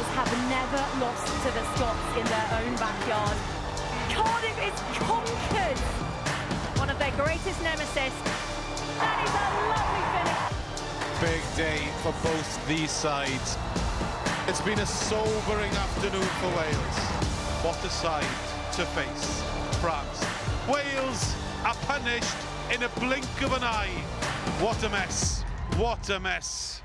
Wales have never lost to the Scots in their own backyard. Cardiff is conquered. One of their greatest nemesis. That is a lovely finish. Big day for both these sides. It's been a sobering afternoon for Wales. What a side to face. France. Wales are punished in a blink of an eye. What a mess. What a mess.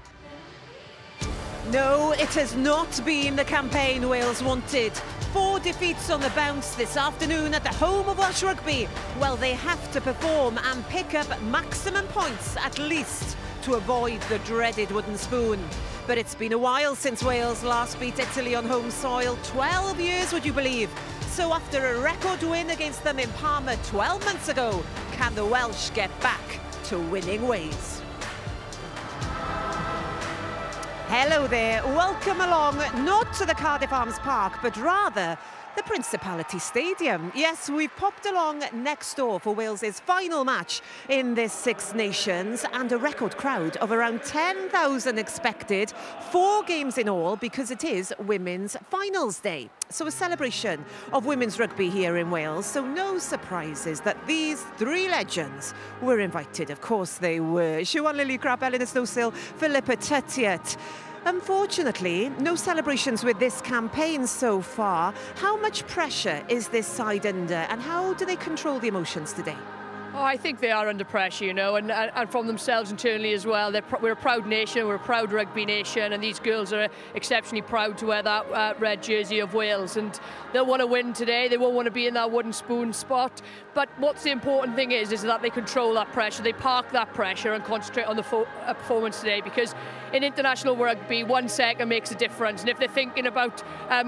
No, it has not been the campaign Wales wanted. 4 defeats on the bounce this afternoon at the home of Welsh Rugby. Well, they have to perform and pick up maximum points at least to avoid the dreaded wooden spoon. But it's been a while since Wales last beat Italy on home soil. 12 years, would you believe? So after a record win against them in Parma 12 months ago, can the Welsh get back to winning ways? Hello there, welcome along, not to the Cardiff Arms Park, but rather the Principality Stadium. Yes, we've popped along next door for Wales's final match in this Six Nations, and a record crowd of around 10,000 expected. 4 games in all, because it is Women's Finals Day. So a celebration of women's rugby here in Wales. So no surprises that these 3 legends were invited. Of course they were. Siwan Lillicrap, Elena Snowsill, Philippa Tuttiett. Unfortunately, no celebrations with this campaign so far. How much pressure is this side under, and how do they control the emotions today? Oh, I think they are under pressure, you know, and from themselves internally as well. We're a proud nation, we're a proud rugby nation, and these girls are exceptionally proud to wear that red jersey of Wales, and they'll want to win today. They won't want to be in that wooden spoon spot. But what's the important thing is that they control that pressure. They park that pressure and concentrate on the performance today, because in international rugby, 1 second makes a difference, and if they're thinking about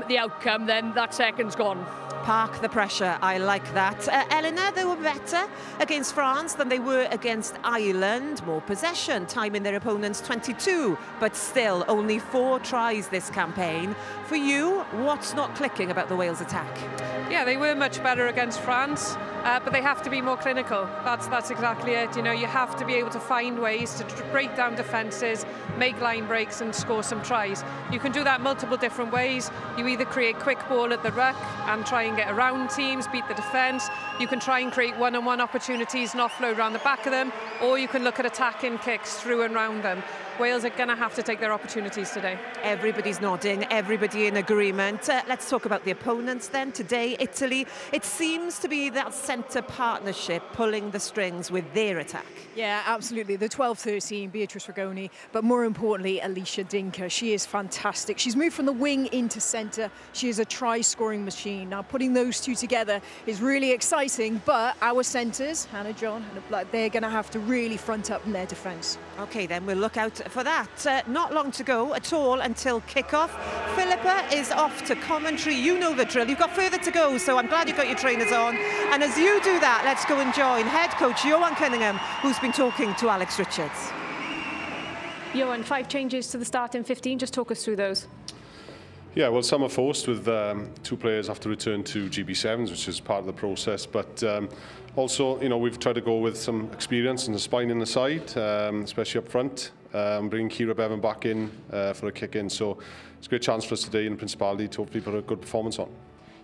the outcome, then that second's gone. Park the pressure, I like that. Eleanor, they were better against France than they were against Ireland. More possession, time in their opponents 22, but still only 4 tries this campaign. For you, what's not clicking about the Wales attack? Yeah, they were much better against France, but they have to be more clinical. That's exactly it. You know, you have to be able to find ways to break down defences, make line breaks and score some tries. You can do that multiple different ways. You either create quick ball at the ruck and try and get around teams, beat the defence. You can try and create one-on-one opportunities and offload around the back of them, or you can look at attacking kicks through and round them. Wales are going to have to take their opportunities today. Everybody's nodding, everybody in agreement. Let's talk about the opponents then. Today, Italy. It seems to be that centre partnership pulling the strings with their attack. Yeah, absolutely. The 12-13, Beatrice Rigoni, but more importantly, Alicia Dinker. She is fantastic. She's moved from the wing into centre. She is a try-scoring machine. Now, putting those 2 together is really exciting, but our centres, Hannah John, they're going to have to really front up in their defence. OK, then we'll look out for that. Not long to go at all until kick-off. Philippa is off to commentary. You know the drill. You've got further to go, so I'm glad you've got your trainers on. And as you do that, let's go and join head coach Johan Cunningham, who's been talking to Alex Richards. Johan, 5 changes to the starting 15. Just talk us through those. Yeah, well, some are forced with 2 players have to return to GB7s, which is part of the process. But also, you know, we've tried to go with some experience and the spine in the side, especially up front. Bringing Kira Bevan back in for a kick-in. So it's a great chance for us today in the Principality to hopefully put a good performance on.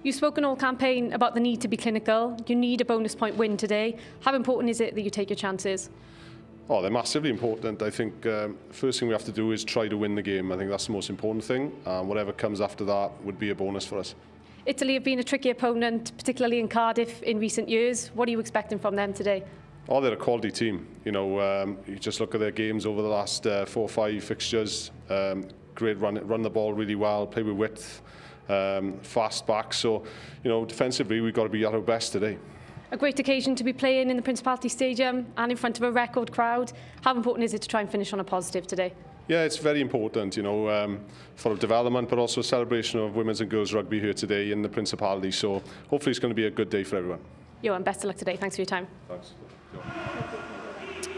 You've spoken all campaign about the need to be clinical. You need a bonus point win today. How important is it that you take your chances? Oh, they're massively important. I think first thing we have to do is try to win the game. I think that's the most important thing. Whatever comes after that would be a bonus for us. Italy have been a tricky opponent, particularly in Cardiff in recent years. What are you expecting from them today? Oh, they're a quality team. You know, you just look at their games over the last 4 or 5 fixtures. Great run the ball really well, play with width, fast back. So, you know, defensively we've got to be at our best today. A great occasion to be playing in the Principality Stadium and in front of a record crowd. How important is it to try and finish on a positive today? Yeah, it's very important, you know, for development, but also a celebration of women's and girls rugby here today in the Principality. So hopefully it's going to be a good day for everyone. Johan, best of luck today. Thanks for your time. Thanks.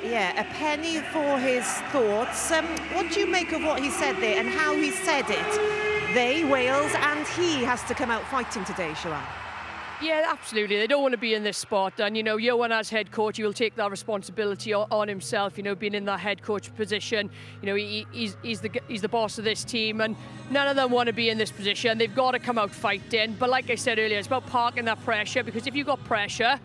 Yeah, a penny for his thoughts. What do you make of what he said there and how he said it? They, Wales, and he has to come out fighting today, Siwan. Yeah, absolutely. They don't want to be in this spot. And, you know, Johan as head coach, he will take that responsibility on himself, you know, being in that head coach position. You know, he's the boss of this team, and none of them want to be in this position. They've got to come out fighting. But like I said earlier, it's about parking that pressure, because if you've got pressure,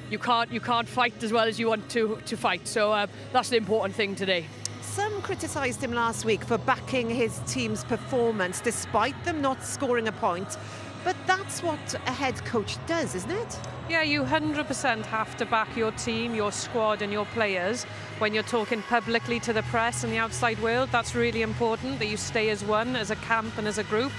you can't fight as well as you want to fight. So that's the important thing today. Some criticised him last week for backing his team's performance despite them not scoring a point. But that's what a head coach does, isn't it? Yeah, you 100% have to back your team, your squad and your players when you're talking publicly to the press and the outside world. That's really important, that you stay as one, as a camp and as a group.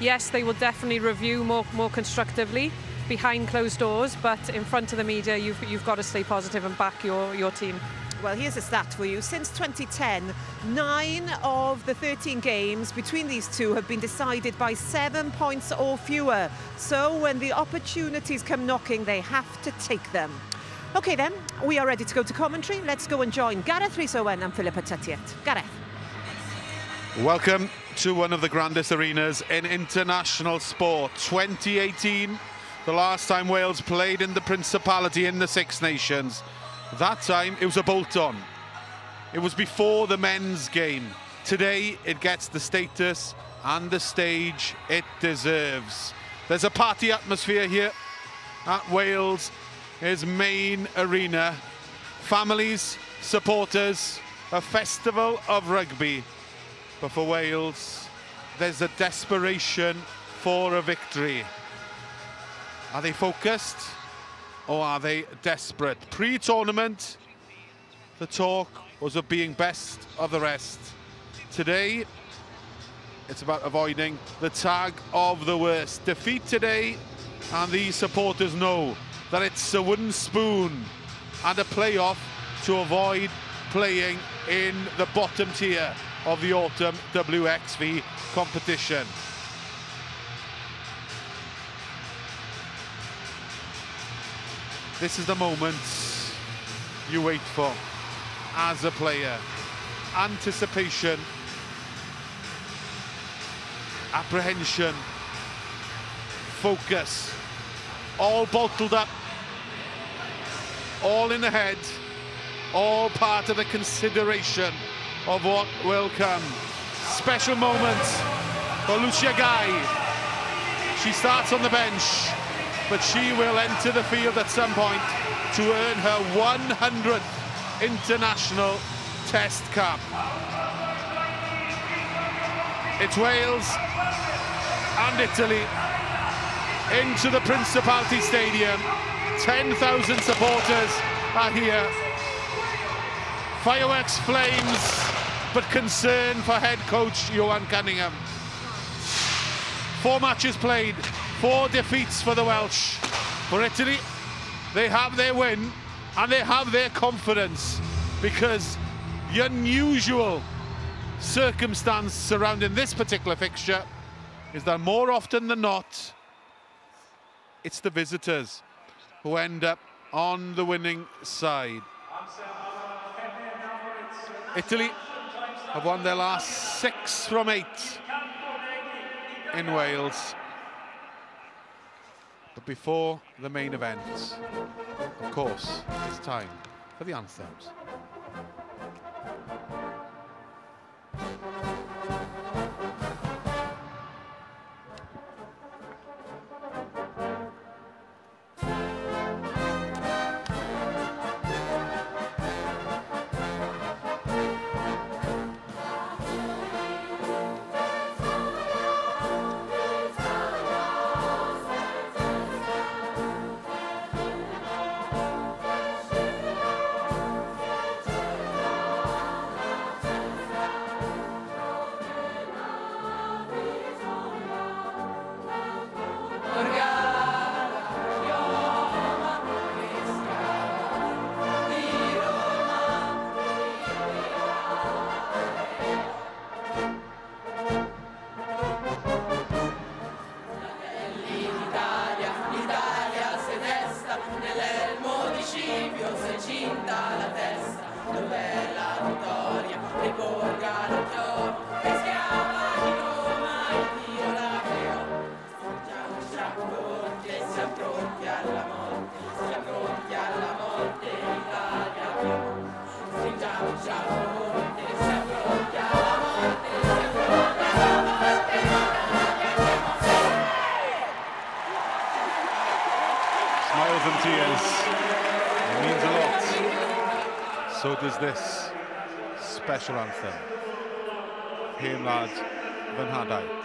Yes, they will definitely review more constructively behind closed doors, but in front of the media, you've got to stay positive and back your team. Well, here's a stat for you. Since 2010, 9 of the 13 games between these two have been decided by 7 points or fewer. So when the opportunities come knocking, they have to take them. OK then, we are ready to go to commentary. Let's go and join Gareth Rhys-Owen and Philippa Tuttiett. Gareth. Welcome to one of the grandest arenas in international sport. 2018, the last time Wales played in the Principality in the Six Nations. That time, it was a bolt-on. It was before the men's game. Today, it gets the status and the stage it deserves. There's a party atmosphere here at Wales' main arena. Families, supporters, a festival of rugby. But for Wales, there's a desperation for a victory. Are they focused? Or are they desperate? Pre-tournament, the talk was of being best of the rest. Today, it's about avoiding the tag of the worst. Defeat today, and these supporters know that it's a wooden spoon and a playoff to avoid playing in the bottom tier of the autumn WXV competition. This is the moment you wait for as a player. Anticipation, apprehension, focus, all bottled up, all in the head, all part of the consideration of what will come. Special moment for Lucia Guy. She starts on the bench, but she will enter the field at some point to earn her 100th international test cap. It's Wales and Italy into the Principality Stadium. 10,000 supporters are here. Fireworks, flames, but concern for head coach Johan Cunningham. 4 matches played, 4 defeats for the Welsh. For Italy, they have their win and they have their confidence, because the unusual circumstance surrounding this particular fixture is that more often than not, it's the visitors who end up on the winning side. Italy have won their last 6 from 8 in Wales. But before the main event, of course, it's time for the anthems. Siamo so does this special anthem. Hen Lad Fy Nhadau.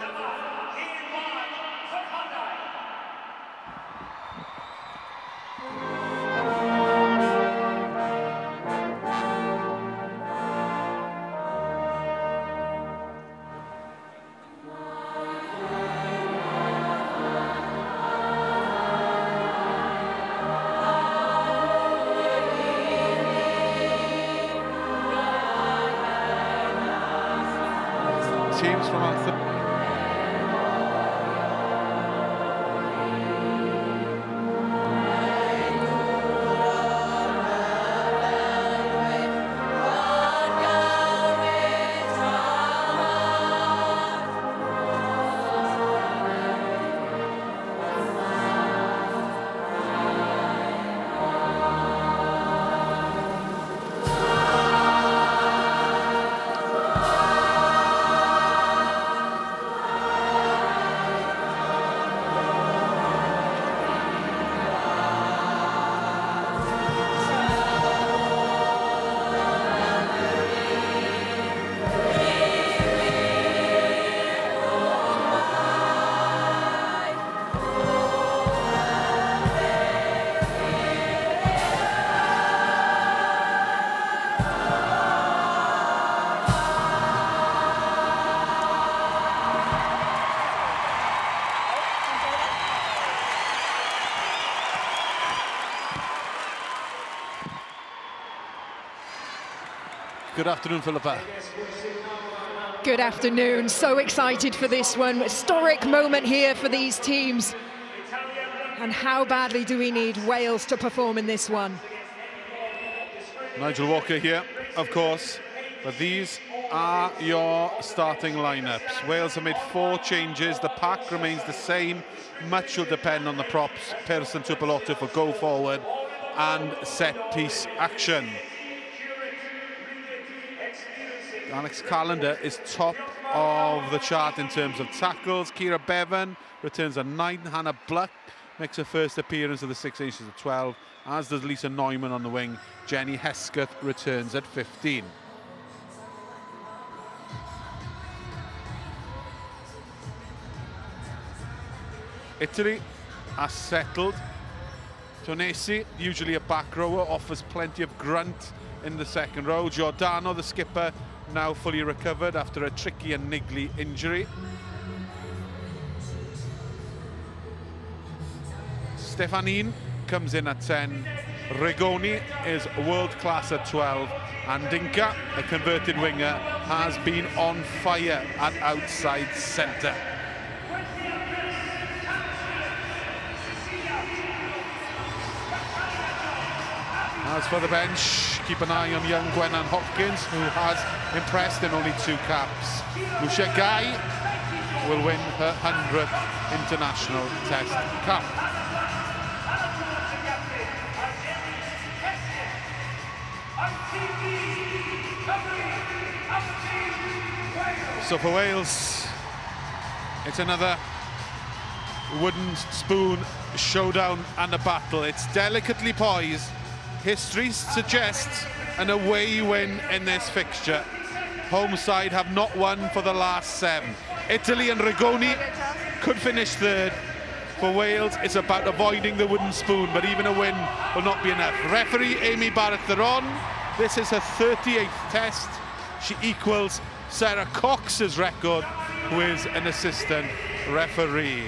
Teams from anthem. Good afternoon, Philippa. Good afternoon. So excited for this one. Historic moment here for these teams. And how badly do we need Wales to perform in this one? Nigel Walker here, of course, but these are your starting lineups. Wales have made 4 changes. The pack remains the same. Much will depend on the props. Person Tupelotu for go forward and set piece action. Alex Callender is top of the chart in terms of tackles. Kira Bevan returns at 9. Hannah Bluck makes her first appearance of the Six Nations at 12, as does Lisa Neumann on the wing. Jenny Hesketh returns at 15. Italy are settled. Tonesi, usually a back rower, offers plenty of grunt in the second row. Giordano, the skipper, now fully recovered after a tricky and niggly injury. Stefanin comes in at 10. Rigoni is world-class at 12. And Dinka, a converted winger, has been on fire at outside centre. As for the bench, keep an eye on young Gwennan Hopkins, who has impressed in only 2 caps. Lucia Guy will win her 100th international test cap. So for Wales, it's another wooden spoon showdown and a battle. It's delicately poised. History suggests an away win in this fixture. Home side have not won for the last 7. Italy and Rigoni could finish 3rd. For Wales, it's about avoiding the wooden spoon, but even a win will not be enough. Referee Amy Barrett-Theron, this is her 38th test. She equals Sarah Cox's record, who is an assistant referee.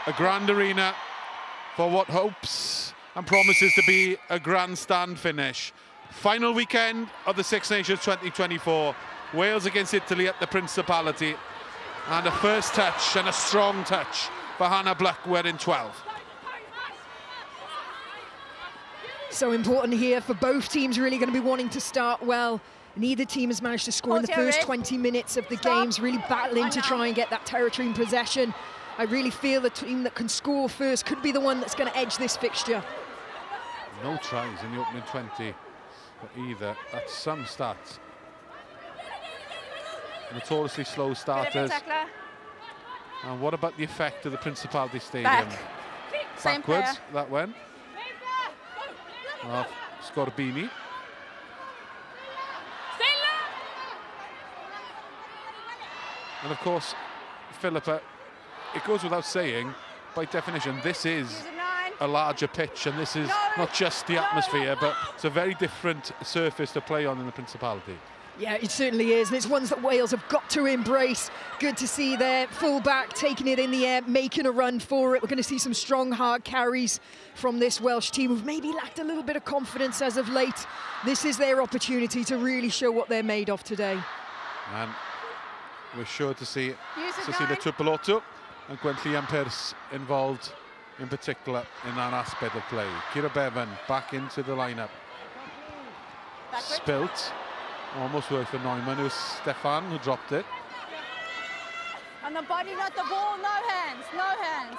A grand arena for what hopes and promises to be a grandstand finish. Final weekend of the Six Nations 2024. Wales against Italy at the Principality. And a first touch and a strong touch for Hannah Bluck wearing 12. So important here for both teams, really going to be wanting to start well. Neither team has managed to score in the first 20 minutes of the games, really battling to try and get that territory in possession. I really feel the team that can score first could be the one that's going to edge this fixture. No tries in the opening 20 for either. That's some stats. Notoriously slow starters. And what about the effect of the Principality Stadium? Back. Same Backwards, player. that went. Scorbini. And of course, Philippa, it goes without saying, by definition, this is a larger pitch, and this is not just the atmosphere, but it's a very different surface to play on in the Principality. Yeah, it certainly is, and it's ones that Wales have got to embrace. Good to see their full-back taking it in the air, making a run for it. We're going to see some strong, hard carries from this Welsh team who've maybe lacked a little bit of confidence as of late. This is their opportunity to really show what they're made of today. And we're sure to see Cecilia Tuipulotu and Gwenllian Pearce involved in particular in that aspect of play. Kira Bevan back into the lineup. Spilt. Almost worked for Neumann. It was Stefan who dropped it. On the body, not the ball. No hands. No hands.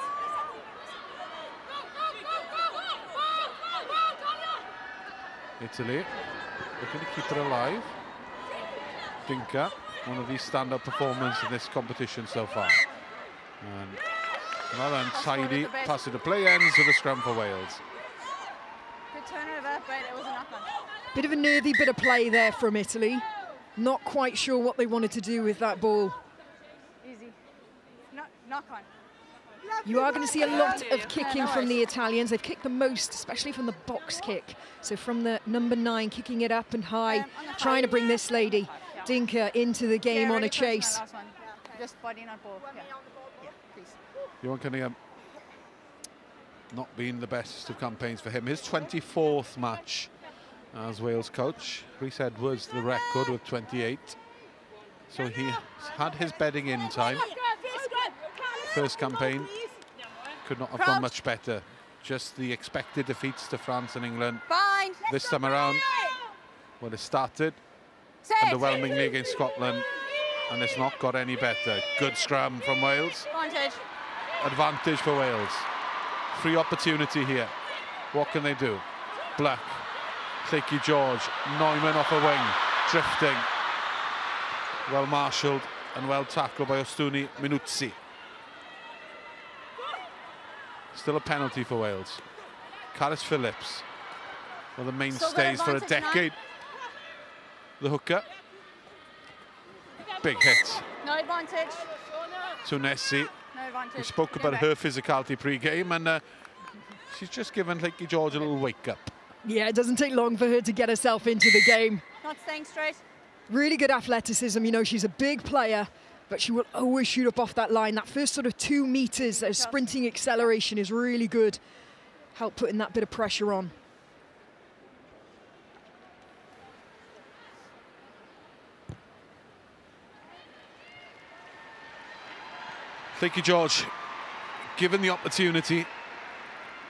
Italy looking to keep her alive. Dinka, one of these standout performers in this competition so far. And another untidy pass to play ends with a scrum for Wales. Good turnover, but it was a knock-on. Bit of a nervy bit of play there from Italy. Not quite sure what they wanted to do with that ball. Easy. Knock-on. You are going to see a lot of kicking from the Italians. They've kicked the most, especially from the box kick. So from the number 9, kicking it up and high, trying to bring this lady, Dinka, into the game on a chase. Just body, not ball. Please. Johan Cunningham not been the best of campaigns for him. His 24th match as Wales coach. Rhys Edwards the record with 28. So he's had his bedding in time. First campaign could not have gone much better. Just the expected defeats to France and England. This time around, well, it started underwhelmingly against Scotland, and it's not got any better. Good scrum from Wales. Advantage for Wales. Free opportunity here. What can they do? Black. Llaki George, Neumann off a wing, drifting. Well marshalled and well tackled by Ostuni Minuzzi. Still a penalty for Wales. Carys Phillips, one of the mainstays for a decade. The hooker. Big hit. No advantage. To Nessie. No advantage. We spoke about her physicality pre-game, and she's just given Llaki George a little wake-up. Yeah, it doesn't take long for her to get herself into the game. Not staying straight. Really good athleticism. You know, she's a big player, but she will always shoot up off that line. That first sort of 2 meters, that sprinting acceleration is really good. Help putting that bit of pressure on. Llaki George, given the opportunity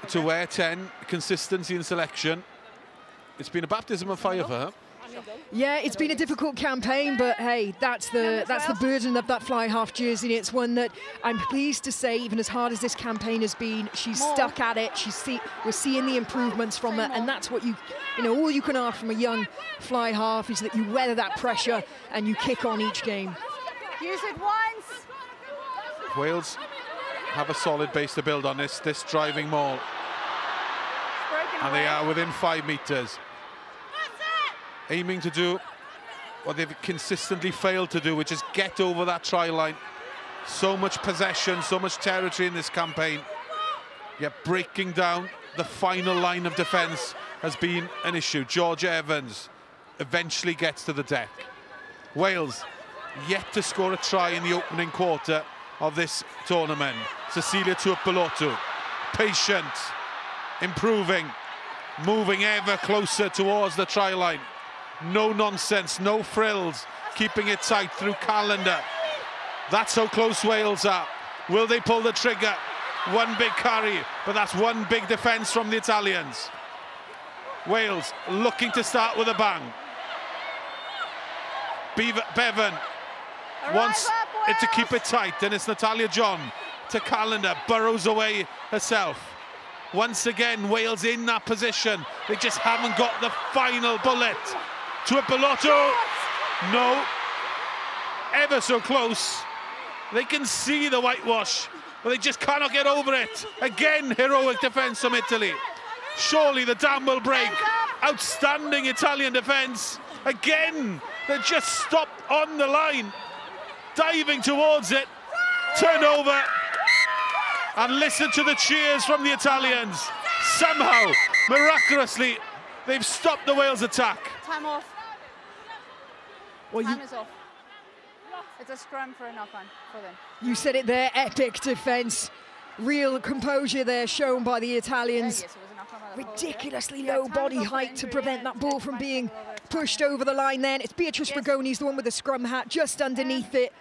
to wear 10, consistency in selection. It's been a baptism of fire for her. Yeah, it's been a difficult campaign, but hey, that's the burden of that fly half jersey. It's one that I'm pleased to say, even as hard as this campaign has been, she's stuck at it. We're seeing the improvements from her, and that's what you know, all you can ask from a young fly half is that you weather that pressure and you kick on each game. Use it once. Wales have a solid base to build on this driving maul. And they are within 5 meters. Aiming to do what they've consistently failed to do, which is get over that try line. So much possession, so much territory in this campaign. Yet breaking down the final line of defence has been an issue. Georgia Evans eventually gets to the deck. Wales yet to score a try in the opening quarter of this tournament. Cecilia Tuipulotu, patient, improving, moving ever closer towards the try line. No nonsense, no frills, keeping it tight through calendar. That's how close Wales are. Will they pull the trigger? One big carry, but that's one big defence from the Italians. Wales looking to start with a bang. Bevan wants it to keep it tight, and it's Natalia John to calendar, burrows away herself. Once again, Wales in that position. They just haven't got the final bullet. Tuipulotu, no, ever so close. They can see the whitewash, but they just cannot get over it. Again, heroic defence from Italy. Surely the dam will break. Outstanding Italian defence. Again, they just stopped on the line, diving towards it. Turnover. And listen to the cheers from the Italians. Somehow, miraculously, they've stopped the Wales attack. Time off. Well, Time is off. It's a scrum for a knock-on for them. You said it there, epic defence. Real composure there shown by the Italians. Yes, it was a knock-on by the forward, Ridiculously yeah. low body height to prevent that ball from being pushed over the line then. It's Beatrice Rigoni's the one with the scrum hat just underneath it.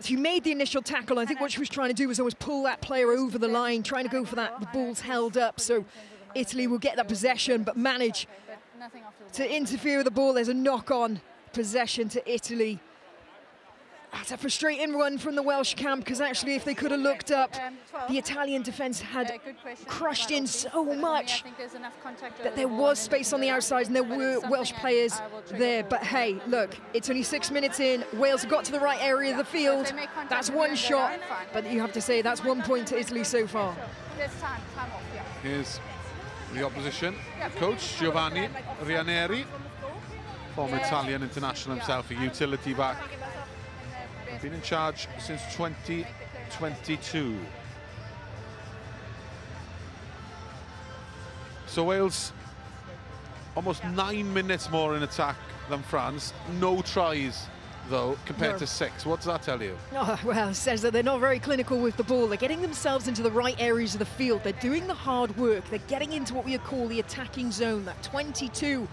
She made the initial tackle. I think what she was trying to do was almost pull that player over the line, trying to go for that. The ball's held up, so Italy will get that possession, but manage to interfere with the ball. There's a knock-on possession to Italy. That's a frustrating one from the Welsh camp, because actually if they could have looked up, the Italian defence had crushed in so much that there was space on the outside and there were Welsh players there. But hey, look, it's only 6 minutes in. Wales have got to the right area of the field. That's one shot, but you have to say that's 1 point to Italy so far. Here's the opposition coach, Giovanni Rianeri, former Italian international himself, a utility back. Been in charge since 2022. So Wales, almost 9 minutes more in attack than France. No tries, though, compared to 6. What does that tell you? Oh, well, it says that they're not very clinical with the ball. They're getting themselves into the right areas of the field. They're doing the hard work. They're getting into what we call the attacking zone, that 22.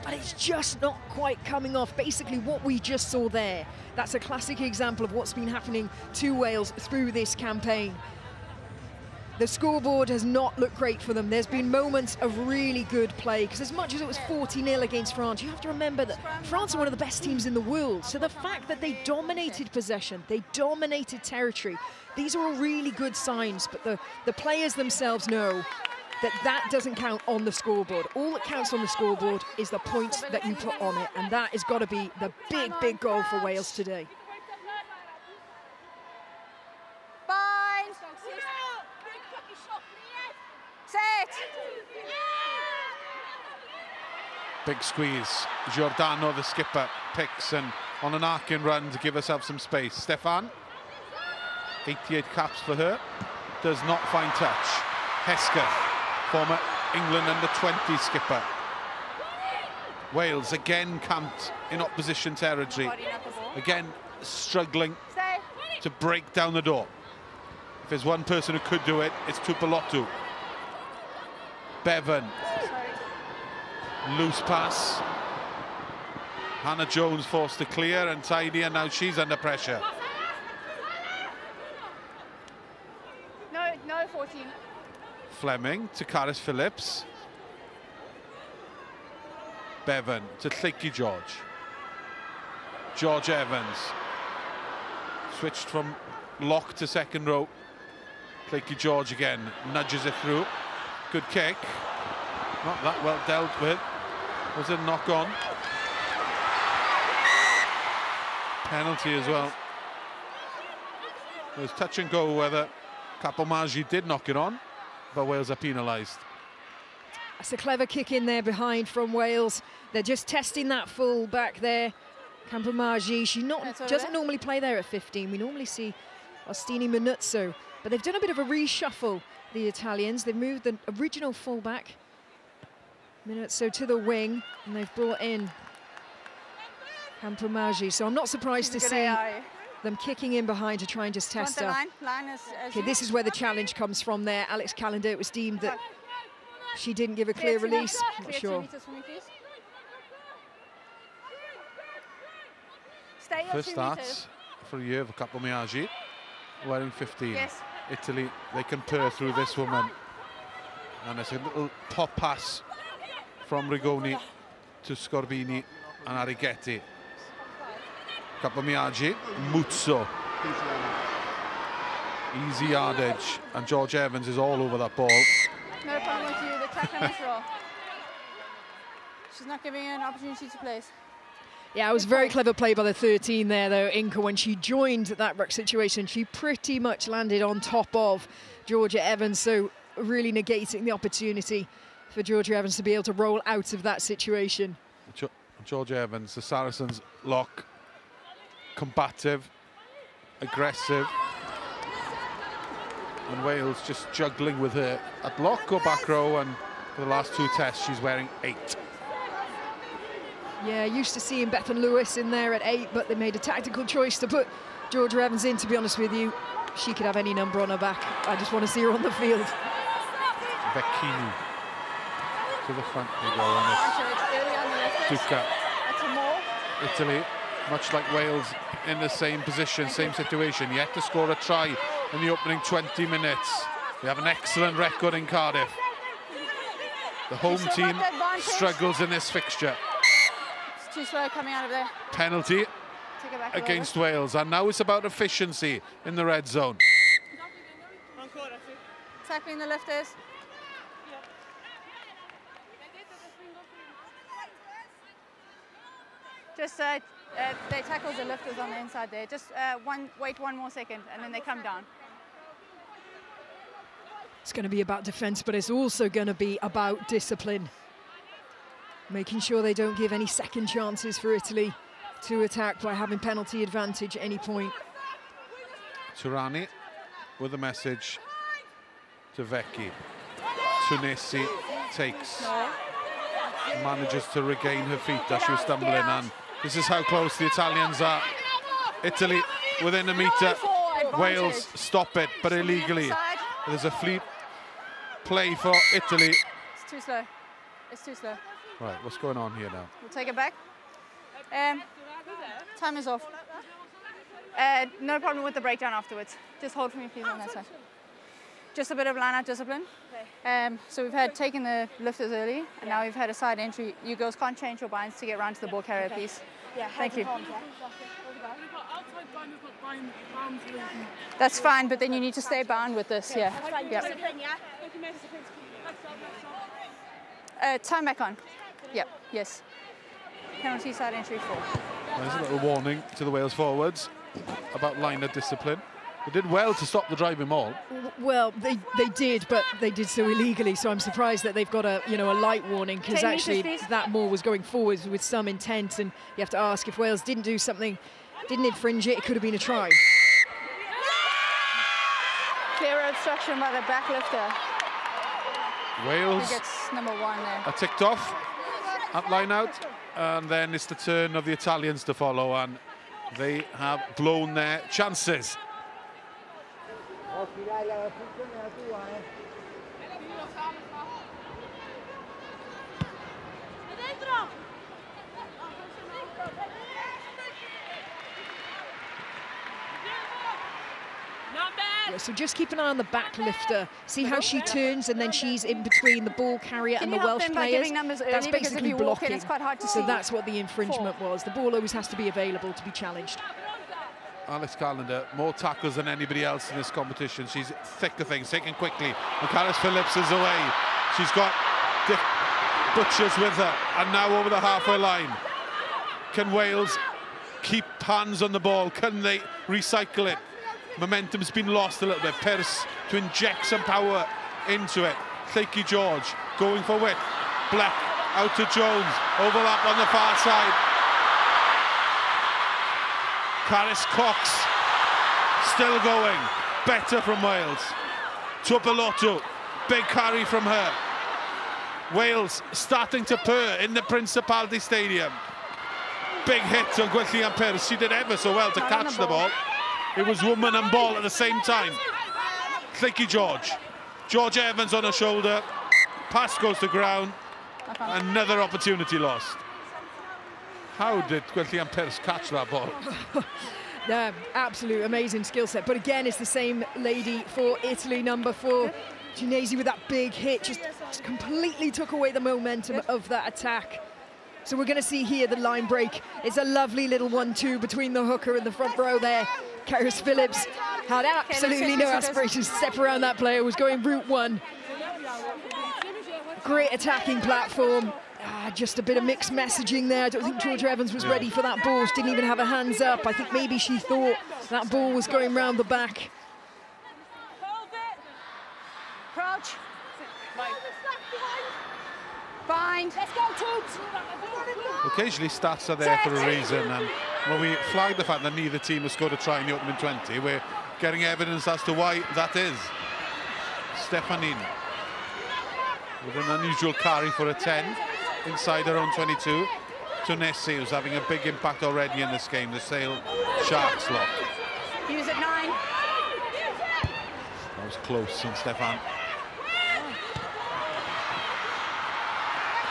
But it's just not quite coming off. Basically, what we just saw there, that's a classic example of what's been happening to Wales through this campaign. The scoreboard has not looked great for them. There's been moments of really good play, because as much as it was 40-0 against France, you have to remember that France are one of the best teams in the world. So the fact that they dominated possession, they dominated territory, these are all really good signs, but the players themselves know that doesn't count on the scoreboard. All that counts on the scoreboard is the points that you put on it, and that has got to be the big, big goal for Wales today. Fine. Set. Big squeeze. Giordano, the skipper, picks and on an arcing run to give herself some space. Stefan, 88 caps for her, does not find touch. Hesketh, former England under-20 skipper. Wales again camped in opposition territory. Again struggling to break down the door. If there's one person who could do it, it's Tupelotu. Bevan. Loose pass. Hannah Jones forced to clear and tidy, and now she's under pressure. No, 14. Fleming to Caris Phillips. Bevan to Lleucu George. George Evans. Switched from lock to second row. Lleucu George again, nudges it through. Good kick. Not that well dealt with. Was it a knock on? Penalty as well. It was touch and go whether Capomaggi did knock it on, but Wales are penalised. That's a clever kick in there behind from Wales. They're just testing that full back there. Capomaggi, she doesn't normally play there at 15. We normally see Ostini Minuzzo, but they've done a bit of a reshuffle, the Italians. They've moved the original fullback, Minuzzo, to the wing, and they've brought in Capomaggi. So I'm not surprised to see them kicking in behind to try and just test her. Okay, this is where the challenge comes from there. Alex Callender, it was deemed that she didn't give a clear release. Not sure. First starts for a year for Capomaggi, wearing 15. Yes. Italy, they can purr through this woman. And it's a little pop pass from Rigoni to Scorbini and Arrighetti. Capomaggi, Muzzo. Easy yardage, and George Evans is all over that ball. No problem with you, the tackle is raw. She's not giving you an opportunity to place. Yeah, it was very clever play by the 13 there, though, Inca. When she joined that ruck situation, she pretty much landed on top of Georgia Evans, so really negating the opportunity for Georgia Evans to be able to roll out of that situation. Georgia Evans, the Saracens lock, combative, aggressive, and Wales just juggling with her at lock or back row, and for the last 2 tests she's wearing 8. Yeah, used to seeing Bethan Lewis in there at 8, but they made a tactical choice to put Georgia Evans in. To be honest with you, she could have any number on her back. I just want to see her on the field. Vecchini to the front they go, and it's Duca. Italy, much like Wales, in the same position, same situation, yet to score a try in the opening 20 minutes. We have an excellent record in Cardiff. The home team struggles in this fixture. It's too slow coming out of there. Penalty against Wales, and now it's about efficiency in the red zone. Tackling the lifters. Just they tackle the lifters on the inside there. Just wait 1 more second, and then they come down. It's going to be about defence, but it's also going to be about discipline. Making sure they don't give any second chances for Italy to attack by having penalty advantage at any point. Turani with a message to Vecchi. Tunisi takes, manages to regain her feet as she was stumbling, and this is how close the Italians are. Italy within a metre. Wales stop it, but illegally. There's a fleet play for Italy. It's too slow. It's too slow. Right, what's going on here now? We'll take it back. Time is off. No problem with the breakdown afterwards. Just hold for me, please, on that side. Just a bit of line-out discipline. So we've had taken the lifters early, and now we've had a side entry. You girls can't change your binds to get round to the ball carrier, please. Thank you. That's fine, but then you need to stay bound with this, yeah. Time back on. Yep, yes. Penalty side entry 4. There's a little warning to the Wales forwards about line of discipline. They did well to stop the driving maul. Well, they did, but they did so illegally. So I'm surprised that they've got a a light warning, because actually that maul was going forwards with some intent, and you have to ask, if Wales didn't do something, didn't infringe it, it could have been a try. Clear obstruction by the back lifter. Wales gets number 1 there. are ticked off at line out, and then it's the turn of the Italians to follow, and they have blown their chances. Yeah, so just keep an eye on the back lifter. See how she turns, and then she's in between the ball carrier and the Welsh players. That's basically blocking. It's quite hard to so see. That's what the infringement was. The ball always has to be available to be challenged. Alex Callender, more tackles than anybody else in this competition. She's thick of things, taken quickly. Michaelis Phillips is away. She's got Dick Butchers with her, and now over the halfway line. Can Wales keep hands on the ball? Can they recycle it? Momentum's been lost a little bit. Pearce to inject some power into it. Lleuchi George going for width. Black out to Jones. Overlap on the far side. Caris Cox still going. Better from Wales. Tupelotu. Big carry from her. Wales starting to purr in the Principality Stadium. Big hit on Gwythian Pearce. She did ever so well to catch the ball. It was woman and ball at the same time. Lleuchi George. Georgia Evans on her shoulder. Pass goes to ground. Another opportunity lost. How did Gwythian Pearce catch that ball? Yeah, absolute amazing skill set. But again, it's the same lady for Italy, number 4. Tunisi with that big hit just completely took away the momentum of that attack. So we're going to see here the line break. It's a lovely little 1-2 between the hooker and the front row there. Caris Phillips had absolutely no aspirations to step around that player, was going route 1. Great attacking platform. Just a bit of mixed messaging there. I don't think Georgia Evans was ready for that ball. She didn't even have her hands up. I think maybe she thought that ball was going round the back. Crouch. Bind. Let's go, Toots. Occasionally stats are there for a reason, and when we flag the fact that neither team has scored a try in the opening 20, we're getting evidence as to why that is. Stefanin with an unusual carry for a 10 inside her own 22. Tunesi, who's having a big impact already in this game, the Sale Sharks lock. Use it 9. That was close on Stefan.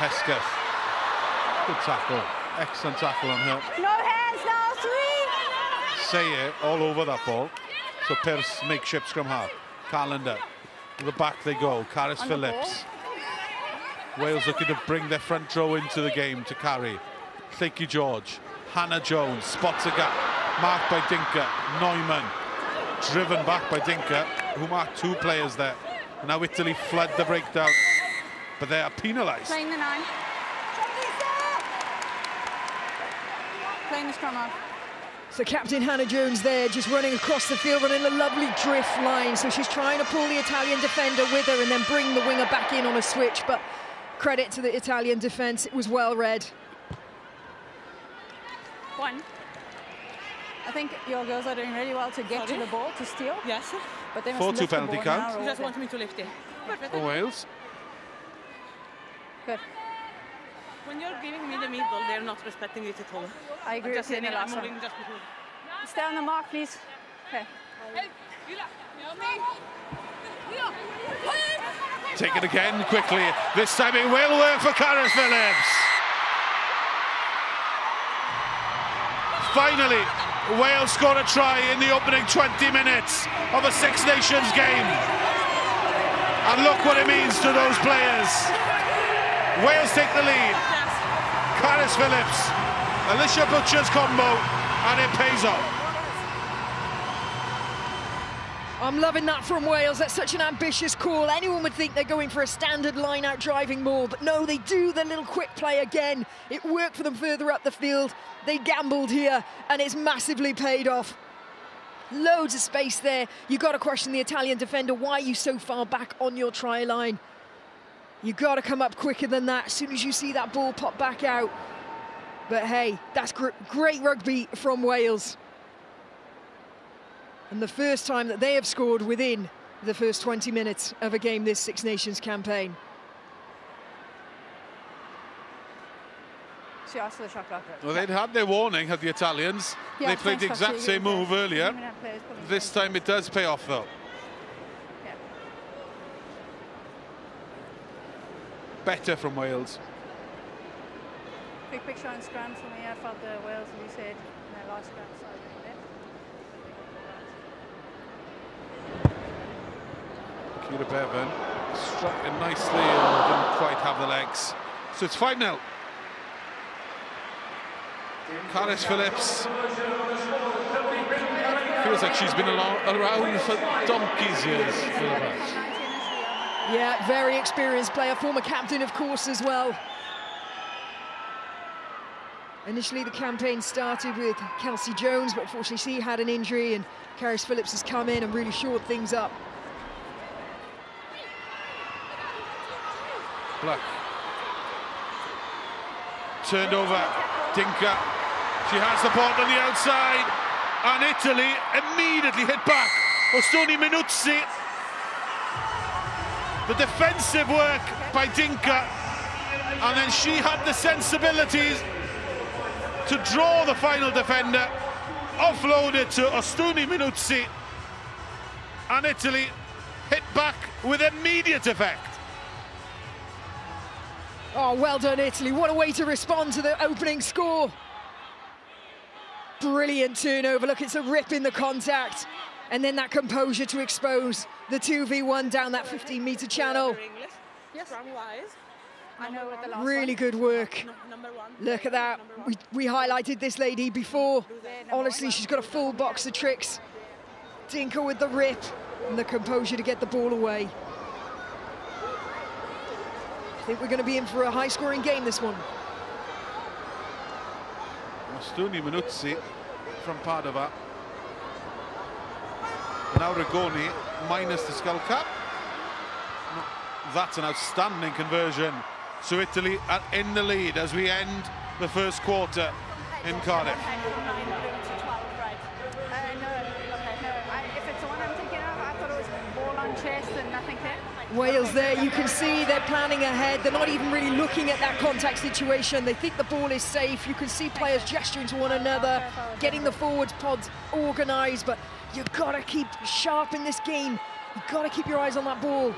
Hesketh. Good tackle. Excellent tackle on her. No hands now, 3. Sayer all over that ball. So Pearce makeshift scrum half. Callender. To the back they go. Caris Phillips. Wales looking to bring their front row into the game to carry. Lleki George. Hannah Jones spots a gap. Marked by Dinker. Neumann. Driven back by Dinker, who marked 2 players there. And now Italy flood the breakdown, but they are penalised. Playing the 9. Playing the scrum half. So Captain Hannah Jones there, just running across the field, running a lovely drift line. So she's trying to pull the Italian defender with her and then bring the winger back in on a switch. But credit to the Italian defence, it was well read. 1. I think your girls are doing really well to get to the ball, to steal. Yes. But they must 4-2 lift the penalty ball count. now. You just want me to lift it. Perfect. For Wales. Good. When you're giving me the middle, they're not respecting it at all. I agree with you in the last one. Just before. Stay on the mark, please. Okay. Take it again quickly. This time it will work for Caris Phillips. Finally, Wales scored a try in the opening 20 minutes of a Six Nations game. And look what it means to those players. Wales take the lead. Caris Phillips, Alicia Butcher's combo, and it pays off. I'm loving that from Wales. That's such an ambitious call. Anyone would think they're going for a standard line-out driving maul, but no, they do the little quick play again. It worked for them further up the field. They gambled here, and it's massively paid off. Loads of space there. You've got to question the Italian defender. Why are you so far back on your try line? You've got to come up quicker than that as soon as you see that ball pop back out. But hey, that's great rugby from Wales. And the first time that they have scored within the first 20 minutes of a game this Six Nations campaign. She asked for the shot clock. Well, they'd had their warning, had the Italians. Yeah, they played the exact same move earlier. This time it does pay off, though. Yeah. Better from Wales. Quick picture on scrums for me. I felt the Wales, as you said, in their last scrum side left. Kira Bevan struck it nicely and didn't quite have the legs. So it's 5-0. Caris Phillips feels like she's been around for donkey's years. Yeah, very experienced player, former captain, of course, as well. Initially, the campaign started with Kelsey Jones, but unfortunately she had an injury, and Caris Phillips has come in and really shored things up. Black. Turned over. Dinker. She has the ball on the outside, and Italy immediately hit back. Ostoni Minuzzi. The defensive work by Dinker, and then she had the sensibilities to draw the final defender, offload it to Ostoni Minuzzi, and Italy hit back with immediate effect. Oh, well done, Italy. What a way to respond to the opening score. Brilliant turnover. Look, it's a rip in the contact. And then that composure to expose the 2v1 down that 15-metre channel. Yes. I know what the last Really good work. Look at that. We highlighted this lady before. Honestly, she's got a full box of tricks. Dinker with the rip and the composure to get the ball away. I think we're going to be in for a high-scoring game, this one. Mostuni Minuzzi from Padova. Now Rigoni minus the skull cap. No, that's an outstanding conversion. So Italy are in the lead as we end the first quarter in Cardiff. Wales there, you can see they're planning ahead. They're not even really looking at that contact situation. They think the ball is safe. You can see players gesturing to one another, getting the forwards pods organised, but you've got to keep sharp in this game. You've got to keep your eyes on that ball.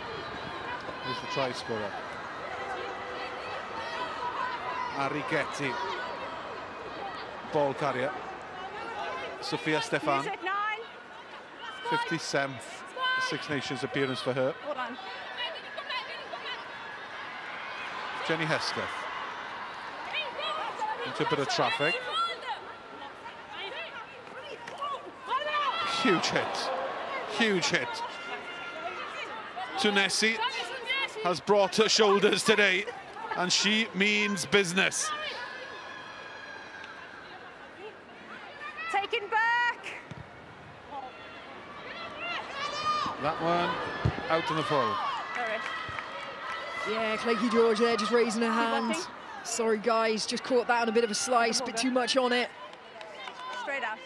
Here's the try scorer. Arrighetti. Ball carrier. Sofia Stefan. 57th Six Nations appearance for her. Jenny Hesketh. Into a bit of traffic. Huge hit. Huge hit. Tunesi has brought her shoulders today, and she means business. Taken back. That one out in the full. Yeah, Cleggie George there just raising her hand. Sorry guys, just caught that on a bit of a slice, bit too much on it. Straight out.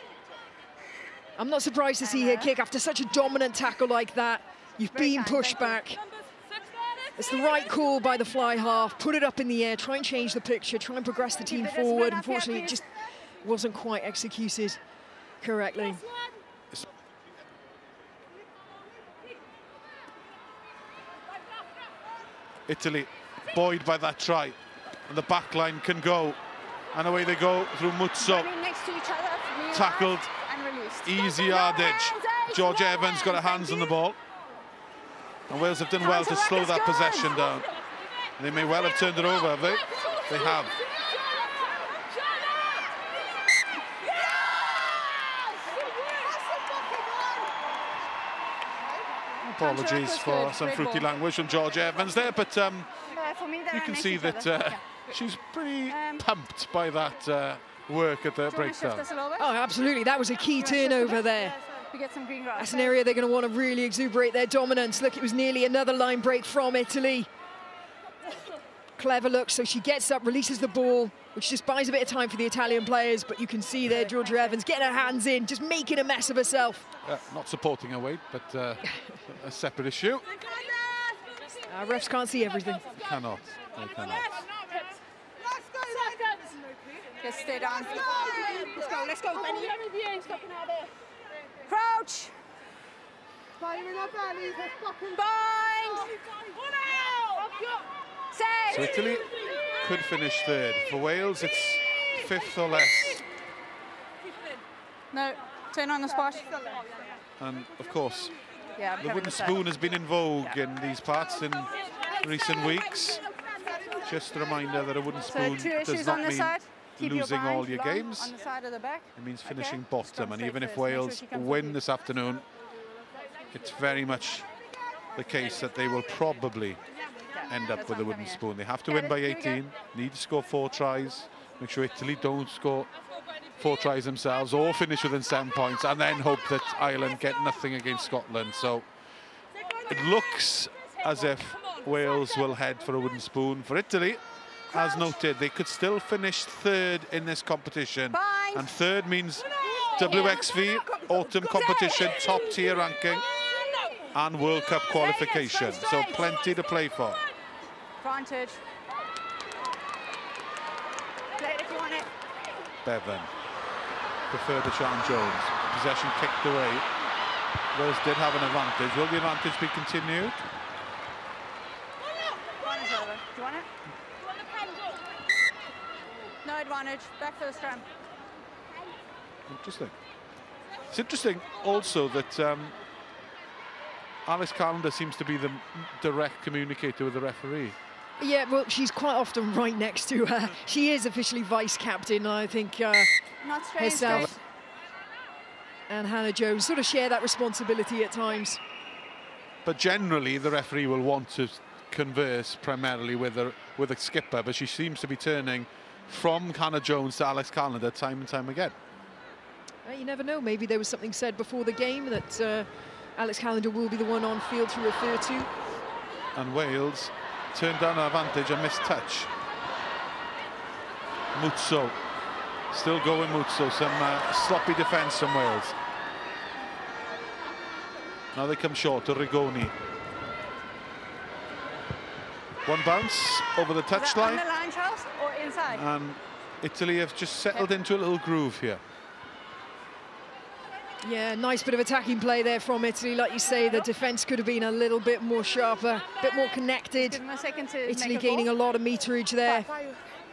I'm not surprised to see her kick after such a dominant tackle like that. You've been pushed back. It's the right call by the fly half. Put it up in the air, try and change the picture, try and progress the team forward. Unfortunately, it just wasn't quite executed correctly. Italy buoyed by that try, and the back line can go, and away they go through Muzzo. Tackled, easy yardage. George Evans got her hands on the ball, and Wales have done well to slow that possession down. They may well have turned it over, have they? They have. Apologies for some fruity language from George Evans there, but you can see that she's pretty pumped by that work at the breakdown. Oh, absolutely. That was a key turnover there. That's an area they're going to want to really exuberate their dominance. Look, it was nearly another line break from Italy. Clever look, so she gets up, releases the ball, which just buys a bit of time for the Italian players, but you can see there Georgia Evans getting her hands in, just making a mess of herself. Not supporting her weight, but a separate issue. Refs can't see everything. They cannot. They cannot. Just stay down. Let's go, Benny. Crouch. Bind. So Italy could finish third. For Wales, it's fifth or less. No, turn on the spot. And of course, yeah, the wooden spoon has been in vogue in these parts in recent weeks. Just a reminder that a wooden spoon does not mean losing all your games. On the side of the back. It means finishing bottom. And even if Wales win this afternoon, it's very much the case that they will probably end up with a wooden spoon. They have to win by 18, need to score 4 tries, make sure Italy don't score 4 tries themselves or finish within 7 points, and then hope that Ireland get nothing against Scotland. So it looks as if Wales will head for a wooden spoon. For Italy, as noted, they could still finish third in this competition, and third means WXV, autumn competition, top tier ranking, and World Cup qualification. So plenty to play for. Advantage. Play it if you want it. Bevan preferred to Sean Jones. Possession kicked away. Wales did have an advantage. Will the advantage be continued? Do you want it? No advantage. Back for the scrum. Interesting. It's interesting also that Alice Callender seems to be the direct communicator with the referee. Yeah, well, she's quite often right next to her. She is officially vice-captain, I think herself and Hannah Jones sort of share that responsibility at times. But generally, the referee will want to converse primarily with a skipper, but she seems to be turning from Hannah Jones to Alex Callender time and time again. Well, you never know. Maybe there was something said before the game that Alex Callender will be the one on field to refer to. And Wales turned down an advantage and missed touch. Mutso. Still going Mutso. Some sloppy defence from Wales. Now they come short to Rigoni. One bounce over the touchline. On the line, Charles, or inside? And Italy have just settled into a little groove here. Yeah, nice bit of attacking play there from Italy. Like you say, the defence could have been a little bit more sharper, a bit more connected. Give him a second to Italy make gaining a lot of meterage there.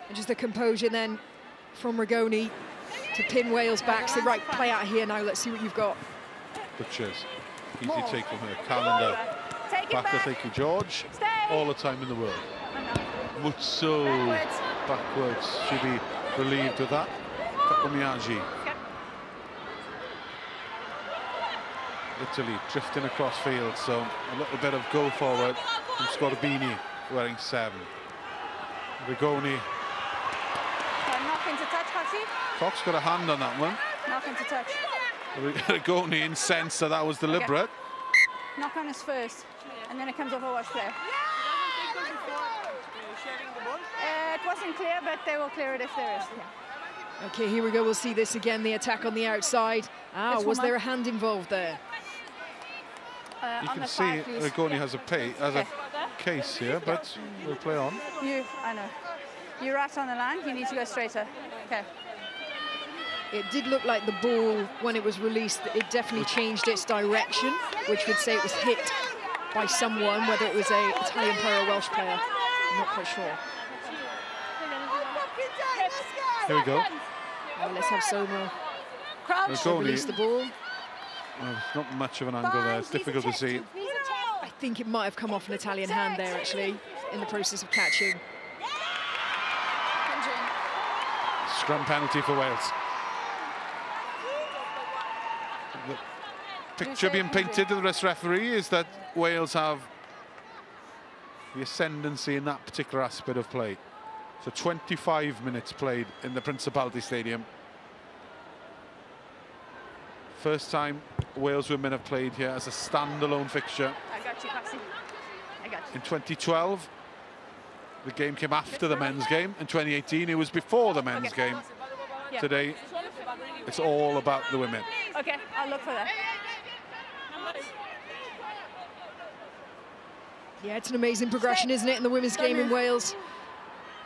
And just the composure then from Rigoni to pin Wales back. Say, right, play out here now. Let's see what you've got. Butchers. Easy take from her. Callender. Back to Thank you, George. Stay. All the time in the world. Mutso. Backwards. She'll be relieved with that. Kakomiyaji. Italy drifting across field, so a little bit of go forward from Scorbini wearing 7. Rigoni. Nothing to touch, Huxley. Cox got a hand on that one. Nothing to touch. Rigoni incensed that was deliberate. Okay. Knock on his first, and then it comes off a watch player. It wasn't clear, but they will clear it if there is. Yeah. Okay, here we go. We'll see this again, the attack on the outside. Was there a hand involved there? You can see Rigoni has a case here, but we'll play on. I know. You're right on the line. You need to go straighter. Okay. It did look like the ball, when it was released, it definitely changed its direction, which would say it was hit by someone, whether it was an Italian player or Welsh player. I'm not quite sure. Here we go. Let's have Soma release the ball. Well, it's not much of an angle there. It's difficult to see. I think it might have come off an Italian hand there, actually, in the process of catching. Scrum penalty for Wales. The picture being painted to the rest referee is that Wales have the ascendancy in that particular aspect of play. So 25 minutes played in the Principality Stadium. First time Wales women have played here as a standalone fixture. I got you, Patsy. I got you. In 2012, the game came after the men's game. In 2018, it was before the men's game. Yeah. Today, it's all about the women. Okay, I'll look for that. Yeah, it's an amazing progression, isn't it, in the women's game in Wales?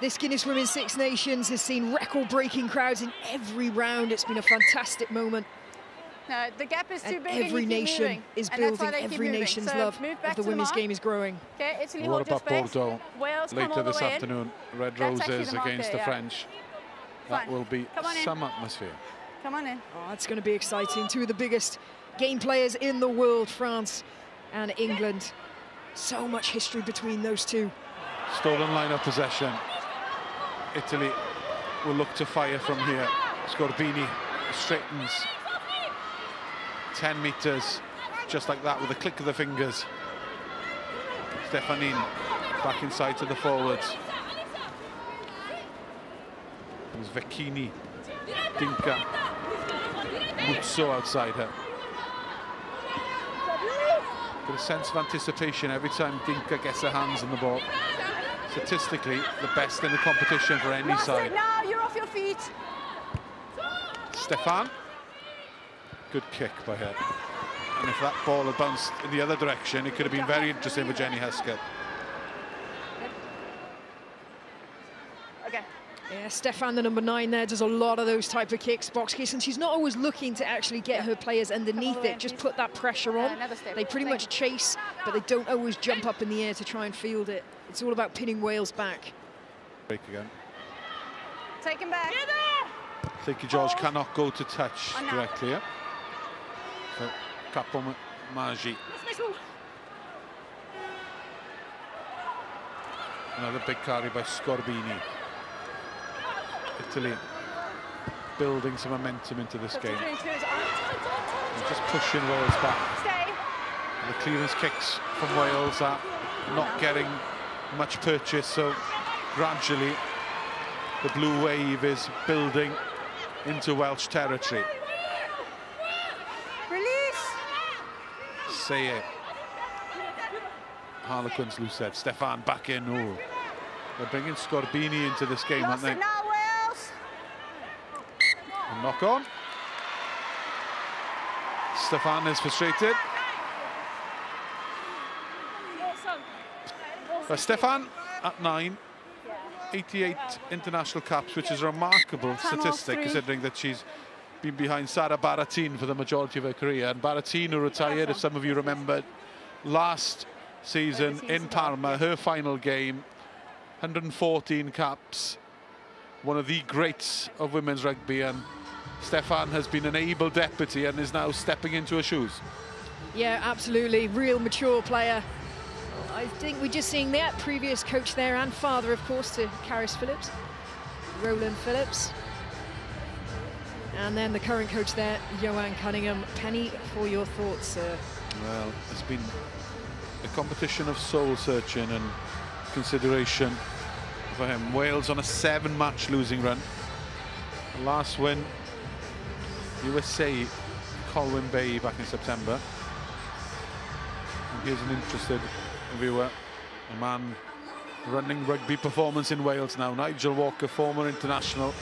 This Guinness Women's Six Nations has seen record-breaking crowds in every round. It's been a fantastic moment. No, the gap is too big. Every nation is building. Every nation's love of the women's game is growing. Okay, Italy, what about Bordeaux Wales later this afternoon? Red Roses against the French. That will be some atmosphere. Come on in. Oh, it's going to be exciting. Two of the biggest game players in the world, France and England. So much history between those two. Stolen line of possession. Italy will look to fire from here. Scorbini straightens 10 metres, just like that, with a click of the fingers. Stefanin back inside to the forwards. There's Vecchini, Dinka, Mutso outside her. Got a sense of anticipation every time Dinka gets her hands on the ball. Statistically, the best in the competition for any side. Now you're off your feet. Stefan. Good kick by her. And if that ball had bounced in the other direction, it could have been very interesting for Jenny Heskett. Okay. Yeah, Stefan, the number 9 there, does a lot of those type of kicks, box kicks, and she's not always looking to actually get her players underneath it, just put that pressure on. They pretty much chase, but they don't always jump up in the air to try and field it. It's all about pinning Wales back. Break again. Take him back. Thank you, George. Cannot go to touch directly. Yeah? So, Kakomiyaji. Another big carry by Scorbini. Italy building some momentum into this game. And just pushing Wales back. Stay. And the clearance kicks from Wales are not getting much purchase, so gradually the blue wave is building into Welsh territory. Release. Say it. Harlequins Lucet. Stefan back in. Ooh. They're bringing Scorbini into this game, aren't they? Now, Wales. A knock on. Stefan is frustrated. Stefan at 9, 88 international caps, which is a remarkable statistic considering that she's been behind Sarah Baratin for the majority of her career. And Baratin, who retired, if some of you remember, last season in Parma, her final game, 114 caps, one of the greats of women's rugby, and Stefan has been an able deputy and is now stepping into her shoes. Yeah, absolutely. Real mature player. I think we're just seeing that previous coach there and father, of course, to Caris Phillips, Roland Phillips. And then the current coach there, Joanne Cunningham. Penny, for your thoughts, sir? Well, it's been a competition of soul-searching and consideration for him. Wales on a 7-match losing run. The last win, USA, Colwyn Bay back in September. And here's an interested viewer, a man running rugby performance in Wales now, Nigel Walker, former international.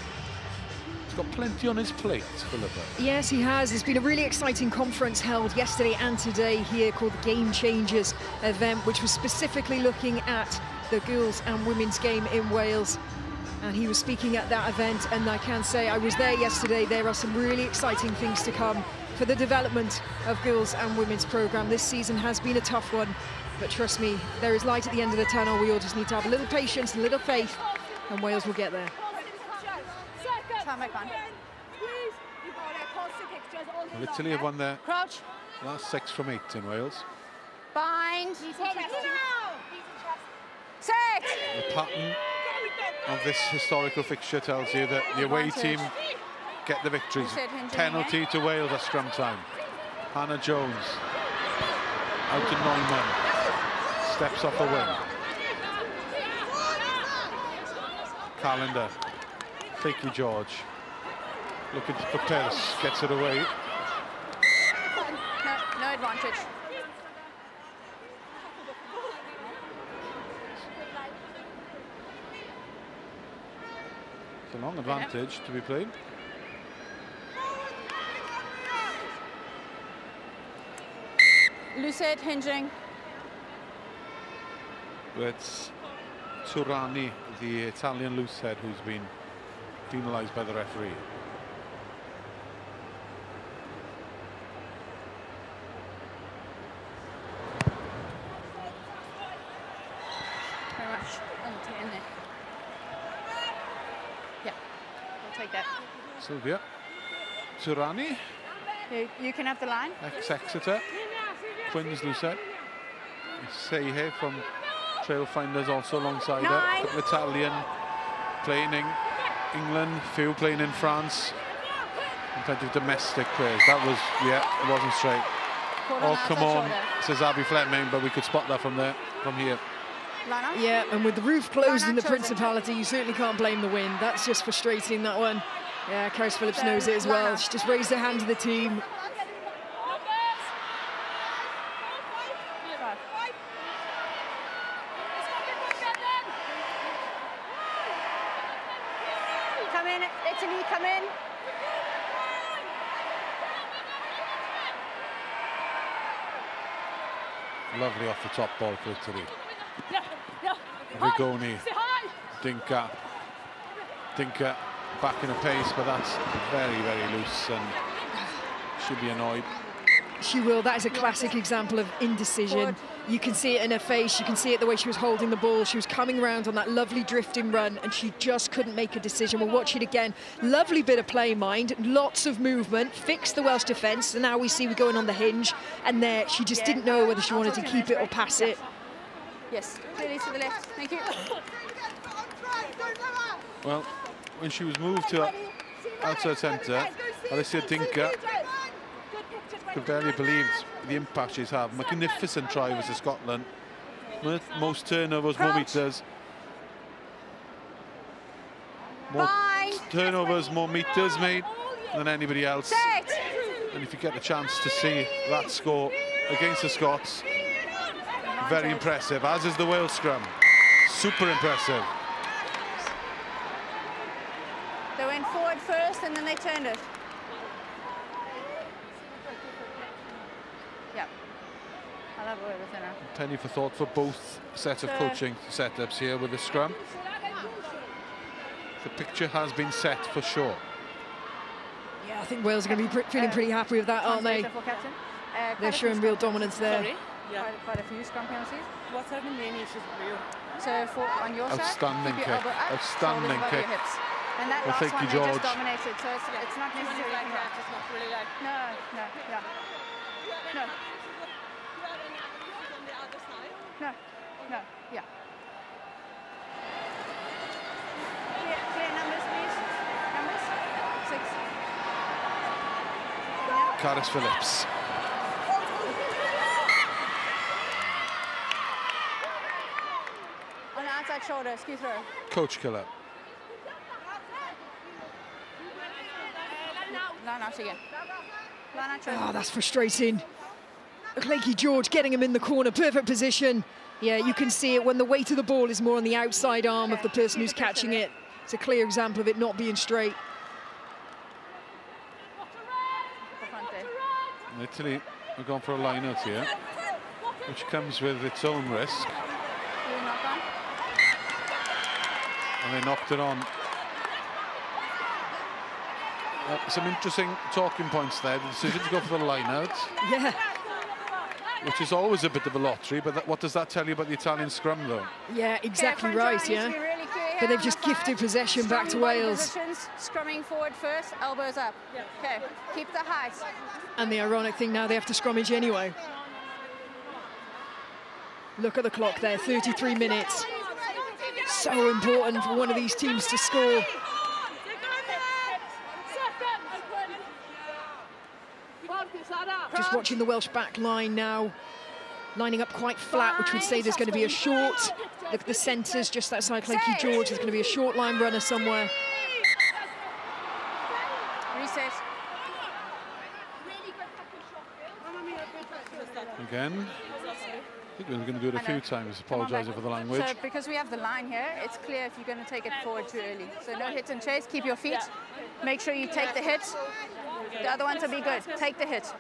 He's got plenty on his plate, Philippa. Yes, he has. There's been a really exciting conference held yesterday and today here called the Game Changers event, which was specifically looking at the girls and women's game in Wales. And he was speaking at that event, and I can say I was there yesterday. There are some really exciting things to come for the development of girls and women's programme. This season has been a tough one, but trust me, there is light at the end of the tunnel. We all just need to have a little patience, a little faith, and Wales will get there. Well, Italy have won their last 6 from 8 in Wales. Bind. Set. The pattern of this historical fixture tells you that the away team get the victories. Penalty to Wales at scrum time. Hannah Jones out to Neumann, steps off the wing. Calendar, Fakey George, looking for Pierce, gets it away. No advantage. It's a long advantage to be played. Lucid hinging. It's Turani, the Italian loosehead, who's been penalised by the referee. Very much. In there. Yeah, we'll take that. Sylvia. Turani. You can have the line. Ex-Exeter. Quins loosehead. Sehe from Trailfinders also alongside her. Couple Italian playing in England, few playing in France. And plenty of domestic players. That was, yeah, it wasn't straight. Oh, come on, says Abby Fleming, but we could spot that from there, from here. Lana? Yeah, and with the roof closed Lana in the chosen. Principality, you certainly can't blame the wind. That's just frustrating, that one. Yeah, Caris Phillips knows it as well. Lana. She just raised her hand to the team. Come in, Italy, come in. Lovely off the top ball for Italy. Rigoni, Dinka back in a pace, but that's very, very loose and should be annoyed. She will. That is a classic example of indecision. You can see it in her face. You can see it the way she was holding the ball. She was coming around on that lovely drifting run and she just couldn't make a decision. We'll watch it again. Lovely bit of play, mind. Lots of movement. Fixed the Welsh defence. And now we see we're going on the hinge. And there, she just didn't know whether she wanted to keep it or pass it. Yes, clearly to the left. Thank you. Well, when she was moved to outside centre, Alicia Dinka could barely believe the impact she's had. Magnificent try versus Scotland. Most turnovers, more meters. More turnovers, more meters made than anybody else. And if you get the chance to see that score against the Scots, very impressive, as is the Wales scrum. Super impressive. They went forward first and then they turned it. Yep. I'll have a word with her now. Penny for thought for both sets of coaching setups here with the scrum. The picture has been set for sure. Yeah, I think Wales are going to be feeling pretty happy with that, aren't they? They're showing real dominance there. Sorry? Yeah. Quite a few scrum penalties. What's our main issues for you? So on your side, outstanding keep kick. your elbow up, Outstanding shoulders above kick. your hips. And that Well, last thank one you, they George. just dominated, so it's not necessarily Like like that, it's not really like. No, yeah. No. No, yeah. Clear numbers, please. Numbers. 6. Caris Phillips. On the outside shoulder, skew throw. Coach killer. Line out again. Line out. Oh, that's frustrating. Lakey George getting him in the corner, perfect position. Yeah, you can see it when the weight of the ball is more on the outside arm of the person who's catching it. It's a clear example of it not being straight. Italy have gone for a line out here, which comes with its own risk. And they knocked it on. Some interesting talking points there. The decision to go for the line out. Yeah. Which is always a bit of a lottery, but what does that tell you about the Italian scrum, though? Yeah, exactly right, yeah. But they've just gifted possession back to Wales. Positions, scrumming forward first, elbows up. Okay, keep the height. And the ironic thing now, they have to scrummage anyway. Look at the clock there, 33 minutes. So important for one of these teams to score. Just watching the Welsh back line now, lining up quite flat, which would say there's going to be a short. Look at the centres just outside Lakey George. There's going to be a short line runner somewhere. Reset. Again. I think we're going to do it a few times, apologising for the language. So because we have the line here, it's clear if you're going to take it forward too early. So no hit and chase, keep your feet. Make sure you take the hit. The other ones will be good. Take the hit.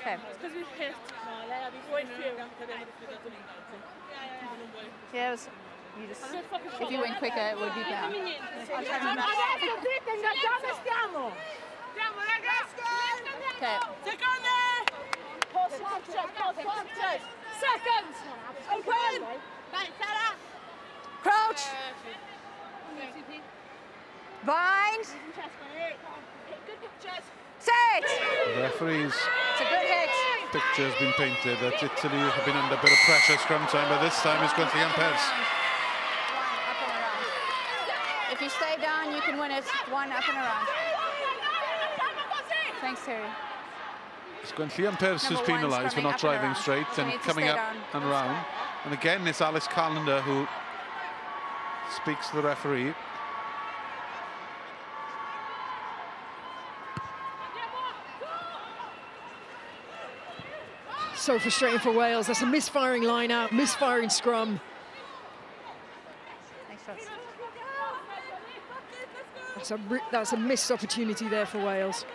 Okay. Yeah, you just, if you went quicker, it would be better. Okay. Seconds. Open. Crouch. Bind. Set. The referees. It's a good hit. Picture has been painted that Italy have been under a bit of pressure scrum time, but this time it's going to the umpires. If you stay down, you can win it. 1 up and around. Thanks, Terry. It's going to the umpires who's penalised for not driving straight and coming up and around. And again, it's Alice Callender who speaks to the referee. So frustrating for Wales. That's a misfiring line out, misfiring scrum. That's a missed opportunity there for Wales.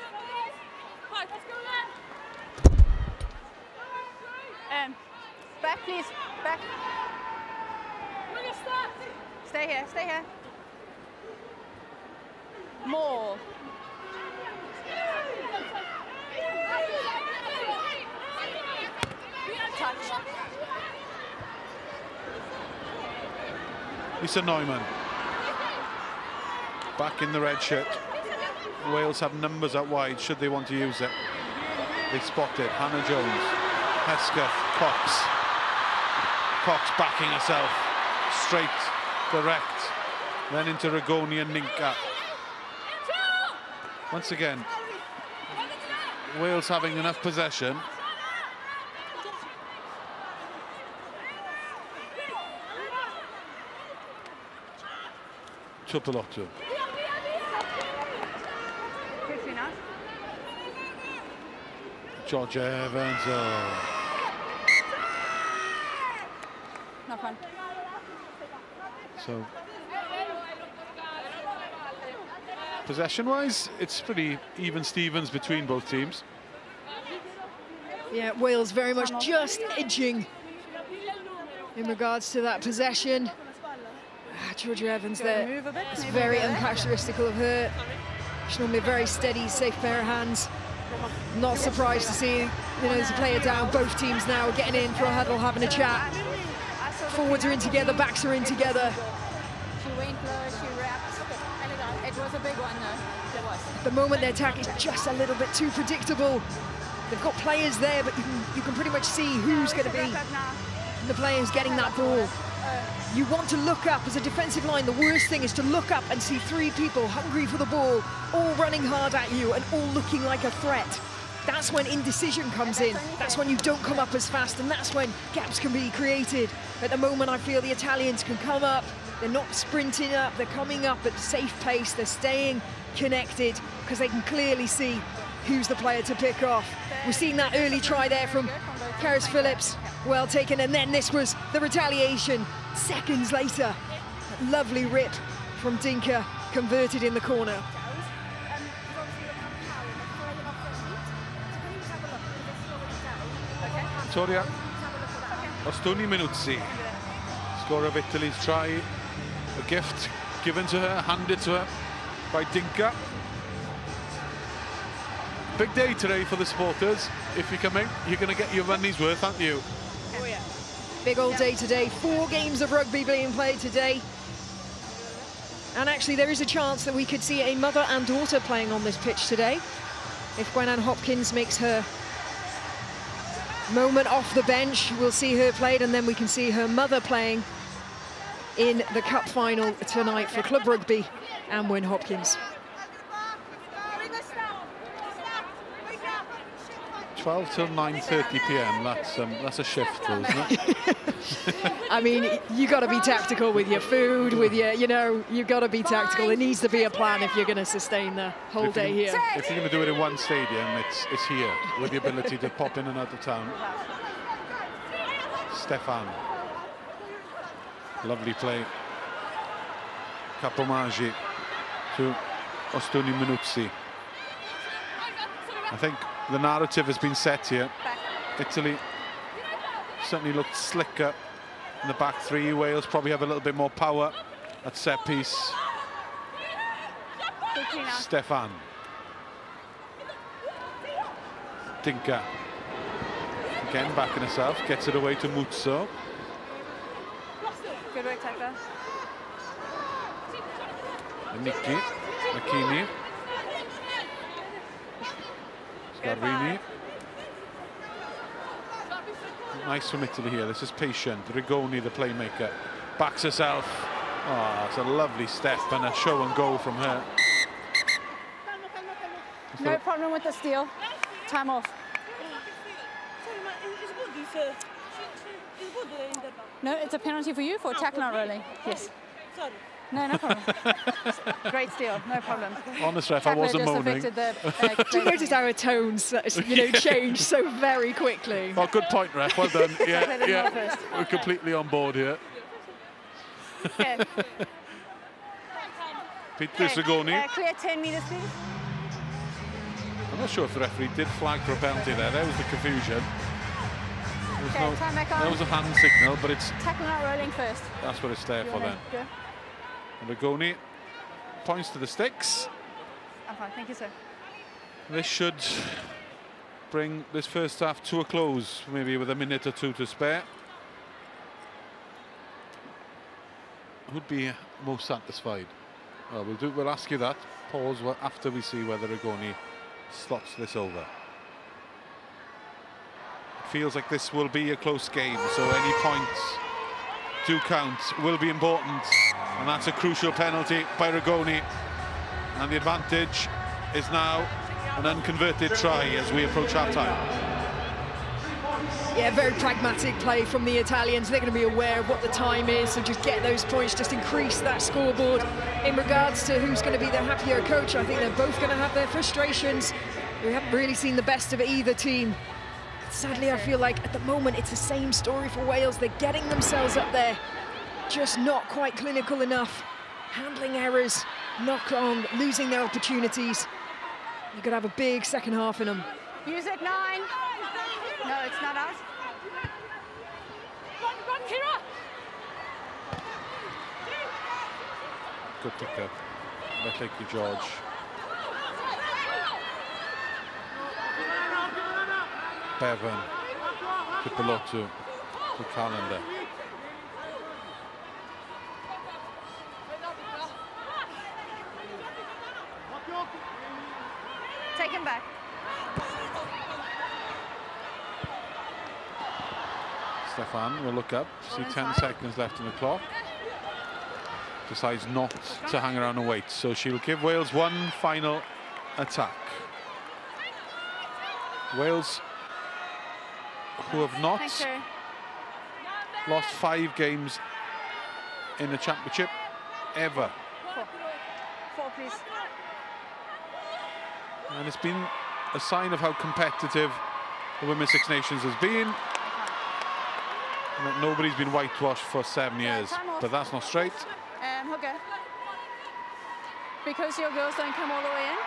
Back, please. Back. Stay here. Stay here. More. Touch. Lisa Neumann. Back in the red shirt. Wales have numbers out wide should they want to use it. They spot it. Hannah Jones, Hesketh, Cox. Cox backing herself. Straight, direct. Then into Ragoni and Ninka. Once again, Wales having enough possession. Tupolotto. Georgia Evans. Oh. Not fun. So, possession-wise, it's pretty even Stevens between both teams. Yeah, Wales very much just edging in regards to that possession. Georgia Evans there, it's very uncharacteristical of her. She's normally a very steady, safe pair of hands. Not surprised to see, there's a player down. Both teams now getting in for a huddle, having a chat. Forwards are in together, backs are in together. She went low, she wrapped. It was a big one, though. It was. At the moment, their attack is just a little bit too predictable. They've got players there, but you can pretty much see who's going to be the players getting that ball. You want to look up as a defensive line. The worst thing is to look up and see 3 people hungry for the ball, all running hard at you and all looking like a threat. That's when indecision comes in. That's when you don't come up as fast, and that's when gaps can be created. At the moment, I feel the Italians can come up. They're not sprinting up. They're coming up at a safe pace. They're staying connected because they can clearly see who's the player to pick off. We've seen that early try there from Karis Phillips. Well taken, and then this was the retaliation seconds later. That lovely rip from Dinka, converted in the corner. Victoria Ostoni Minuzzi, scorer of Italy's try, a gift given to her, handed to her by Dinka. Big day today for the supporters. If you come in, you're going to get your money's worth, aren't you? Oh yeah. Big old day today. 4 games of rugby being played today. And actually there is a chance that we could see a mother and daughter playing on this pitch today. If Gwen-Ann Hopkins makes her moment off the bench, we'll see her played, and then we can see her mother playing in the cup final tonight for Club Rugby and Gwen Hopkins. 12 till 9:30 p.m. That's a shift, though, isn't it? I mean, you got to be tactical with your food, with your, you've got to be tactical. There needs to be a plan if you're going to sustain the whole day here. If you're going to do it in one stadium, it's here, with the ability to pop in and out of town. Stefan. Lovely play. Capomaggi to Ostoni Minuzzi. I think the narrative has been set here. Italy certainly looked slicker in the back 3. Wales probably have a little bit more power at set piece. Stefan. Dinka. Again, backing herself, gets it away to Muzzo. Good work, tackler. Nikki. Makini. Scarrini. Nice from Italy here. This is patient. Rigoni, the playmaker, backs herself. Oh, it's a lovely step and a show and go from her. No problem with the steal. Time off. No, it's a penalty for you for tackle not rolling. Yes. Sorry. No, no problem. Great steal, no problem. Honest ref, I wasn't moaning. Do you notice our tones, change so very quickly? Oh, good point, ref. Well done. Yeah. We're completely on board here. Okay. Peter Rigoni. Clear 10 meters, please. I'm not sure if the referee did flag for a penalty there. There was the confusion. Time back on. There was a hand signal, but it's... Tackle not rolling first. That's what it's there for then. Go. And Rigoni points to the sticks. I'm fine, thank you, sir. This should bring this first half to a close, maybe with a minute or 2 to spare. Who'd be most satisfied? Well, we'll ask you that. Pause after we see whether Rigoni slots this over. It feels like this will be a close game, so any points do count, will be important. And that's a crucial penalty by Rigoni. And the advantage is now an unconverted try as we approach half-time. Yeah, very pragmatic play from the Italians. They're going to be aware of what the time is, so just get those points, just increase that scoreboard. In regards to who's going to be the happier coach, I think they're both going to have their frustrations. We haven't really seen the best of either team. Sadly, I feel like at the moment it's the same story for Wales. They're getting themselves up there, just not quite clinical enough. Handling errors, knock on, losing their opportunities. You're going to have a big second half in them. Music 9. No, it's not out. Run, Kira! Good pick up. Thank you, George. Bevan, Pipolotto, the calendar. Take him back. Stefan will look up, see 10 seconds left on the clock. Decides not to hang around and wait, so she'll give Wales one final attack. Wales, who have not lost 5 games in the championship ever. 4, please. And it's been a sign of how competitive the Women's Six Nations has been. That nobody's been whitewashed for 7 years, but that's not straight. Hooker. Because your girls don't come all the way in,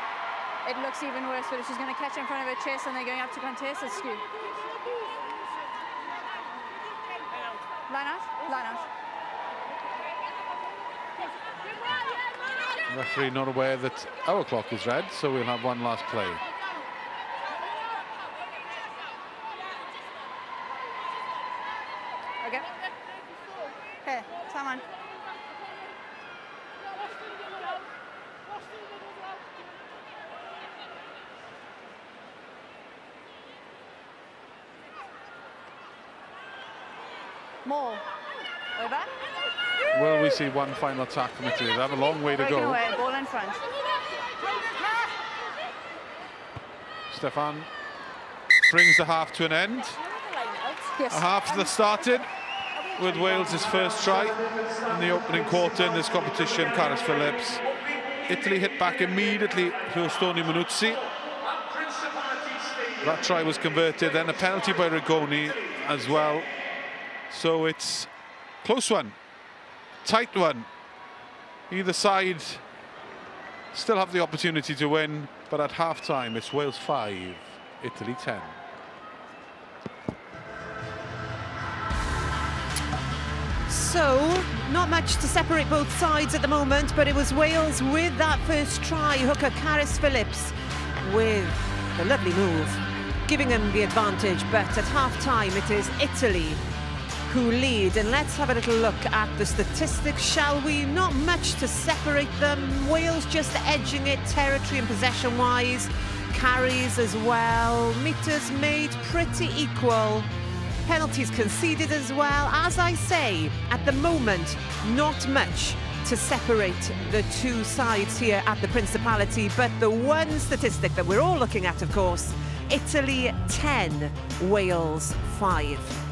it looks even worse, but if she's going to catch in front of her chest and they're going up to contest, it's skewed. Line out, line out. Referee not aware that our clock is red, so we'll have one last play. Okay. Here, time on. More. Over. Will we see one final attack from Italy? They have a long way to Breaking go. away, ball in front. Stefan brings the half to an end. Yes. A half that started with Wales' first try in the opening quarter in this competition. Caris Phillips. Italy hit back immediately to Stoni Manuzzi. That try was converted, then a penalty by Rigoni as well. So it's close one, tight one. Either side still have the opportunity to win, but at half-time it's Wales 5, Italy 10. So, not much to separate both sides at the moment, but it was Wales with that first try. Hooker Caris Phillips with the lovely move, giving them the advantage, but at half-time it is Italy who lead. And let's have a little look at the statistics, shall we? Not much to separate them. Wales just edging it territory and possession-wise. Carries as well. Meters made pretty equal. Penalties conceded as well. As I say, at the moment, not much to separate the two sides here at the Principality. But the one statistic that we're all looking at, of course, Italy 10, Wales 5.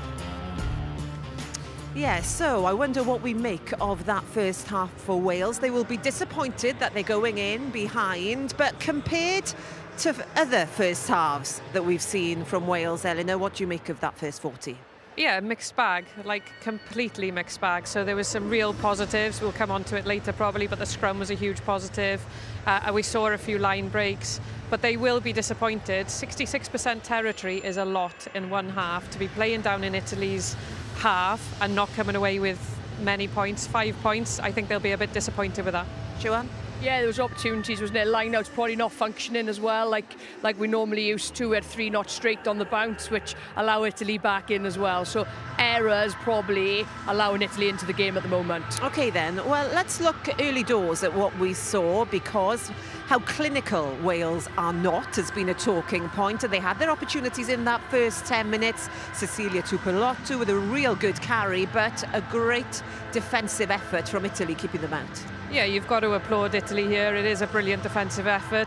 Yeah, so I wonder what we make of that first half for Wales. They will be disappointed that they're going in behind, but compared to other first halves that we've seen from Wales, Eleanor, what do you make of that first 40? Yeah, mixed bag, like completely mixed bag. So there was some real positives. We'll come on to it later probably, but the scrum was a huge positive. We saw a few line breaks, but they will be disappointed. 66% territory is a lot in one half. To be playing down in Italy's half and not coming away with many points, 5 points, I think they'll be a bit disappointed with that. Joanne? Yeah, there was opportunities, wasn't there? Line-out's probably not functioning as well, like we normally used to. We had 3 not straight on the bounce, which allow Italy back in as well. So errors probably allowing Italy into the game at the moment. OK then, well, let's look early doors at what we saw, because how clinical Wales are not has been a talking point, and they had their opportunities in that first 10 minutes. Cecilia Tupolotto with a real good carry, but a great defensive effort from Italy keeping them out. Yeah, you've got to applaud Italy here. It is a brilliant defensive effort.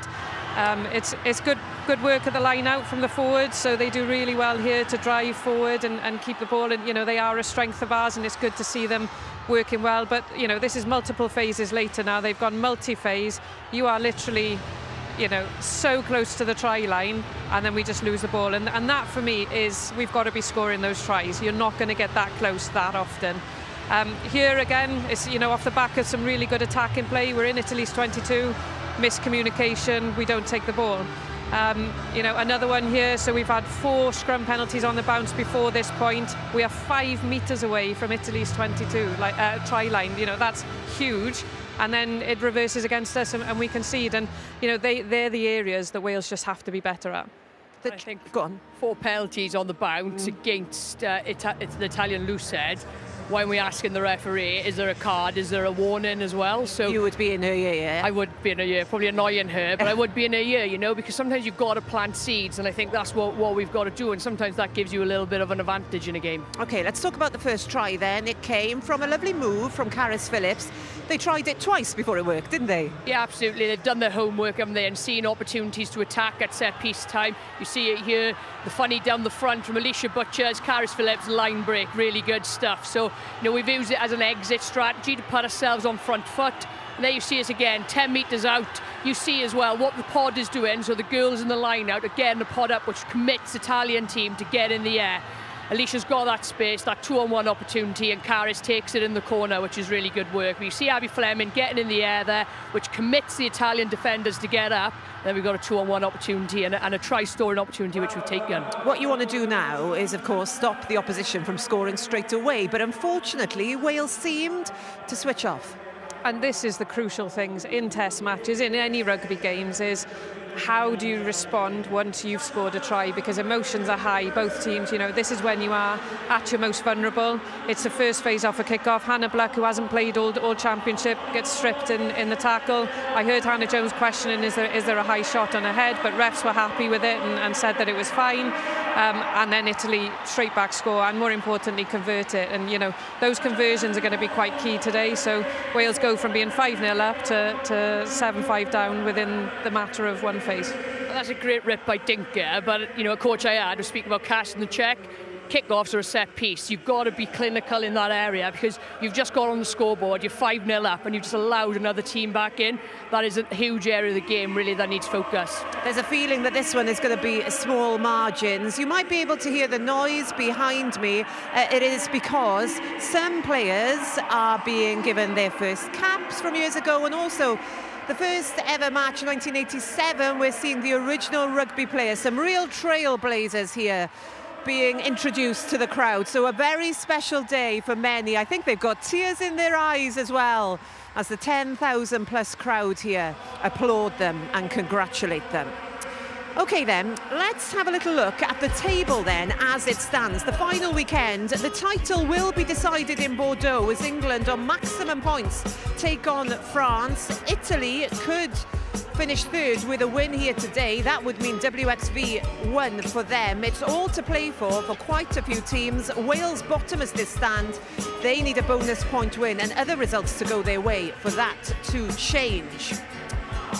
It's good work at the line out from the forwards, so they do really well here to drive forward and keep the ball. And, you know, they are a strength of ours, and it's good to see them working well. But, you know, this is multiple phases later now. They've gone multi-phase. You are literally, you know, so close to the try line, and then we just lose the ball. And that, for me, is we've got to be scoring those tries. You're not going to get that close that often. Here again, it's, you know, off the back of some really good attacking play. We're in Italy's 22, miscommunication, we don't take the ball. You know, another one here, so we've had 4 scrum penalties on the bounce before this point. We are 5 metres away from Italy's 22, try line. You know, that's huge. And then it reverses against us and we concede. And, you know, they're the areas that Wales just have to be better at. I think 4 penalties on the bounce against the Italian loose head. When we're asking the referee, is there a card, is there a warning as well? So you would be in her ear, yeah? I would be in her ear, probably annoying her, but I would be in her ear, you know, because sometimes you've got to plant seeds, and I think that's what we've got to do, and sometimes that gives you a little bit of an advantage in a game. OK, let's talk about the first try then. It came from a lovely move from Caris Phillips. They tried it twice before it worked, didn't they? Yeah, absolutely. They've done their homework, haven't they, and seen opportunities to attack at set-piece time. You see it here, the funny down the front from Alicia Butcher's, Caris Phillips, line break, really good stuff. So, you know, we've used it as an exit strategy to put ourselves on front foot. And there you see us again, 10 metres out. You see as well what the pod is doing, so the girls in the line out, again the pod up, which commits the Italian team to get in the air. Alicia's got that space, that 2-on-1 opportunity, and Caris takes it in the corner, which is really good work. But you see Abby Fleming getting in the air there, which commits the Italian defenders to get up. Then we've got a 2-on-1 opportunity and a try-scoring opportunity, which we've taken. What you want to do now is, of course, stop the opposition from scoring straight away. But unfortunately, Wales seemed to switch off. And this is the crucial things in test matches, in any rugby games, is how do you respond once you've scored a try? Because emotions are high, both teams. You know, this is when you are at your most vulnerable. It's the first phase off a kick-off. Hannah Black, who hasn't played all championship, gets stripped in the tackle. I heard Hannah Jones questioning, is there a high shot on her head? But refs were happy with it and said that it was fine. And then Italy straight back score, and more importantly, convert it. And, you know, those conversions are going to be quite key today. So Wales go from being 5-0 up to 7-5 down within the matter of one phase. Well, that's a great rip by Dinker, but, you know, a coach I had was speaking about cashing the check. Kickoffs are a set piece. You've got to be clinical in that area because you've just got on the scoreboard, you're 5-0 up, and you've just allowed another team back in. That is a huge area of the game, really, that needs focus. There's a feeling that this one is going to be small margins. You might be able to hear the noise behind me. It is because some players are being given their first caps from years ago, and also the first ever match, 1987, we're seeing the original rugby players, some real trailblazers here, being introduced to the crowd. So a very special day for many. I think they've got tears in their eyes as well as the 10,000 plus crowd here applaud them and congratulate them. OK then, let's have a little look at the table then as it stands. The final weekend, the title will be decided in Bordeaux as England on maximum points take on France. Italy could finish third with a win here today. That would mean WXV won for them. It's all to play for quite a few teams. Wales bottom as this stand. They need a bonus point win and other results to go their way for that to change.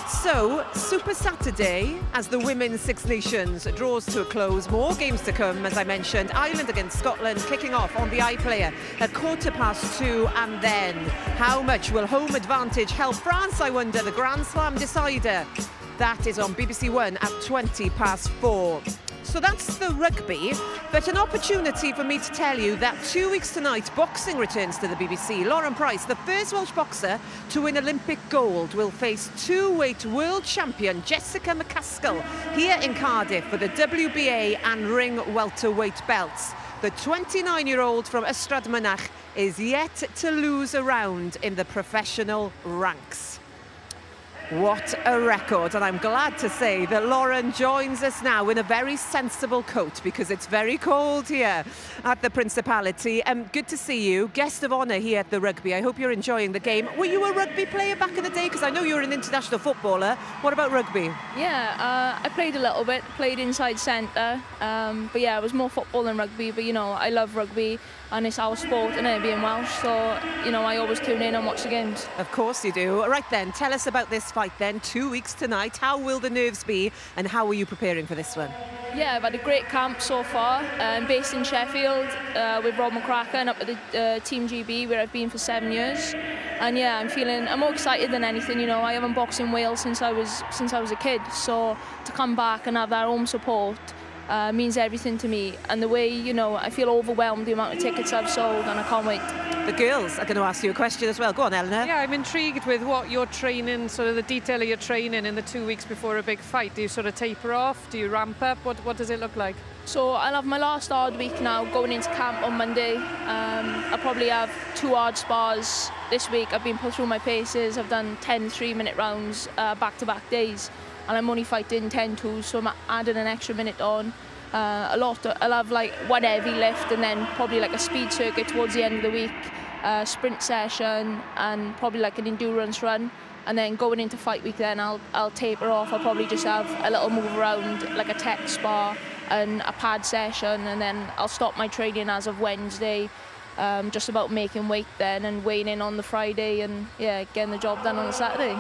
So, Super Saturday, as the Women's Six Nations draws to a close. More games to come, as I mentioned. Ireland against Scotland kicking off on the iPlayer at 2:15. And then, how much will home advantage help France, I wonder? The Grand Slam decider. That is on BBC One at 4:20. So that's the rugby, but an opportunity for me to tell you that 2 weeks tonight, boxing returns to the BBC. Lauren Price, the first Welsh boxer to win Olympic gold, will face two-weight world champion Jessica McCaskill here in Cardiff for the WBA and ring welterweight belts. The 29-year-old from Ystrad Mynach is yet to lose a round in the professional ranks. What a record, and I'm glad to say that Lauren joins us now in a very sensible coat because it's very cold here at the Principality. Good to see you, guest of honour here at the rugby. I hope you're enjoying the game. Were you a rugby player back in the day? Because I know you're an international footballer. What about rugby? Yeah, I played a little bit, played inside centre, but yeah, it was more football than rugby, but you know, I love rugby and it's our sport and it being Welsh, so you know, I always tune in and watch the games. Of course you do. Right then, tell us about this fight then, 2 weeks tonight. How will the nerves be and how are you preparing for this one? Yeah, I've had a great camp so far. I'm based in Sheffield with Rob McCracken up at the Team GB where I've been for 7 years. And yeah, I'm more excited than anything, you know. I haven't boxed in Wales since I was a kid, so to come back and have that home support means everything to me. And the way, you know, I feel overwhelmed the amount of tickets I've sold, and I can't wait. The girls are going to ask you a question as well. Go on, Eleanor. Yeah, I'm intrigued with what you're training, sort of the detail of your training in the 2 weeks before a big fight. Do you sort of taper off? Do you ramp up? What does it look like? So I'll have my last hard week now, going into camp on Monday. I'll probably have 2 hard spars this week. I've been put through my paces. I've done 10 3-minute rounds back-to-back days, and I'm only fighting 10-2s, so I'm adding an extra minute on. I'll have like one heavy lift and then probably like a speed circuit towards the end of the week, sprint session and probably like an endurance run. And then going into fight week then I'll taper off. I'll probably just have a little move around, like a tech spar and a pad session, and then I'll stop my training as of Wednesday, just about making weight then and weighing in on the Friday and yeah, getting the job done on the Saturday.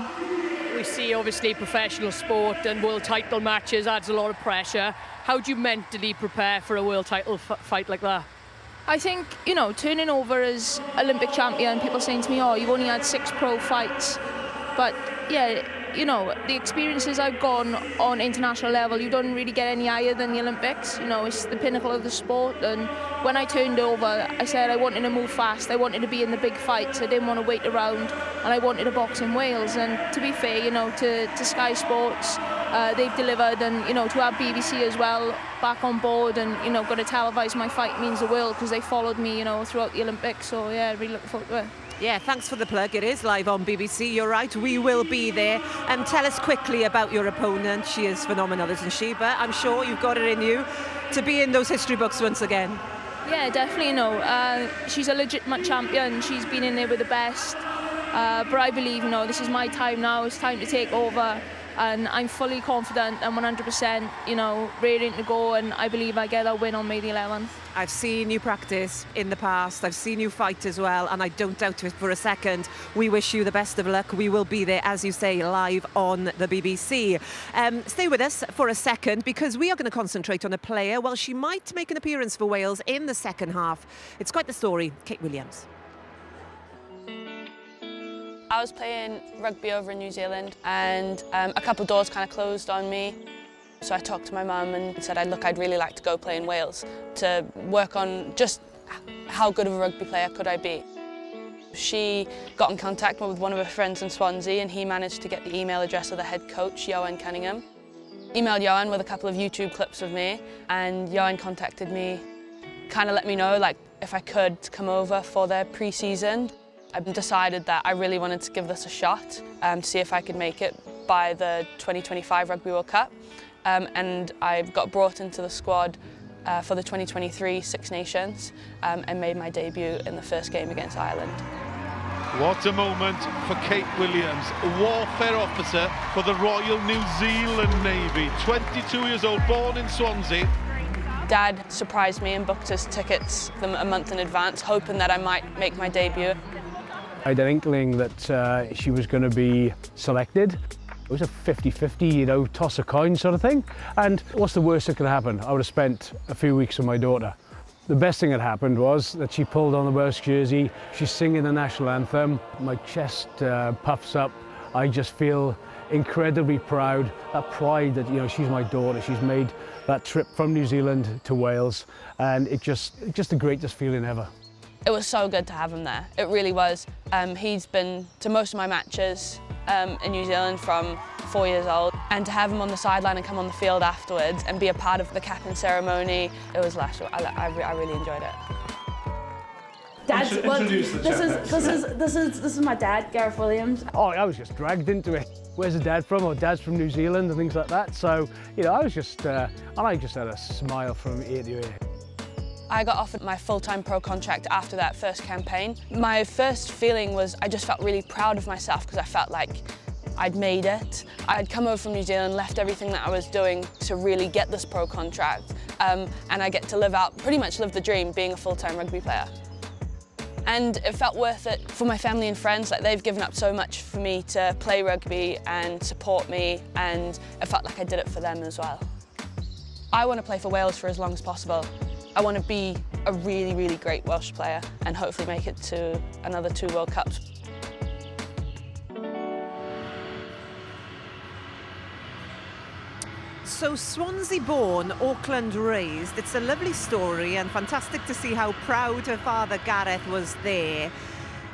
We see obviously professional sport and world title matches adds a lot of pressure. How do you mentally prepare for a world title fight like that? I think, you know, turning over as Olympic champion, people saying to me, oh, you've only had 6 pro fights. But yeah, you know, the experiences I've gone on international level, you don't really get any higher than the Olympics. You know, it's the pinnacle of the sport. And when I turned over, I said I wanted to move fast. I wanted to be in the big fights. I didn't want to wait around, and I wanted to box in Wales. And to be fair, you know, to Sky Sports, they've delivered, and you know, to have BBC as well back on board and, you know, going to televise my fight means the world because they followed me, you know, throughout the Olympics. So yeah, really looking forward to it. Yeah, thanks for the plug. It is live on BBC. You're right, we will be there. Tell us quickly about your opponent. She is phenomenal, isn't she? But I'm sure you've got it in you to be in those history books once again. Yeah, definitely. No, she's a legitimate champion. She's been in there with the best. But I believe, you know, this is my time now. It's time to take over. And I'm fully confident and 100%, you know, raring to go, and I believe I get a win on May the 11th. I've seen you practice in the past, I've seen you fight as well, and I don't doubt it for a second. We wish you the best of luck. We will be there, as you say, live on the BBC. Stay with us for a second, because we are going to concentrate on a player. Well, she might make an appearance for Wales in the second half. It's quite the story. Kate Williams. I was playing rugby over in New Zealand, and a couple of doors kind of closed on me. So I talked to my mum and said, look, I'd really like to go play in Wales to work on just how good of a rugby player could I be. She got in contact with one of her friends in Swansea, and he managed to get the email address of the head coach, Johan Cunningham. Emailed Johan with a couple of YouTube clips of me, and Johan contacted me, kind of let me know like if I could come over for their pre-season. I decided that I really wanted to give this a shot to see if I could make it by the 2025 Rugby World Cup. And I got brought into the squad for the 2023 Six Nations and made my debut in the first game against Ireland. What a moment for Kate Williams, warfare officer for the Royal New Zealand Navy, 22 years old, born in Swansea. Dad surprised me and booked us tickets a month in advance, hoping that I might make my debut. I had an inkling that she was going to be selected. It was a 50-50, you know, toss a coin sort of thing. And what's the worst that could happen? I would have spent a few weeks with my daughter. The best thing that happened was that she pulled on the Welsh jersey, she's singing the national anthem, my chest puffs up. I just feel incredibly proud, that pride that, you know, she's my daughter, she's made that trip from New Zealand to Wales, and it's just the greatest feeling ever. It was so good to have him there, it really was. He's been to most of my matches in New Zealand from 4 years old, and to have him on the sideline and come on the field afterwards and be a part of the capping ceremony, it was lush. I really enjoyed it. Dad, well, this is my dad, Gareth Williams. Oh, I was just dragged into it. Where's the dad from? Oh, Dad's from New Zealand and things like that. So, you know, I was just, and I just had a smile from ear to ear. I got offered my full-time pro contract after that first campaign. My first feeling was I just felt really proud of myself because I felt like I'd made it. I'd come over from New Zealand, left everything that I was doing to really get this pro contract, and I get to pretty much live the dream, being a full-time rugby player. And it felt worth it for my family and friends. Like, they've given up so much for me to play rugby and support me, and it felt like I did it for them as well. I want to play for Wales for as long as possible. I want to be a really, really great Welsh player and hopefully make it to another 2 World Cups. So Swansea born, Auckland raised. It's a lovely story and fantastic to see how proud her father Gareth was there.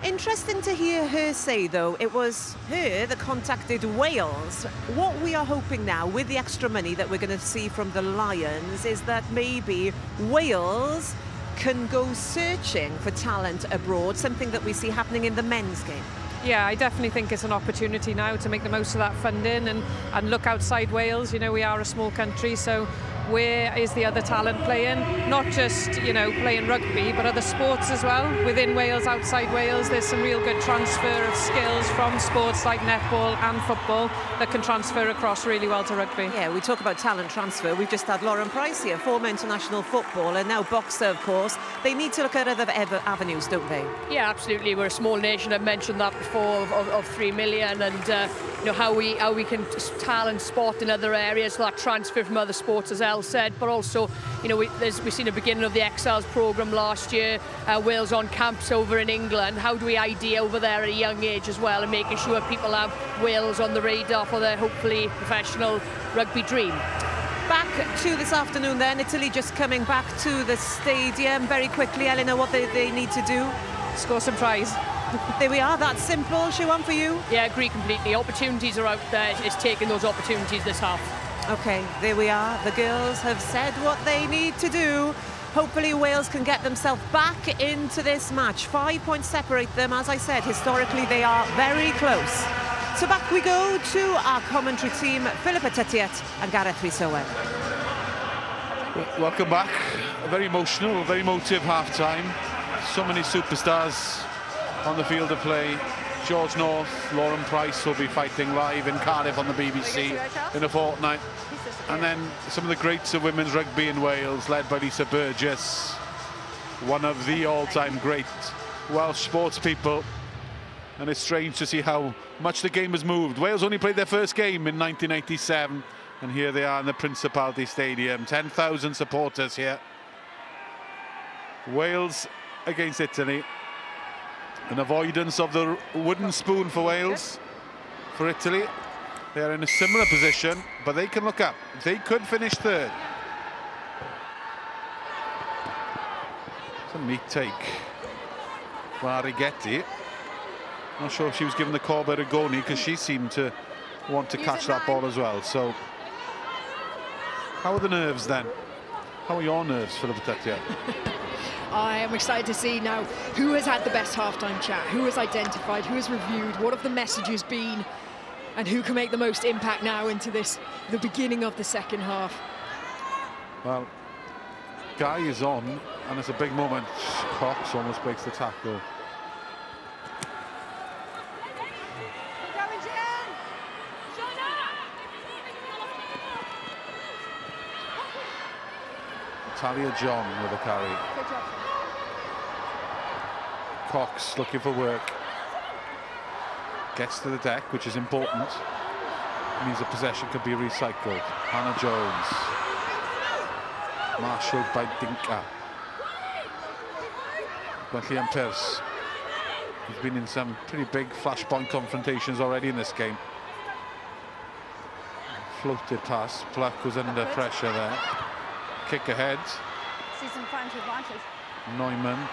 Interesting to hear her say, though, it was her that contacted Wales. What we are hoping now, with the extra money that we're going to see from the Lions, is that maybe Wales can go searching for talent abroad, something that we see happening in the men's game. Yeah, I definitely think it's an opportunity now to make the most of that funding and look outside Wales. You know, we are a small country, so where is the other talent playing? Not just, you know, playing rugby, but other sports as well. Within Wales, outside Wales, there's some real good transfer of skills from sports like netball and football that can transfer across really well to rugby. Yeah, we talk about talent transfer. We've just had Lauren Price here, former international footballer, now boxer, of course. They need to look at other avenues, don't they? Yeah, absolutely. We're a small nation. I've mentioned that before, of 3 million, and you know, how we can talent spot in other areas, like transfer from other sports, as Elle said, but also, you know, we've seen the beginning of the Exiles programme last year, Wales on camps over in England. How do we ID over there at a young age as well, and making sure people have Wales on the radar for their hopefully professional rugby dream. Back to this afternoon then, Italy just coming back to the stadium. Very quickly, Eleanor, what they need to do? Score some tries. There we are, that's simple. Siobhan, for you? Yeah, I agree completely. Opportunities are out there. It's taking those opportunities this half. OK, there we are. The girls have said what they need to do. Hopefully Wales can get themselves back into this match. 5 points separate them. As I said, historically they are very close. So back we go to our commentary team, Philippa Tetiet and Gareth Rhys-Owen. Welcome back. A very emotional, very emotive half-time. So many superstars on the field of play. George North, Lauren Price will be fighting live in Cardiff on the BBC in a fortnight. And then some of the greats of women's rugby in Wales, led by Lisa Burgess, one of the all-time great Welsh sports people. And it's strange to see how much the game has moved. Wales only played their first game in 1987, and here they are in the Principality Stadium. 10,000 supporters here. Wales against Italy. An avoidance of the wooden spoon for Wales. For Italy, they are in a similar position, but they can look up. They could finish third. It's a neat take for Arrighetti. Not sure if she was given the call by Rigoni, because she seemed to want to catch that ball as well. So, how are the nerves then? How are your nerves, Philippa Tetiet? I am excited to see now who has had the best halftime chat, who has identified, who has reviewed, what have the messages been, and who can make the most impact now into this, the beginning of the second half. Well, Guy is on, and it's a big moment. Cox almost breaks the tackle. Talia John with a carry. Cox looking for work. Gets to the deck, which is important. It means the possession can be recycled. Hannah Jones. Marshalled by Dinka. Liam Pearce. He's been in some pretty big flashpoint confrontations already in this game. Floated pass. Pluck was under pressure there. Kick ahead. See some front advantage. Neumann.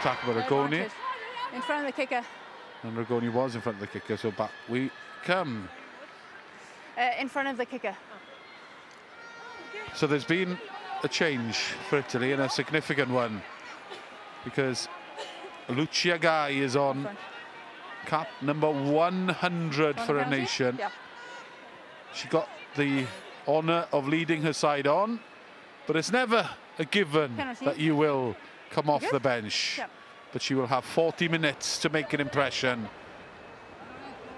Tackle by Rigoni. In front of the kicker. And Rigoni was in front of the kicker, so back we come. In front of the kicker. So there's been a change for Italy, and a significant one, because Lucia Guy is on cap number 100 for a nation. Yeah. She got the honour of leading her side on, but it's never a given that you will come off the bench. Yep. But she will have 40 minutes to make an impression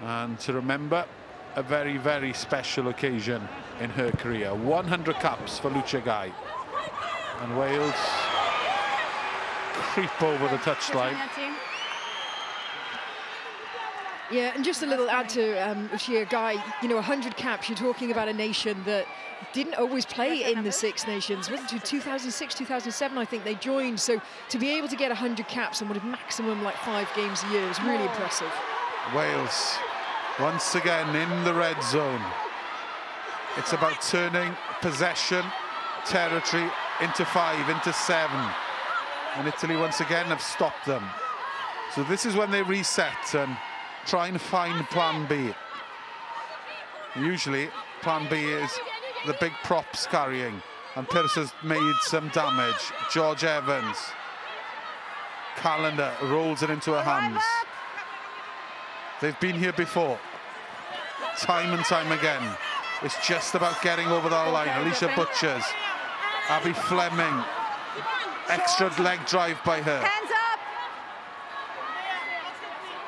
and to remember a very, very special occasion in her career. 100 caps for Lucia Guy. And Wales creep over the touchline. Yeah, and just a little add to Ushia Guy, you know, 100 caps, you're talking about a nation that didn't always play in the Six Nations. Wasn't it 2006, 2007, I think they joined. So to be able to get 100 caps and what is maximum like 5 games a year is really impressive. Wales, once again in the red zone. It's about turning possession, territory into 5, into 7. And Italy once again have stopped them. So this is when they reset and try and find plan B. Usually plan B is the big props carrying, and Pearce has made some damage. George Evans, Calendar rolls it into her hands. They've been here before, time and time again. It's just about getting over that line. Alicia Butchers, Abby Fleming, extra leg drive by her. Hands up!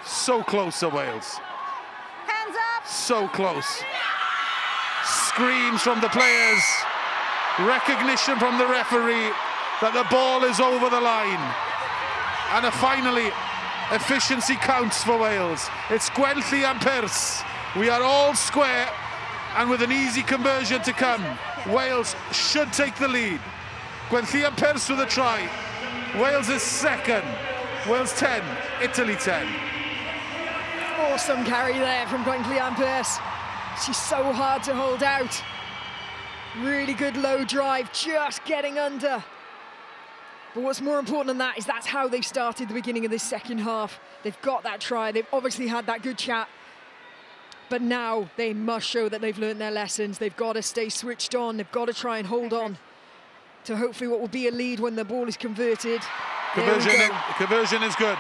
So close to Wales. Hands up! So close. Screams from the players. Recognition from the referee that the ball is over the line. And finally, efficiency counts for Wales. It's Gwenlli and Pearce. We are all square, and with an easy conversion to come, Wales should take the lead. Gwenlli and Pearce with a try. Wales is second. Wales 10, Italy 10. Awesome carry there from Gwenlli and Pearce. She's so hard to hold out. Really good low drive, just getting under. But what's more important than that is that's how they've started the beginning of this second half. They've got that try, they've obviously had that good chat. But now they must show that they've learned their lessons. They've got to stay switched on. They've got to try and hold on to hopefully what will be a lead when the ball is converted. Conversion is good.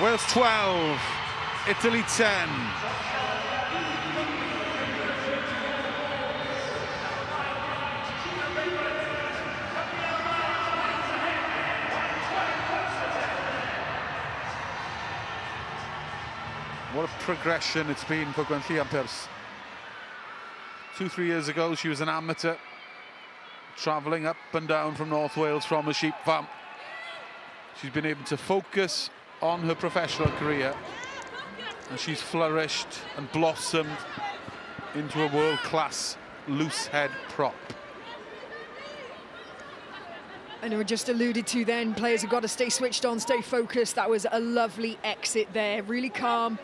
Wales 12, Italy 10. What a progression it's been for Gwenlli and Pearce. 2-3 years ago, she was an amateur, travelling up and down from North Wales from a sheep farm. She's been able to focus on her professional career, and she's flourished and blossomed into a world-class loose head prop. And we just alluded to then, players have got to stay switched on, stay focused. That was a lovely exit there, really calm,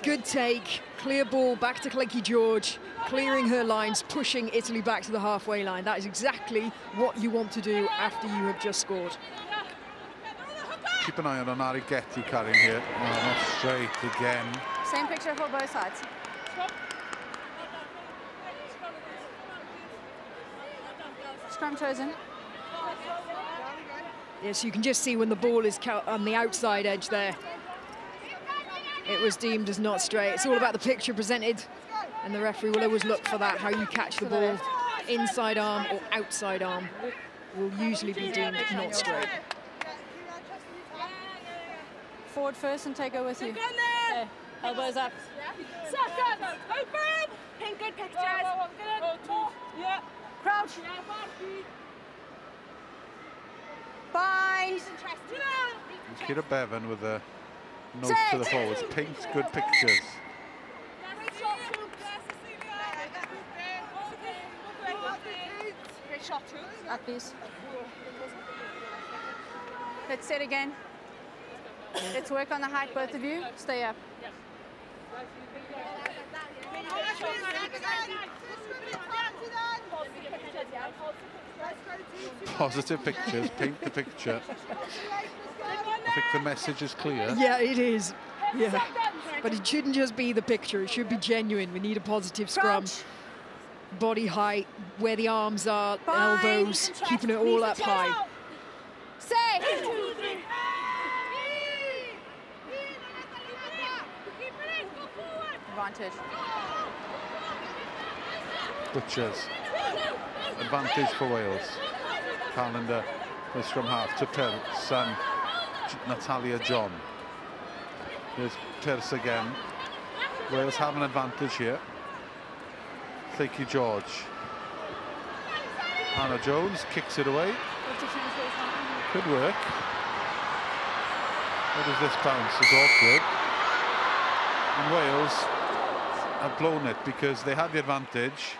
good take, clear ball back to Clanky George, clearing her lines, pushing Italy back to the halfway line. That is exactly what you want to do after you have just scored. Keep an eye on Arrighetti carrying here. Oh, not straight again. Same picture for both sides. Scrum chosen. Yes, you can just see when the ball is on the outside edge there. It was deemed as not straight. It's all about the picture presented, and the referee will always look for that, how you catch the ball. Inside arm or outside arm will usually be deemed not straight. Forward first and take her with you. Okay. Elbows up. Second, open! Pink, good pictures. Yeah. Crouch. Bind. Kira Bevan with a note to the forwards. Pink's good pictures. Up, please. Let's sit again. Let's work on the height, both of you. Stay up. Positive pictures, paint the picture. I think the message is clear. Yeah, it is. Yeah, but it shouldn't just be the picture. It should be genuine. We need a positive scrum. Body height, where the arms are, elbows, keeping it all up high. Say. 1, 2, 3. Advantage. Butchers. Advantage for Wales. Calendar is from half to Pearce and Natalia John. There's Pearce again. Wales have an advantage here. Clanky George. Hannah Jones kicks it away. Could work. What does this bounce? It's awkward. And Wales have blown it because they had the advantage.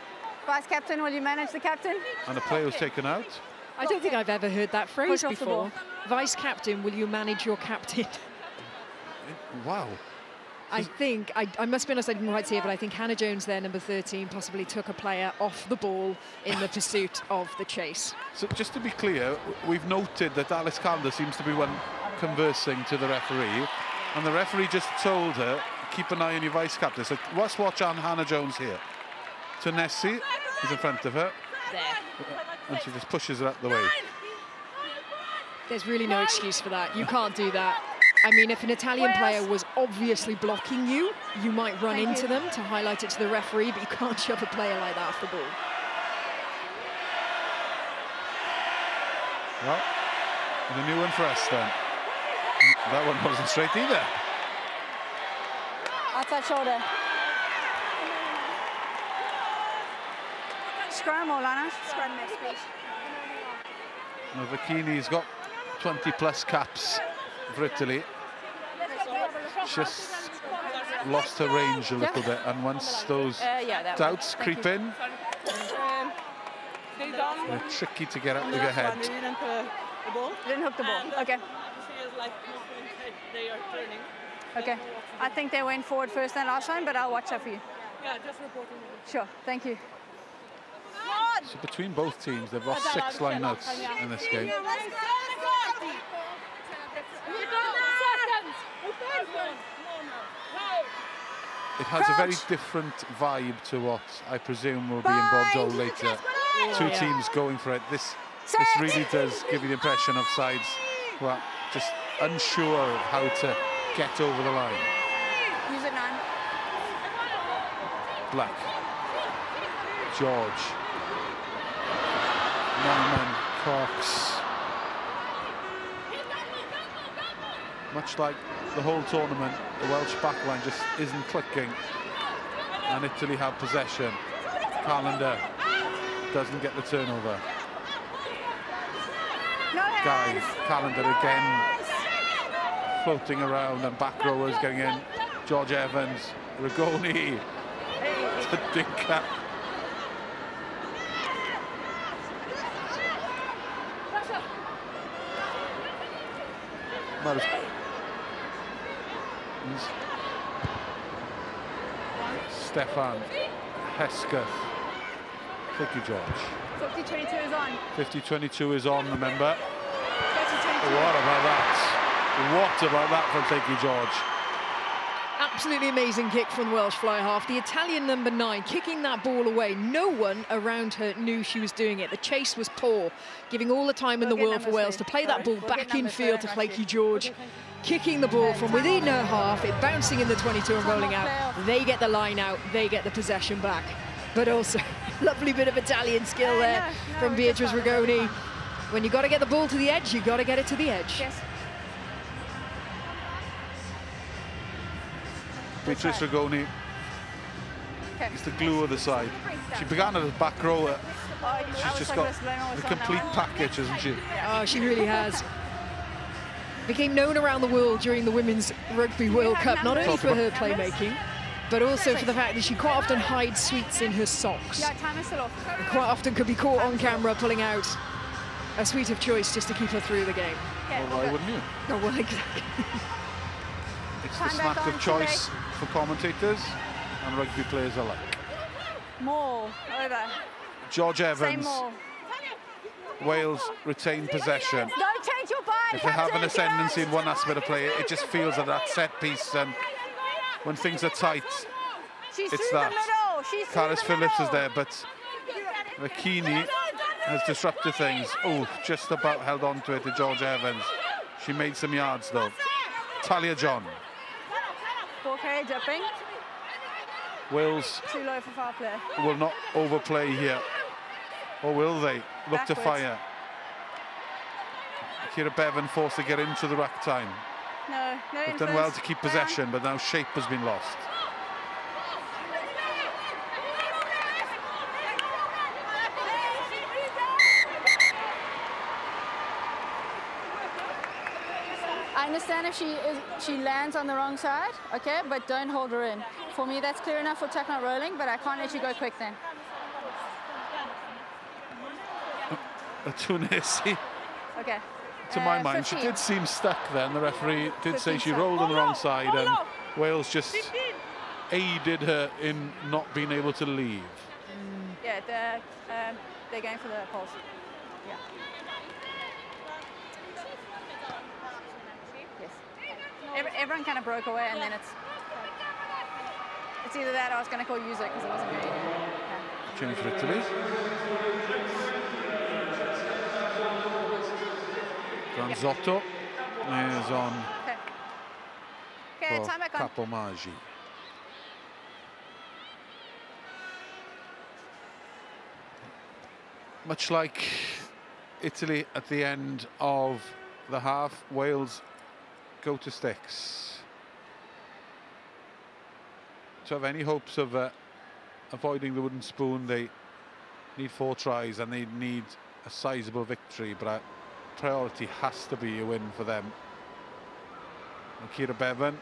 Vice captain, will you manage the captain? And a player was taken out. I don't think I've ever heard that phrase Push off the before. ball. Vice captain, will you manage your captain? Wow. I think, I must be honest, I didn't quite see it, but I think Hannah Jones there, number 13, possibly took a player off the ball in the pursuit of the chase. So just to be clear, we've noted that Alice Calder seems to be one conversing to the referee, and the referee just told her, keep an eye on your vice captain. So let's watch on Hannah Jones here. To Nessie, who's in front of her. There. And she just pushes her out the way. There's really no excuse for that. You can't do that. I mean, if an Italian player was obviously blocking you, you might run into them to highlight it to the referee, but you can't shove a player like that off the ball. Well, the new one for us then. That one wasn't straight either. Outside shoulder. Scrum or Lana? Scrum next, please. Now, Vicchini's got 20+ caps for Italy. Just lost her range a little bit, and once those doubts creep in, they're tricky to get out of your head. Didn't hook the ball. Okay. Okay. I think they went forward first and last time, but I'll watch that for you. Yeah, just reporting. Sure. Thank you. So between both teams, they've lost 6 lineouts in this game. It has a very different vibe to what I presume will be in Bordeaux later. Two teams going for it. This really does give you the impression of sides who are just unsure of how to get over the line. Use it 9. Black. George. Norman. Cox. Much like the whole tournament, the Welsh backline just isn't clicking, and Italy have possession. Calendar doesn't get the turnover. Guy, Calendar again floating around, and back rowers getting in. George Evans, Rigoni, to Dinka. Stefan, Hesketh. Thank you, George. 50-22 is on. 50-22 is on, remember. What about that? What about that from Thank you, George? Absolutely amazing kick from the Welsh fly half. The Italian number 9 kicking that ball away. No one around her knew she was doing it. The chase was poor, giving all the time in the world for Wales to play that ball back in field to Flaky George. Kicking the ball from within her half, it bouncing in the 22 and rolling out. They get the line out, they get the possession back. But also, lovely bit of Italian skill there from Beatrice Rigoni. When you got to get the ball to the edge, you got to get it to the edge. Yes. Beatrice Rigoni is the glue of the side. She began as a back rower. She's just got the complete package, hasn't she? Oh, she really has. Became known around the world during the Women's Rugby World Cup, not only for her playmaking, but also for the fact that she quite often hides sweets in her socks. Yeah, time is still off. And quite often could be caught on camera pulling out a sweet of choice just to keep her through the game. Well, why wouldn't you? Oh, well, exactly. It's the snack of choice for commentators and rugby players alike. More, over. George Evans. Say more. Wales retain possession. Don't change your bind, If they have an ascendancy in one aspect of play, it just feels like that set piece, and when things are tight, it's that. Caris Phillips is there, but Vicchini has disrupted things. Oh, just about held on to it to George Evans. She made some yards though. Talia John. 4K jumping. Wales Too low for foul play. will not overplay here. Or will they? Look to fire. Kira Bevan forced to get into the ruck time. No, no. They've done well to keep possession, but now shape has been lost. I understand if she lands on the wrong side, okay, but don't hold her in. For me, that's clear enough for tuck not rolling, but I can't let you go quick then. Tunisia. Okay. To my mind, 15. she did seem stuck then. The referee did say she rolled on the wrong side, and Wales just aided her in not being able to leave. Yeah, they're going for the pulse. Yeah. Yes. Everyone kind of broke away, and then it's either that or I was going to call use it because it wasn't going. Yeah. Change for Italy. Granzotto is on Okay, time back on. Capomaggi. Much like Italy at the end of the half, Wales go to sticks. To have any hopes of avoiding the wooden spoon, they need 4 tries and they need a sizable victory, but priority has to be a win for them. And Kira Bevan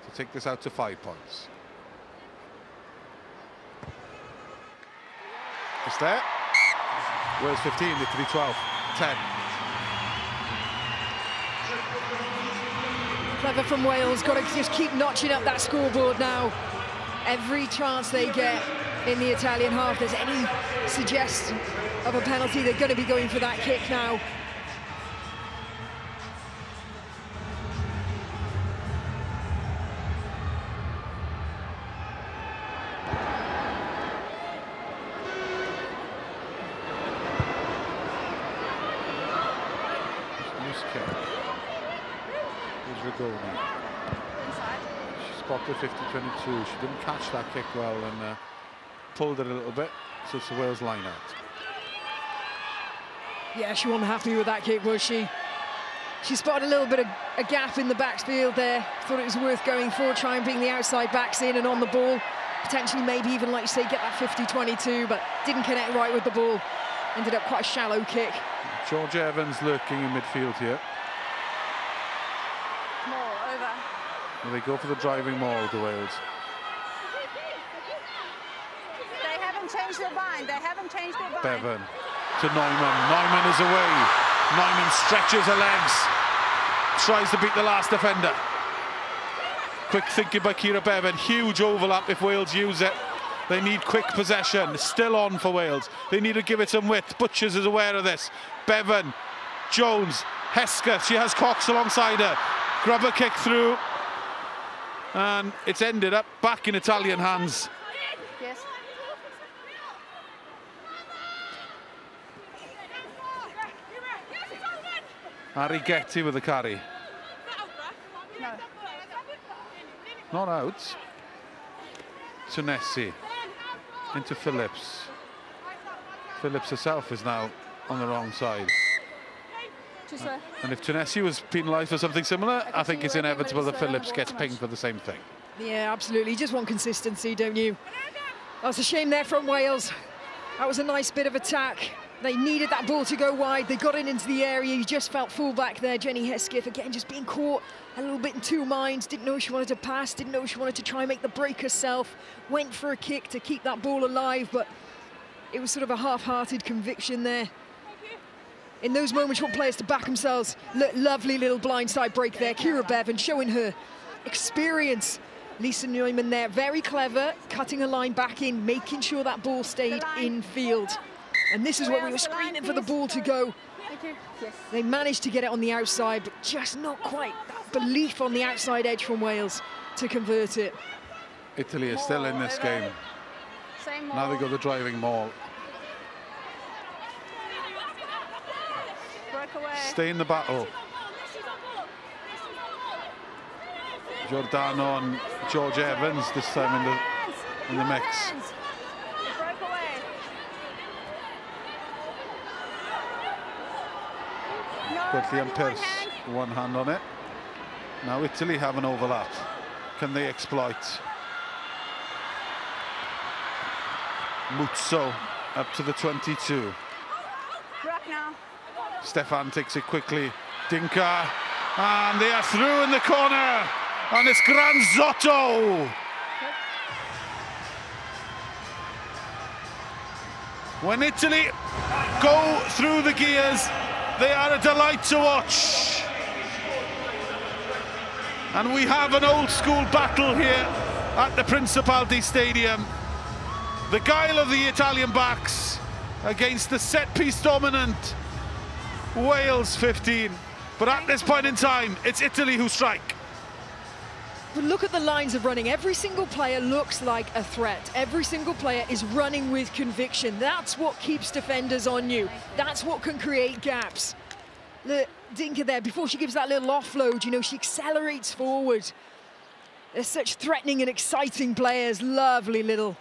to take this out to 5 points. It's there. Wales 15, Italy 12, 10. Clever from Wales, got to just keep notching up that scoreboard now. Every chance they get in the Italian half, there's any suggestion of a penalty, they're going to be going for that kick now. She spotted 50-22. She didn't catch that kick well and pulled it a little bit, so it's a Wales line out. Yeah, she wasn't happy with that kick, was she? She spotted a little bit of a gap in the backfield there. Thought it was worth going for, try and bring the outside backs in and on the ball. Potentially, maybe even, like you say, get that 50-22, but didn't connect right with the ball. Ended up quite a shallow kick. George Evans lurking in midfield here. More over. Well, they go for the driving maul, the Wales. They haven't changed their bind. They haven't changed their bind. Bevan to Neumann. Neumann is away. Neumann stretches her legs. Tries to beat the last defender. Quick thinking by Kira Bevan. Huge overlap if Wales use it. They need quick possession. Still on for Wales. They need to give it some width. Butchers is aware of this. Bevan, Jones, Hesketh. She has Cox alongside her. Grubber kick through. And it's ended up back in Italian hands. Yes. Arrighetti with the carry. No. Not out. To Nessie. Into Phillips. Phillips herself is now on the wrong side. And if Tunesi was penalised for something similar, I think it's inevitable that Phillips gets pinged for the same thing. Yeah, absolutely. You just want consistency, don't you? That's a shame there from Wales. That was a nice bit of attack. They needed that ball to go wide. They got it into the area. You just felt full-back there. Jenny Hesketh, again, just being caught a little bit in two minds. Didn't know if she wanted to pass, didn't know if she wanted to try and make the break herself. Went for a kick to keep that ball alive, but it was sort of a half-hearted conviction there. In those moments, you want players to back themselves. Lovely little blindside break there. Kira Bevan showing her experience. Lisa Neumann there, very clever, cutting a line back in, making sure that ball stayed in field. And this is what we were screaming for the ball to go. Yes. They managed to get it on the outside, but just not quite. That belief on the outside edge from Wales to convert it. Italy is still in this game. Now they got the driving maul. Stay in the battle. Giordano and George Evans this time in the mix. Quickly and Pierce, one hand on it. Now Italy have an overlap. Can they exploit? Muzzo up to the 22. Rock now. Stefan takes it quickly. Dinka, and they are through in the corner, and it's Granzotto. When Italy go through the gears, they are a delight to watch. And we have an old school battle here at the Principality Stadium. The guile of the Italian backs against the set-piece dominant Wales 15. But at this point in time, it's Italy who strike. But look at the lines of running. Every single player looks like a threat. Every single player is running with conviction. That's what keeps defenders on you. That's what can create gaps. Look, Dinka there, before she gives that little offload, you know, she accelerates forward. They're such threatening and exciting players. Lovely little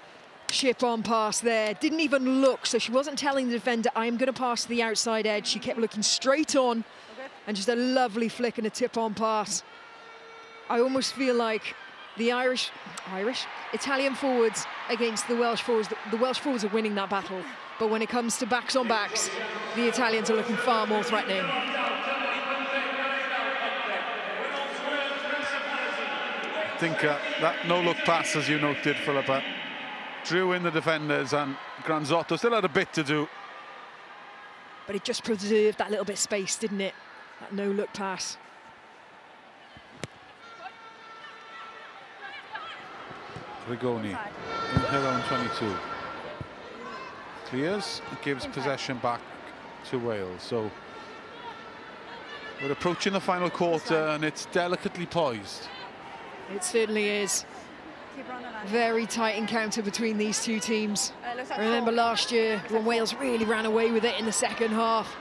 chip on pass there. Didn't even look, so she wasn't telling the defender, I am going to pass to the outside edge. She kept looking straight on, and just a lovely flick and a tip on pass. I almost feel like the Italian forwards against the Welsh forwards. The Welsh forwards are winning that battle, but when it comes to backs on backs, the Italians are looking far more threatening. I think that no-look pass, as you noted, Philippa, drew in the defenders, and Granzotto still had a bit to do. But it just preserved that little bit of space, didn't it? That no-look pass. Rigoni in her own 22. Clears, and gives possession back to Wales. So we're approaching the final quarter, and it's delicately poised. It certainly is. Very tight encounter between these two teams. I remember last year when Wales really ran away with it in the second half.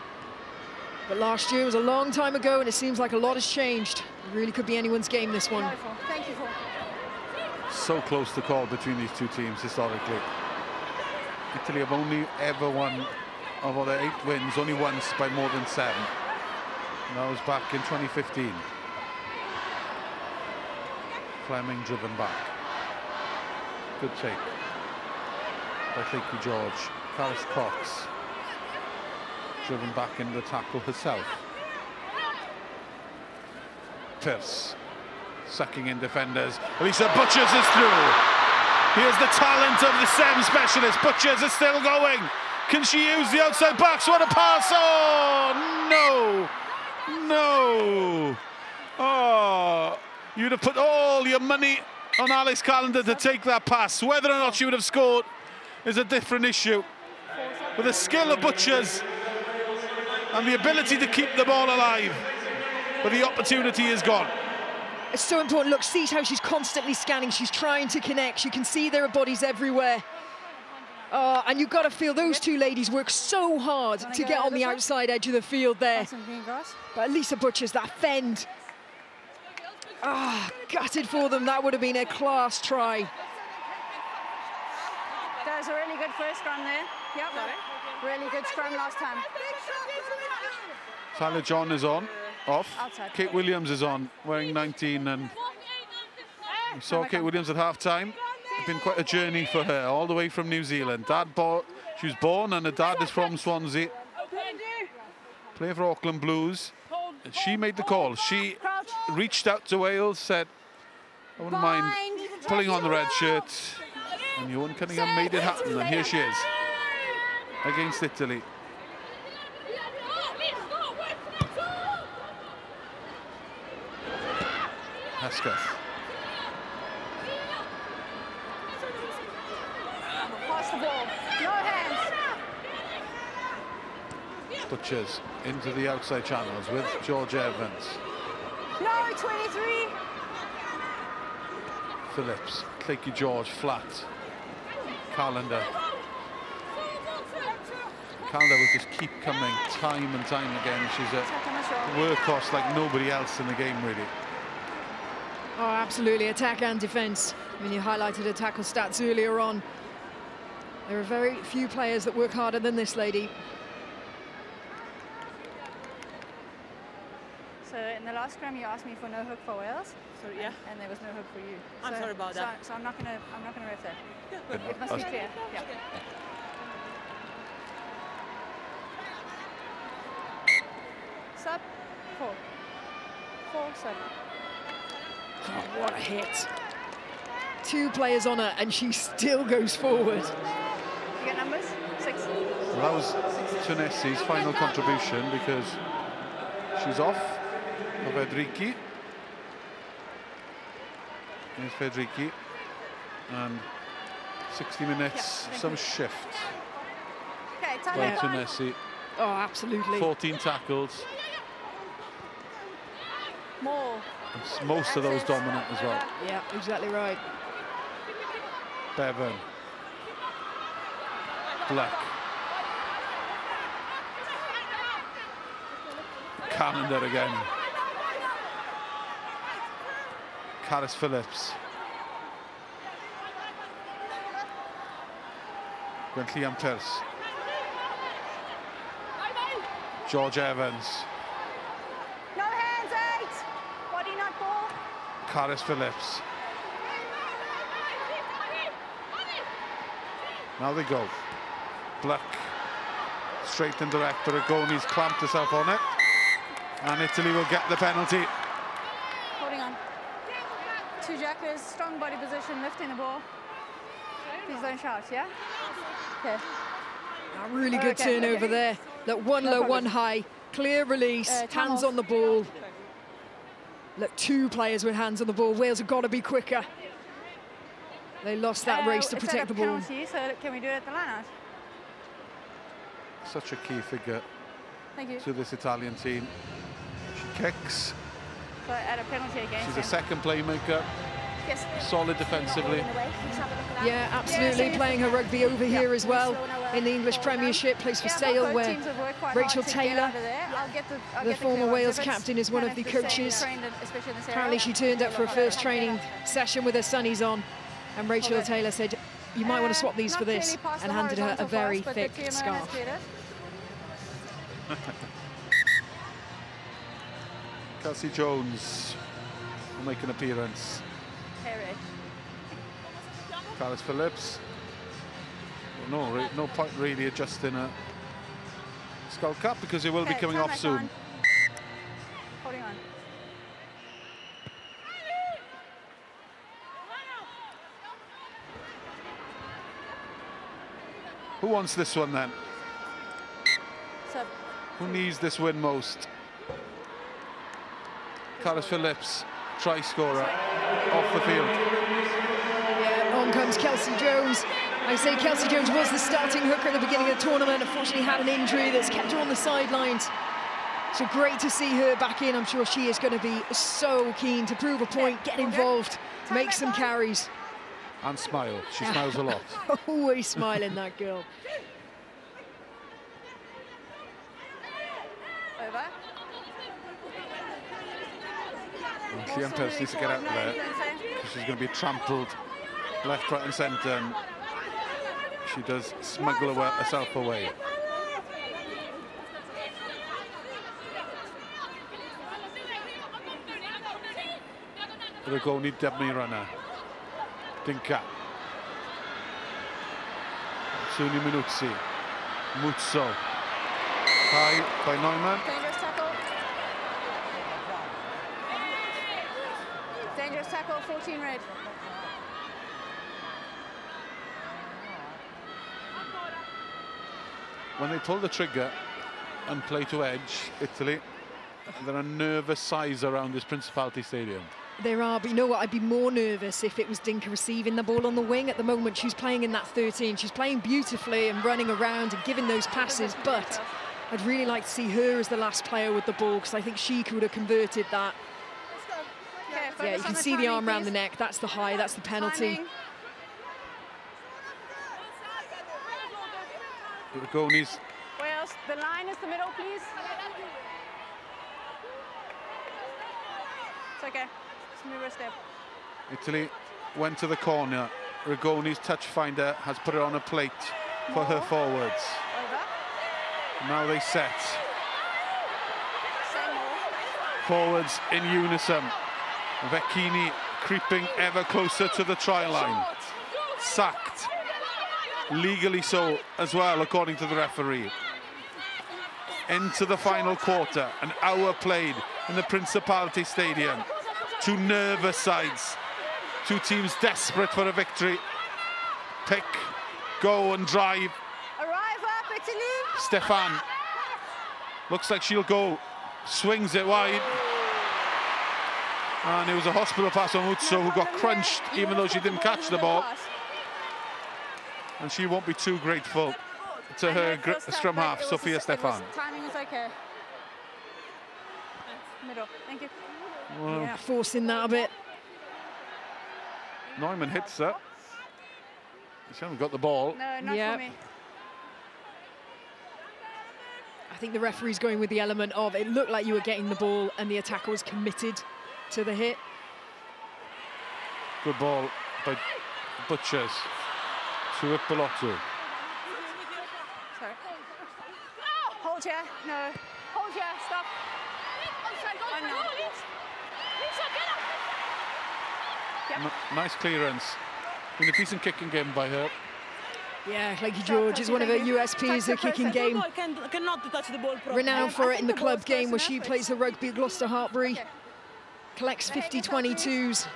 But last year was a long time ago, and it seems like a lot has changed. It really could be anyone's game, this one. Thank you. So close to call between these two teams historically. Italy have only ever won, of all their 8 wins, only once by more than 7. And that was back in 2015. Fleming driven back. Good take by Llwgu George. Caris Cox driven back into the tackle herself. Pierce sucking in defenders. Lisa Butchers is through. Here's the talent of the SEM specialist. Butchers is still going. Can she use the outside backs? What a pass! Oh, no! Oh, you'd have put all your money on Alex Callender to take that pass. Whether or not she would have scored is a different issue. With the skill of Butchers and the ability to keep the ball alive, but the opportunity is gone. It's so important. Look, see how she's constantly scanning. She's trying to connect. You can see there are bodies everywhere. And you've got to feel those two ladies work so hard to get on the outside edge of the field there. But Lisa Butchers, that fend. Gutted for them. That would have been a class try. That was a really good first scrum there. Yep. Really good scrum last time. Tyler John is off. Outside. Kate Williams is on, wearing 19, and we saw Kate Williams at half-time. It's been quite a journey for her, all the way from New Zealand. She was born, and her dad is from Swansea. Playing for Auckland Blues. And she made the call. She reached out to Wales, said, I wouldn't mind pulling on the red shirt. And Ewan Cunningham made it happen, and here she is against Italy. Hesketh. Pass the ball. No hands. Butchers into the outside channels with George Evans. No, 23. Phillips. Llwgu George flat. Callender. Callender will just keep coming time and time again. She's a workhorse like nobody else in the game, really. Oh, absolutely, attack and defence. I mean, you highlighted her tackle stats earlier on. There are very few players that work harder than this lady. So in the last scrum, you asked me for no hook for Wales. Sorry, yeah. And there was no hook for you. I'm sorry about that. So I'm not gonna ref that. Yeah. It must be clear. Yeah. sub, 4. 4, sub. God, what a hit. 2 players on her, and she still goes forward. You get numbers? 6. Well, that was Tunesi's final contribution because she's off of Federici. Here's Federici. And 60 minutes, some shift Okay, by Tunesi. Oh, absolutely. 14 tackles. More. Most of those dominant as well. Yeah, exactly right. Bevan. Black. Calendar again. Caris Phillips. Gwenllian Pierce. George Evans. No hands, 8. Body not ball. Caris Phillips. Now they go. Black. Straight and direct, but Agoni's clamped herself on it. And Italy will get the penalty. Holding on. 2 jackers, strong body position, lifting the ball. Please don't shout, yeah? Okay. A really good turnover there. Look, 1 low, 1 high. Clear release, hands on the ball. Look, 2 players with hands on the ball. Wales have got to be quicker. They lost that race to protect the ball. Penalty, so can we do it at the line-out? Such a key figure Thank you. to this Italian team. She kicks. So at a penalty against She's him. a second playmaker. Yes. Solid defensively. Yeah, absolutely. Playing her rugby over here as well in the English Premiership. Plays for Sale, where Rachel Taylor, the former Wales captain, is one of the coaches. Apparently she turned up for a first training session with her sunnies on, and Rachel Taylor said, you might want to swap these for this, and handed her a very thick scarf. Kelsey Jones will make an appearance. Caris Phillips. No point really adjusting a skull cap because it will be coming off soon. Holding on. Who wants this one then? Sub. Who needs this win most? Caris Phillips, try scorer, off the field. Yeah, on comes Kelsey Jones. I say Kelsey Jones was the starting hooker at the beginning of the tournament. Unfortunately had an injury that's kept her on the sidelines. So great to see her back in. I'm sure she is going to be so keen to prove a point, get involved, make some carries. And smile. She smiles a lot. Always smiling, that girl. Over. Clean Pierce needs to get out of there because she's going to be trampled left, right and centre. And she does smuggle herself away. Rigoni Debney runner. Dinka. Suni Minuzzi. Muzzo. High by Neumann. Dangerous tackle. Dangerous tackle, 14 red. When they pull the trigger and play to edge, Italy, there are nervous sighs around this Principality Stadium. There are, but you know what? I'd be more nervous if it was Dinka receiving the ball on the wing. At the moment, she's playing in that 13. She's playing beautifully and running around and giving those passes, but I'd really like to see her as the last player with the ball because I think she could have converted that. Yeah, you can see the arm around the neck. That's the high, that's the penalty. Rigoni's. Wales, the line is the middle, please. It's okay. Just move a step. Italy went to the corner. Rigoni's touch finder has put it on a plate for her forwards. Now they set. Forwards in unison. Vecchini creeping ever closer to the try line. Sacked. Legally so as well, according to the referee. into the final quarter. An hour played in the Principality Stadium. Two nervous sides. Two teams desperate for a victory. Pick, go and drive. Arrive up, Italy. Stefan. Looks like she'll go. Swings it wide. And it was a hospital pass on Muzzo, who got crunched even though she didn't catch the ball. And she won't be too grateful to her scrum half, Sophia Stefan. Timing was okay. Middle, thank you. Well, yeah, forcing that a bit. Neumann hits her. She hasn't got the ball. No, not for me. I think the referee's going with the element of it looked like you were getting the ball and the attacker was committed to the hit. Good ball by Butchers to Ipolotto. Sorry. Hold here, no. Hold here, stop. Oh, no. Yep. Nice clearance. Been a decent kicking game by her. Yeah, Lakey George is one of her USPs, her kicking game. Cannot touch the ball properly. Renowned for it in the club game where she plays the rugby at Gloucester Hartbury. Collects 50-22s.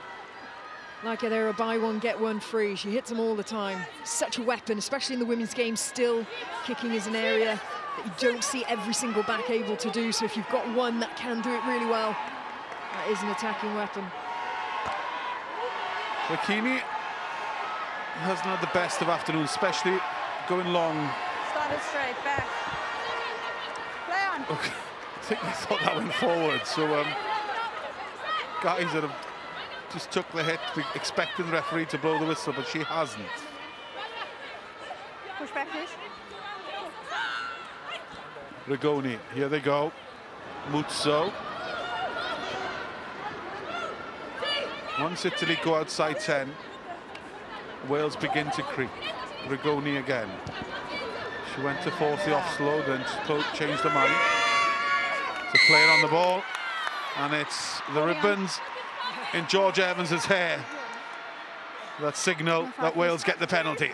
Like they're a buy one, get one free. She hits them all the time. Such a weapon, especially in the women's game. Still, kicking is an area that you don't see every single back able to do. So if you've got one that can do it really well, that is an attacking weapon. Wakini hasn't had the best of afternoons, especially going long. Started straight, back. Play on. Okay. I think they thought that went forward. So guys that have just took the hit, expecting the referee to blow the whistle, but she hasn't. Push back, please. Rigoni, here they go. Muzzo. Once Italy go outside 10, Wales begin to creep. Rigoni again. She went to force the offload and changed her mind. It's a player on the ball, and it's the ribbons in George Evans's hair that signal that Wales get the penalty.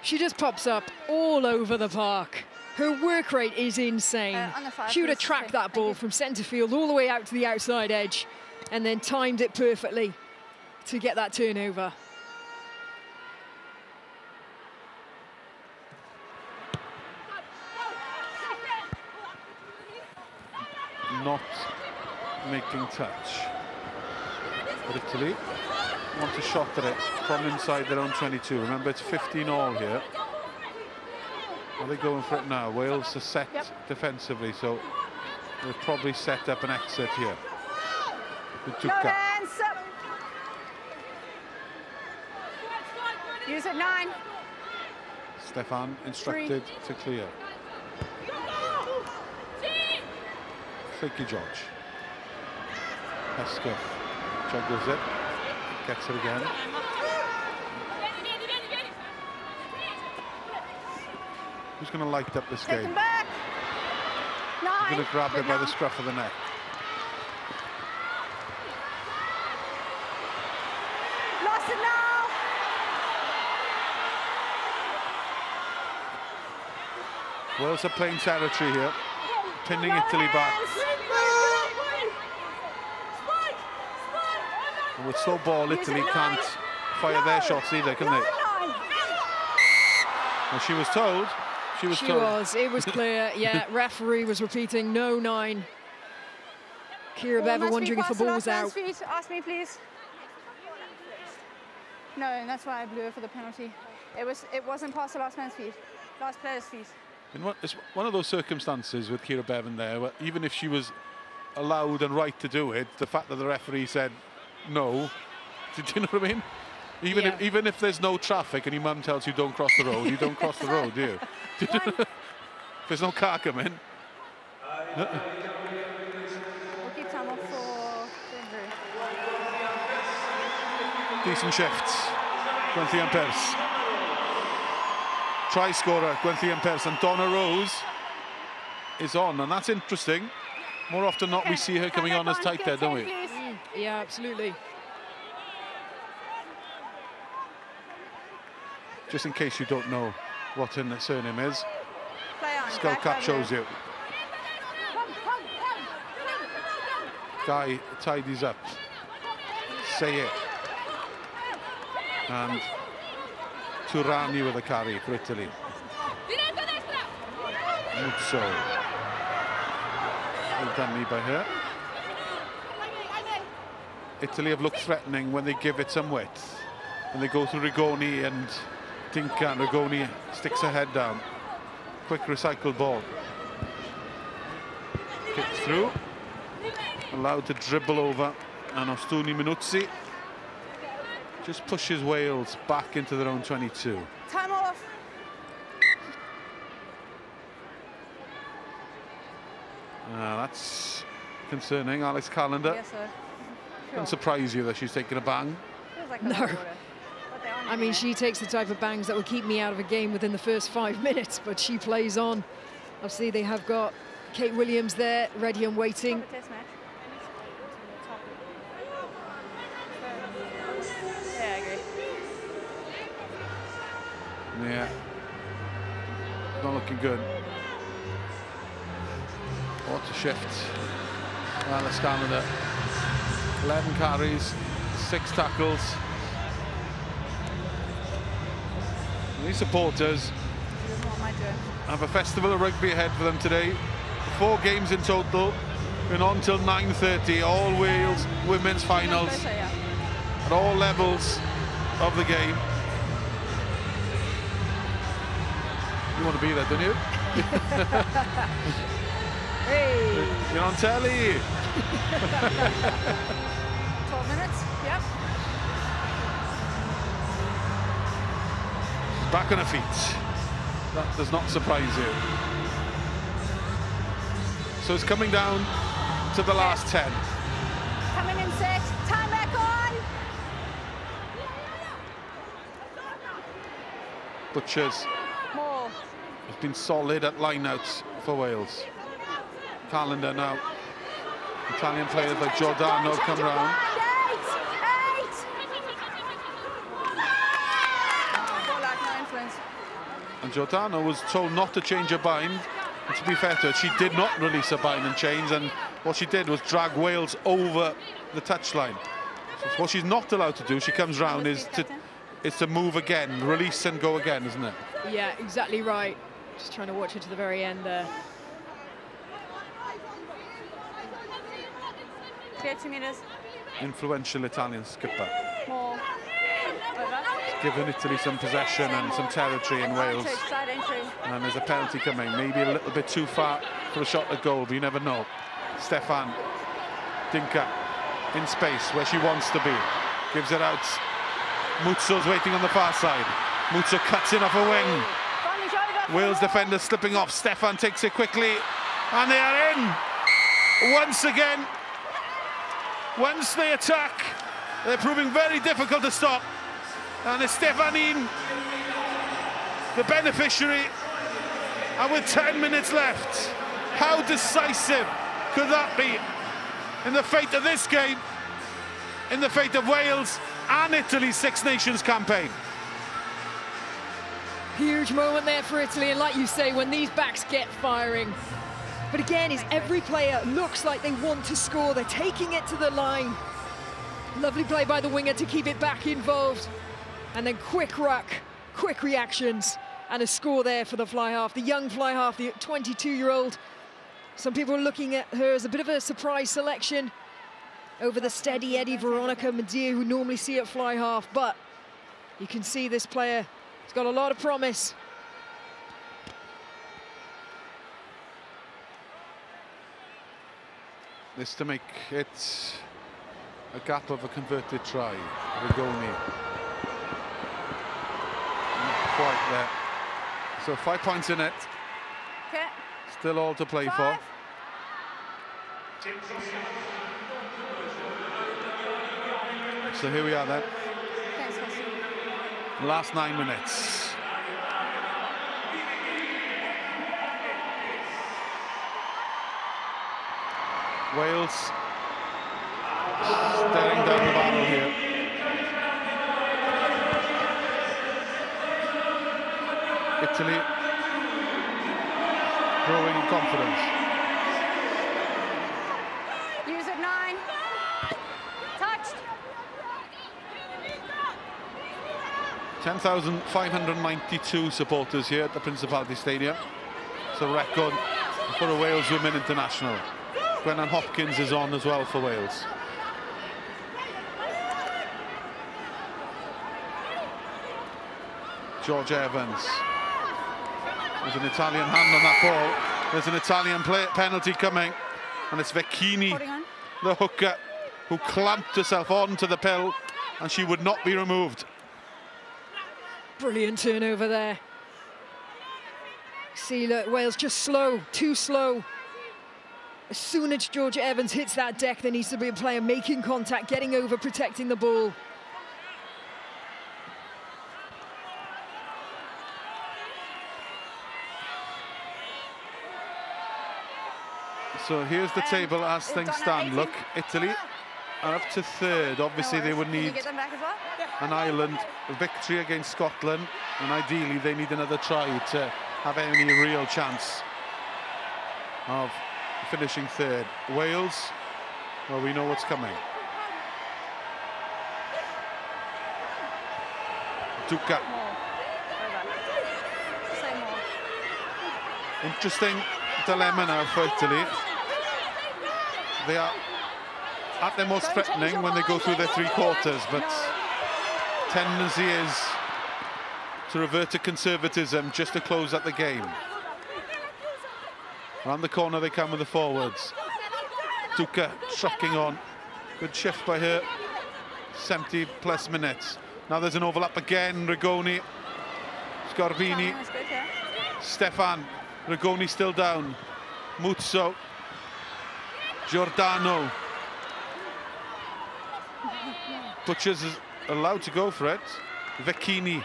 She just pops up all over the park. Her work rate is insane. She would have tracked that ball from centre field all the way out to the outside edge and then timed it perfectly to get that turnover. Not making touch. But Italy want a shot at it from inside their own 22. Remember, it's 15-all here. Are they going for it now? Wales are set defensively, so they'll probably set up an exit here. No use it 9. Stefan instructed to clear. Flaky George. Hesker juggles it, gets it again. Who's going to light up this game? Back. Who's going to grab it by the scruff of the neck? Lost it now. Wales are playing territory here, pinning Italy back. And with slow ball, Italy can't fire their shots either, can they? Well, she was told. She was told. It was clear, yeah. Referee was repeating no 9. Kira Bevan wondering if the ball was out. Ask me, please. No, and that's why I blew her for the penalty. It wasn't past the last man's feet, last player's feet. It's one of those circumstances with Kira Bevan there, where even if she was allowed and right to do it, the fact that the referee said no, do you know what I mean? Even if there's no traffic and your mum tells you don't cross the road, you don't cross the road, do you? If there's no car coming. We'll keep time off for injury. Decent shifts. Gwenllian Pearce. Try scorer, Gwenllian Pearce, and Donna Rose is on, and that's interesting. More often than not, we see her coming on as tight there, don't we? Yeah, absolutely. Just in case you don't know what her surname is. Play on. skull cap shows you. Guy tidies up. Say it. And Turani with a carry for Italy. Muzzo. Well done by her. Italy have looked threatening when they give it some width. When they go through Rigoni and Dinka, and Rigoni sticks her head down. Quick recycled ball. Kicked through. Allowed to dribble over. And Ostuni Minuzzi just pushes Wales back into their own 22. Time off. That's concerning. Alex Callender. Yes, sir. Doesn't surprise you that she's taking a bang. No. I mean, she takes the type of bangs that would keep me out of a game within the first 5 minutes, but she plays on. Obviously, they have got Kate Williams there, ready and waiting. Yeah, not looking good. What a shift. Alex Callender, 11 carries, 6 tackles. These supporters have a festival of rugby ahead for them today. 4 games in total, going on till 9:30. All Wales women's finals at all levels of the game. You want to be there, don't you? Hey! You're on telly. 12 minutes, yep. Back on her feet. That does not surprise you. So it's coming down to the last 10. Coming in 6, time back on. Butchers More. has been solid at lineouts for Wales. Callender now. Italian players like Giordano come round. 8. And Giordano was told not to change her bind. And to be fair to her, she did not release her bind and change. And what she did was drag Wales over the touchline. So what she's not allowed to do, she comes round, is to move again, release and go again, isn't it? Yeah, exactly right. Just trying to watch it to the very end there. Clear 2 meters. Influential Italian skipper. More. Over. Given Italy some possession and some territory in Wales. Side entry. And there's a penalty coming, maybe a little bit too far for a shot at goal, but you never know. Stefan Dinka in space where she wants to be. Gives it out. Muzzo's waiting on the far side. Muzzo cuts in off a wing. Wales defender slipping off. Stefan takes it quickly. And they are in. Once again. Once they attack, they're proving very difficult to stop. And it's Stefanine, the beneficiary. And with 10 minutes left, how decisive could that be in the fate of this game, in the fate of Wales and Italy's Six Nations campaign? Huge moment there for Italy, and like you say, when these backs get firing. But again, is every player looks like they want to score. They're taking it to the line. Lovely play by the winger to keep it back involved. And then quick ruck, quick reactions, and a score there for the fly half. The young fly half, the 22-year-old. Some people are looking at her as a bit of a surprise selection over the steady Eddie Veronica Medea, who normally see at fly half. But you can see this player has got a lot of promise. This to make it a gap of a converted try. Rigoni. Not quite there. So 5 points in it. Okay. Still all to play for. So here we are then. Last 9 minutes. Wales staring down the barrel here. Italy growing in confidence. Use it, 9. Touched. 10,592 supporters here at the Principality Stadium. It's a record for a Wales Women International. Gwennan Hopkins is on as well for Wales. George Evans. There's an Italian hand on that ball. There's an Italian penalty coming. And it's Vecchini, the hooker, who clamped herself onto the pill, and she would not be removed. Brilliant turnover there. See, look, Wales just slow, too slow. As soon as George Evans hits that deck, there needs to be a player making contact, getting over, protecting the ball. So here's the table as things stand. Look, Italy are up to 3rd. Obviously, they would need an Ireland victory against Scotland, and ideally they need another try to have any real chance of finishing 3rd. Wales, well, we know what's coming. Duca. Interesting dilemma now for Italy. They are at their most threatening when they go through their 3 quarters, but tendency is to revert to conservatism just to close out the game. Around the corner they come with the forwards. Duca trucking on. Good shift by her. 70+ minutes. Now there's an overlap again. Rigoni, Scorbini, Stefan. Rigoni still down. Muzzo. Giordano. Butchers is allowed to go for it. Vecchini.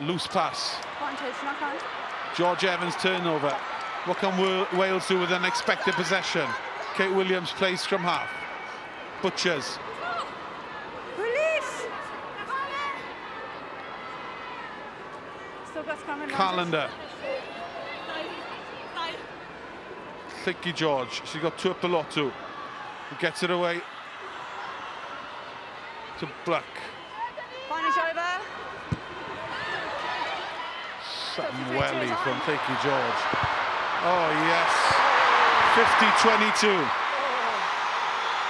Loose pass. George Evans turnover. What can Wales do with an expected possession? Kate Williams plays from half. Butchers. Calendar. Thicky George. She's got Tuipulotu, who gets it away to Black. Welly from Thicky George. Oh yes, 50-22.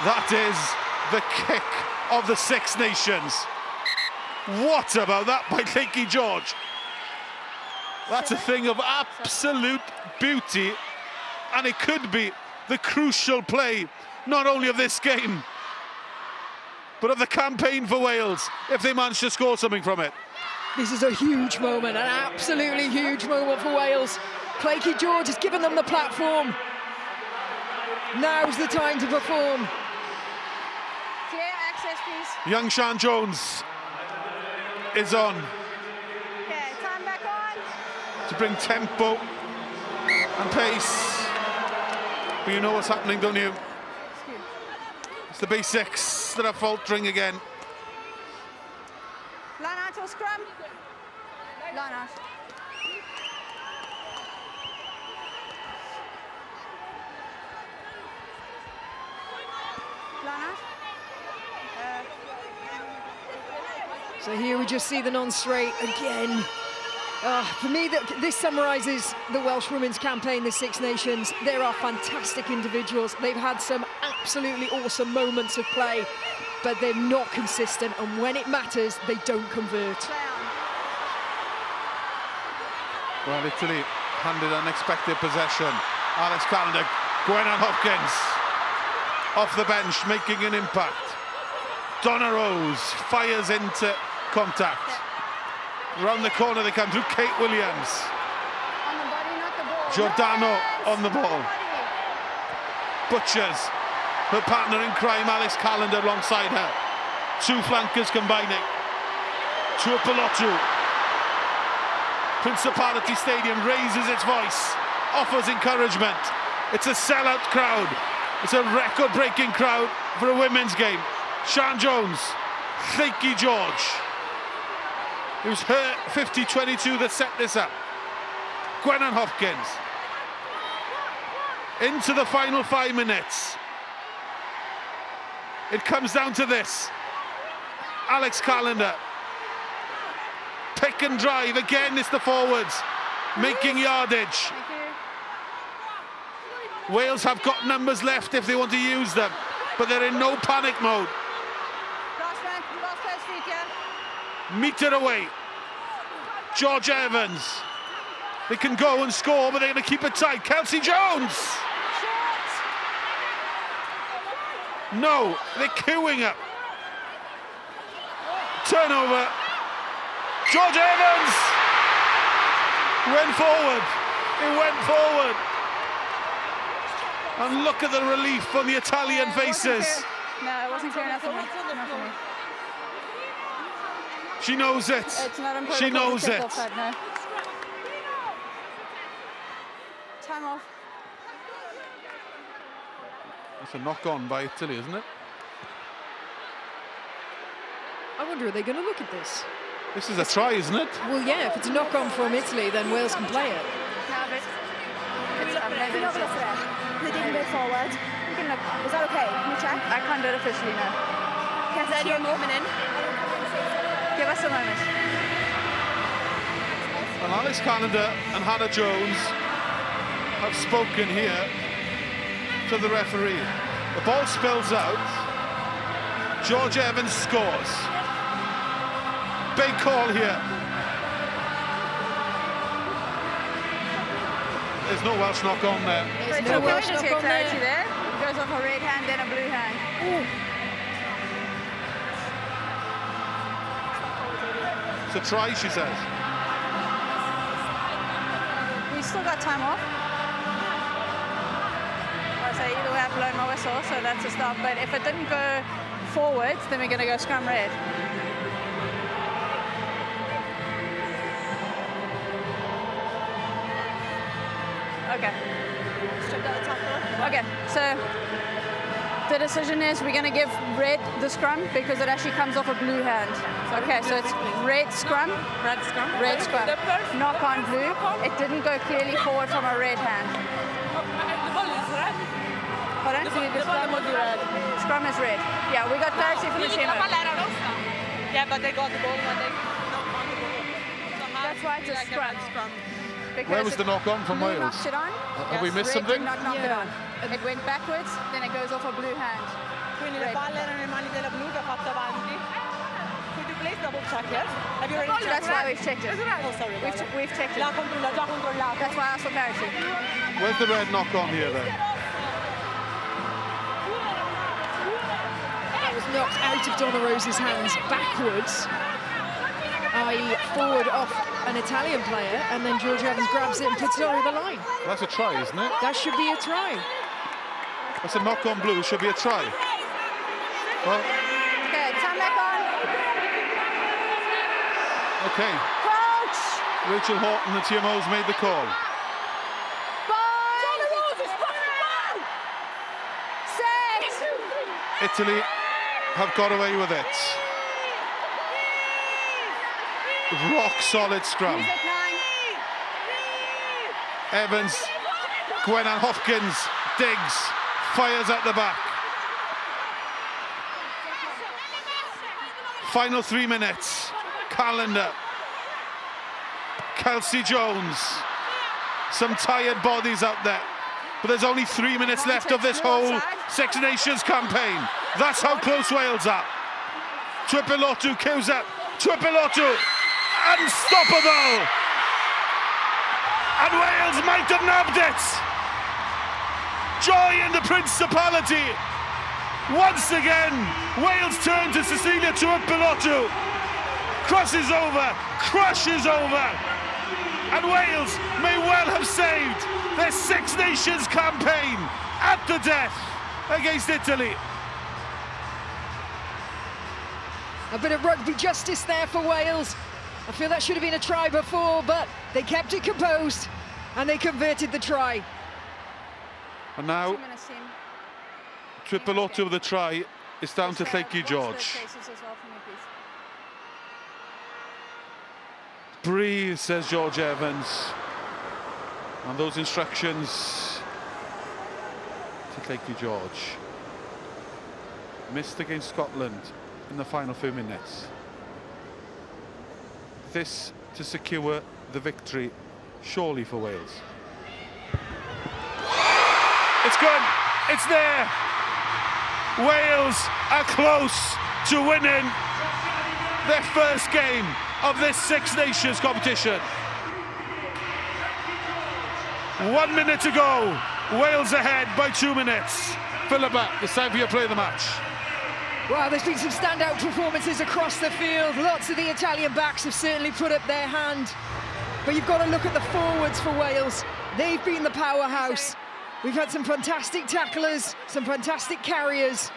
That is the kick of the Six Nations. What about that by Thicky George? That's a thing of absolute beauty, and it could be the crucial play, not only of this game, but of the campaign for Wales, if they manage to score something from it. This is a huge moment, an absolutely huge moment for Wales. Claykie George has given them the platform. Now's the time to perform. Clear access, please. Young Sian Jones is on. Okay, time back on. To bring tempo and pace. But you know what's happening, don't you? It's the basics that are faltering again. Line out or scrum? Line out. Line out. So here we just see the non-straight again. For me, this summarises the Welsh women's campaign, the Six Nations. There are fantastic individuals. They've had some absolutely awesome moments of play, but they're not consistent, and when it matters, they don't convert. Well, Italy handed unexpected possession. Alex Calendar, Gwennan Hopkins off the bench, making an impact. Donna Rose fires into contact. Around the corner they come through. Kate Williams. On the body, not the ball. Giordano on the ball. Butchers. Her partner in crime, Alex Calendar, alongside her. 2 flankers combining. Tuipulotu. Principality Stadium raises its voice, offers encouragement. It's a sellout crowd. It's a record-breaking crowd for a women's game. Sian Jones, Thicky George. It was her 50-22 that set this up. Gwennan Hopkins. Into the final 5 minutes. It comes down to this. Alex Callender. Pick and drive. Again, it's the forwards. Making yardage. Wales have got numbers left if they want to use them. But they're in no panic mode. Meter away. George Evans. They can go and score, but they're going to keep it tight. Kelsey Jones. No, they're queuing up. Turnover. George Evans went forward. It went forward. And look at the relief on the Italian faces. No, it wasn't clear enough for me. Not for me. She knows it. It's not in She protocol knows to take it. offside, no. Time off. That's a knock-on by Italy, isn't it? I wonder, are they going to look at this? This is a try, isn't it? Well, yeah, if it's a knock-on from Italy, then Wales can play it. They didn't go forward. Is that okay? Can you check? I can't do it officially, no. Is that your movement in? Give us a moment. And Alex Callender and Hannah Jones have spoken here to the referee. The ball spills out. George Evans scores. Big call here. There's no Welsh knock on there. There's no Welsh knock on there. It goes off a red hand, then a blue hand. Ooh. It's a try, she says. We still got time off. So either way, I've blown my whistle, so that's a stop. But if it didn't go forwards, then we're going to go scrum red. Okay. Okay, so the decision is we're going to give red the scrum because it actually comes off a blue hand. Okay, so it's red scrum. Red scrum. Red scrum. Knock on blue. It didn't go clearly forward from a red hand. The ball is red. Pardon? The ball is red. Scrum is red. Yeah, we got clarity from the chairman. Yeah, but they got the ball when they knocked on the ball. That's why it's a scrum. Where was the knock-on from Blue Wales? knocked it on. Have we missed Red something? did not knock it on. It went backwards, then it goes off a blue hand. Quindi le palle erano nelle mani della blu che ha fatto avanti. Could you please double check it? Have you already checked? That's why we've checked it. Oh, sorry. We've checked it. L'ha controllato. That's why I asked for clarity. Where's the red knock-on here then? That was knocked out of Donna Rose's hands backwards, i.e. forward off an Italian player, and then George Evans grabs it and puts it over the line. That's a try, isn't it? That should be a try. That's a knock-on blue, should be a try. Well, Okay, time back on. okay. Coach! Rachel Horton, the TMO's made the call. Italy have got away with it. Rock solid scrum. Evans, Gwennan Hopkins digs, fires at the back. Final 3 minutes. Callender, Kelsey Jones. Some tired bodies out there. But there's only 3 minutes left of this whole Six Nations campaign. That's how close Wales are. Tuipulotu queues up. Tuipulotu, unstoppable. And Wales might have nabbed it. Joy in the Principality. Once again, Wales turn to Cecilia Tuipulotu. Crosses over, crushes over. And Wales may well have saved their Six Nations campaign at the death against Italy. A bit of rugby justice there for Wales. I feel that should have been a try before, but they kept it composed and they converted the try. And now, Tuipulotu with the try. It's down to Lleucu George. Breathe, says George Evans. And those instructions to take you, George. Missed against Scotland in the final few minutes. This to secure the victory, surely, for Wales. It's good. It's there. Wales are close to winning their first game of this Six Nations competition. 1 minute to go. Wales ahead by 2 minutes. Philippa, it's time for you to play the match. Wow, there's been some standout performances across the field. Lots of the Italian backs have certainly put up their hand. But you've got to look at the forwards for Wales. They've been the powerhouse. We've had some fantastic tacklers, some fantastic carriers.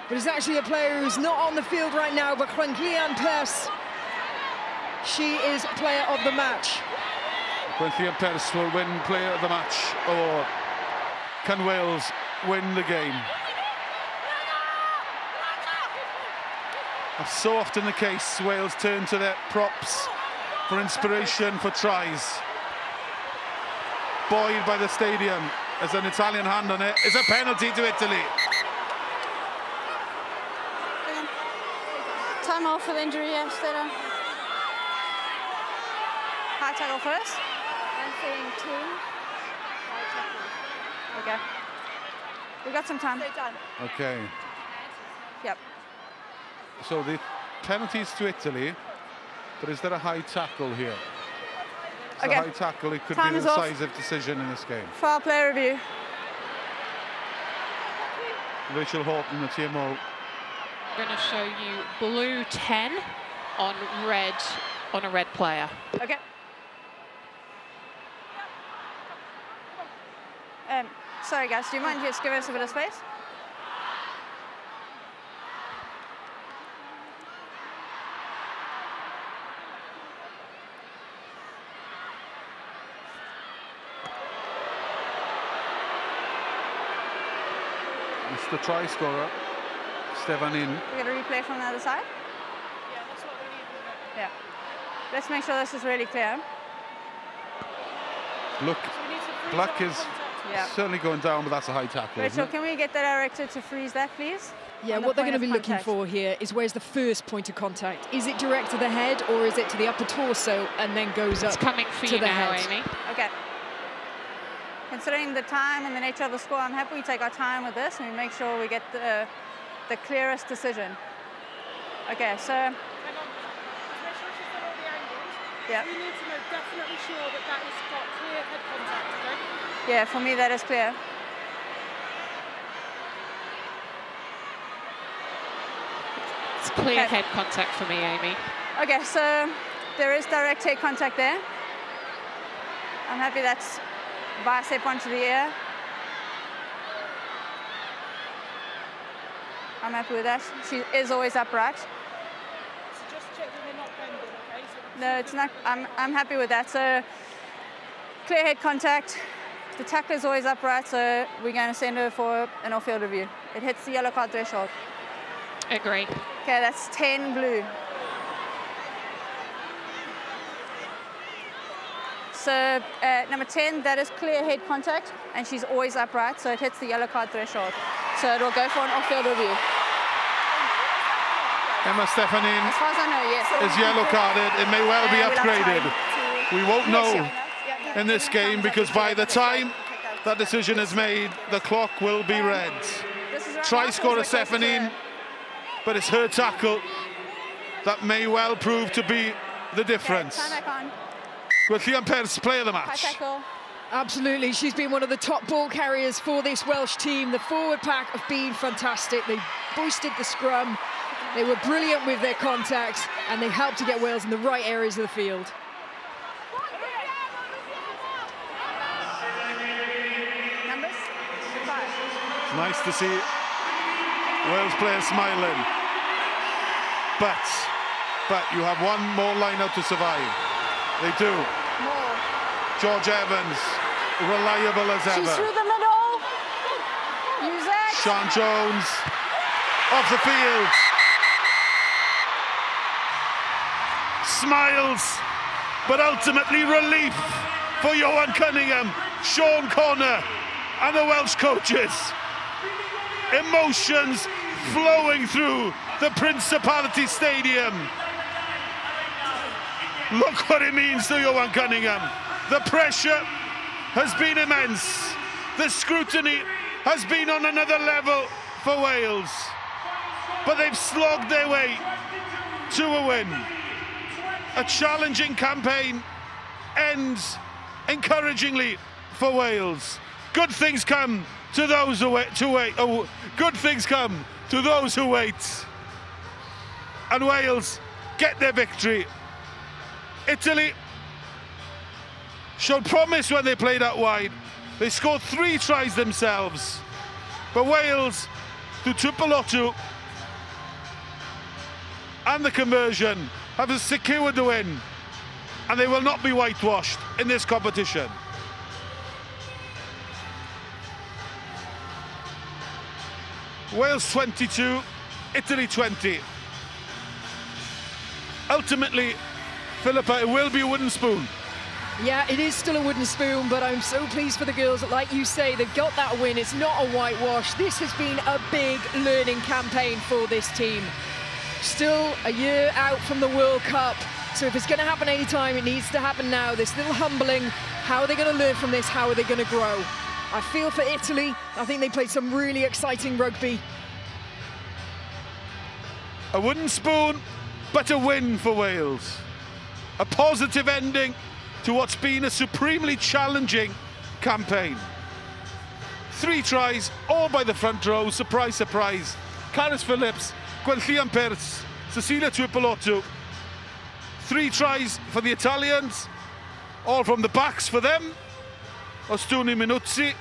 But it's actually a player who's not on the field right now, but Clynglian Pearce. She is player of the match. Clynglian Pearce will win player of the match, or can Wales win the game? As so often the case, Wales turn to their props for inspiration for tries. Buoyed by the stadium, as an Italian hand on it, is a penalty to Italy. Time off for the injury, yes, stay down. High tackle first. I'm saying team. Okay. We've got some time. Okay. Yep. So the penalties to Italy, but is there a high tackle here? Okay. A high tackle, it could Time be is the off. decisive decision in this game. Foul player review. Rachel Horton, the TMO. I'm going to show you blue 10 on red, on a red player. Okay. Sorry guys, do you mind just giving us a bit of space? It's the try scorer, Stefanin. We're going to replay from the other side? Yeah, that's what we need. Yeah. Let's make sure this is really clear. Look, Black is certainly going down, but that's a high tackle. Rachel, can we get the director to freeze that, please? Yeah, On the what they're point going to be of looking contact. for here is where's the first point of contact? Is it direct to the head or is it to the upper torso and then goes up It's coming for to you the now, head? Amy. Okay. Considering the time and the nature of the score, I'm happy we take our time with this and we make sure we get the clearest decision. Okay, so... Hang on. Let's make sure she's got all the angles. Yeah. We need to know definitely sure that that has got clear head contact, okay? Yeah, for me that is clear. It's clear Okay. head contact for me, Amy. Okay, so there is direct head contact there. I'm happy that's bicep onto the ear. I'm happy with that. She is always upright. So just check that they're not bending, okay? So No, it's not. I'm happy with that. So clear head contact. The tackle is always upright, so we're going to send her for an off-field review. It hits the yellow card threshold. Agree. Okay, that's 10 blue. So number 10, that is clear head contact, and she's always upright, so it hits the yellow card threshold. So it'll go for an off-field review. Emma Stefanin As far as I know, yes. is yellow carded. It may well be we'll have upgraded. time We won't know Yeah. in this game because by the time that decision is made, the clock will be red. This is right Try now, scorer so it's Stefanin, but it's her tackle that may well prove to be the difference. Time back on. Clynglian Pearce, player of the High match. tackle. Absolutely, she's been one of the top ball carriers for this Welsh team. The forward pack have been fantastic. They boosted the scrum. They were brilliant with their contacts and they helped to get Wales in the right areas of the field. Numbers? 5. It's nice to see Wales players smiling. But you have one more line out to survive. They do. More. George Evans, reliable as ever. She's through the middle. Use it. Sean Jones, off the field. Smiles but ultimately relief for Johan Cunningham, Sean Connor and the Welsh coaches. Emotions flowing through the Principality Stadium. Look what it means to Johan Cunningham. The pressure has been immense. The scrutiny has been on another level for Wales. But they've slogged their way to a win. A challenging campaign ends encouragingly for Wales. Good things come to those who wait. Good things come to those who wait. And Wales get their victory. Italy showed promise when they played out wide. They scored 3 tries themselves. But Wales, through Tuipulotu and the conversion, have secured the win. And they will not be whitewashed in this competition. Wales 22, Italy 20. Ultimately, Philippa, it will be a wooden spoon. Yeah, it is still a wooden spoon, but I'm so pleased for the girls. Like you say, they've got that win. It's not a whitewash. This has been a big learning campaign for this team. Still a year out from the World Cup. So if it's going to happen anytime, it needs to happen now. This little humbling. How are they going to learn from this? How are they going to grow? I feel for Italy. I think they played some really exciting rugby. A wooden spoon, but a win for Wales. A positive ending to what's been a supremely challenging campaign. 3 tries, all by the front row. Surprise, surprise. Carys Phillips, Gwenllian Pearce, Cecilia Tuipulotu. 3 tries for the Italians, all from the backs for them. Ostuni Minuzzi,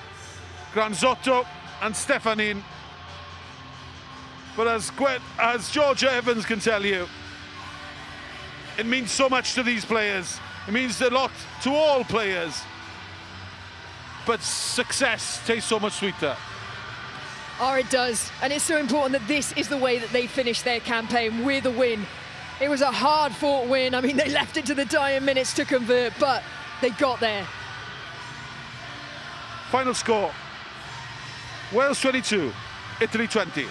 Granzotto and Stefanin. But as Georgia Evans can tell you, it means so much to these players. It means a lot to all players. But success tastes so much sweeter. Oh, it does. And it's so important that this is the way that they finish their campaign, with a win. It was a hard-fought win. I mean, they left it to the dying minutes to convert, but they got there. Final score, Wales 22, Italy 20.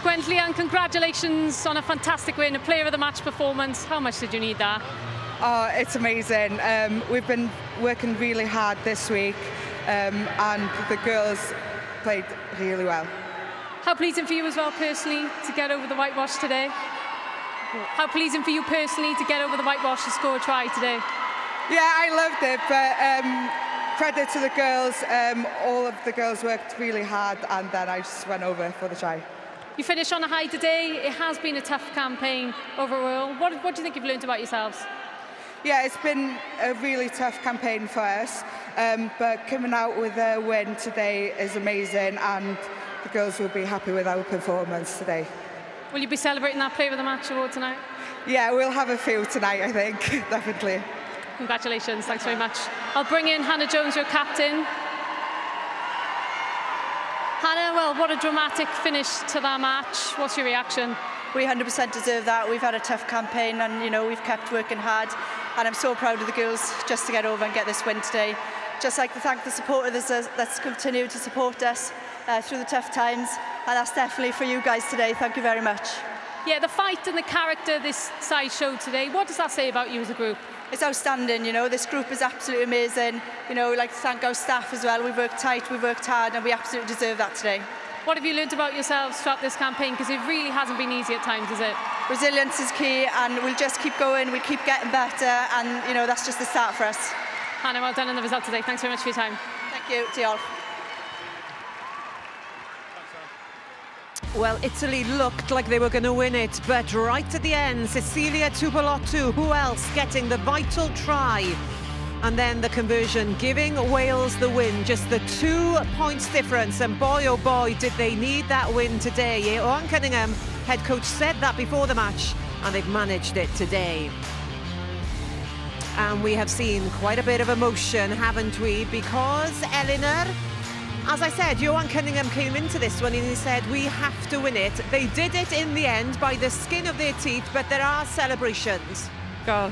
Gwenllian, congratulations on a fantastic win, a player of the match performance. How much did you need that? Oh, it's amazing. We've been working really hard this week, and the girls played really well. How pleasing for you as well, personally, to get over the whitewash today? How pleasing for you personally to get over the whitewash and score a try today? Yeah, I loved it, but credit to the girls. All of the girls worked really hard, and then I just went over for the try. You finished on a high today. It has been a tough campaign overall. What do you think you've learned about yourselves? Yeah, it's been a really tough campaign for us, but coming out with a win today is amazing, and the girls will be happy with our performance today. Will you be celebrating that Player of the Match award tonight? Yeah, we'll have a few tonight, I think, definitely. Congratulations, thanks very much. I'll bring in Hannah Jones, your captain. Hannah, well, what a dramatic finish to that match. What's your reaction? We 100% deserve that. We've had a tough campaign, and you know, we've kept working hard, and I'm so proud of the girls just to get over and get this win today. Just like to thank the supporters that's continued to support us through the tough times, and that's definitely for you guys today. Thank you very much. Yeah, the fight and the character this side showed today, what does that say about you as a group? It's outstanding, you know, this group is absolutely amazing. You know, we'd like to thank our staff as well. We've worked tight, we've worked hard, and we absolutely deserve that today. What have you learned about yourselves throughout this campaign? Because it really hasn't been easy at times, is it? Resilience is key, and we'll just keep going, we'll keep getting better, and you know, that's just the start for us. Hannah, well done on the result today. Thanks very much for your time. Thank you, Diolch. Well, Italy looked like they were going to win it, but right at the end, Cecilia Tuipulotu, who else, getting the vital try. And then the conversion, giving Wales the win, just the 2 points difference. And boy, oh boy, did they need that win today. Johan Cunningham, head coach, said that before the match, and they've managed it today. And we have seen quite a bit of emotion, haven't we? Because Eleanor As I said, Johan Cunningham came into this one and he said, we have to win it. They did it in the end by the skin of their teeth, but there are celebrations. God,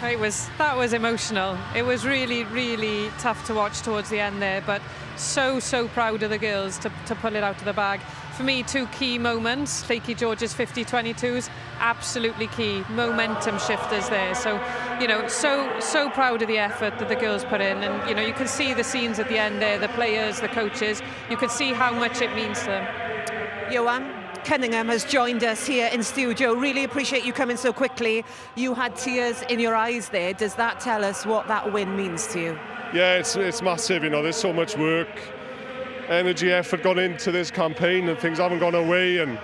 that was emotional. It was really, really tough to watch towards the end there, but so proud of the girls to pull it out of the bag. For me, 2 key moments. Lakey George's 50-22s, absolutely key. Momentum shifters there. So, you know, so proud of the effort that the girls put in. And, you know, you can see the scenes at the end there, the players, the coaches. You can see how much it means to them. Johan Cunningham has joined us here in studio. Really appreciate you coming so quickly. You had tears in your eyes there. Does that tell us what that win means to you? Yeah, it's massive. You know, there's so much work, energy, effort gone into this campaign, and things haven't gone away, and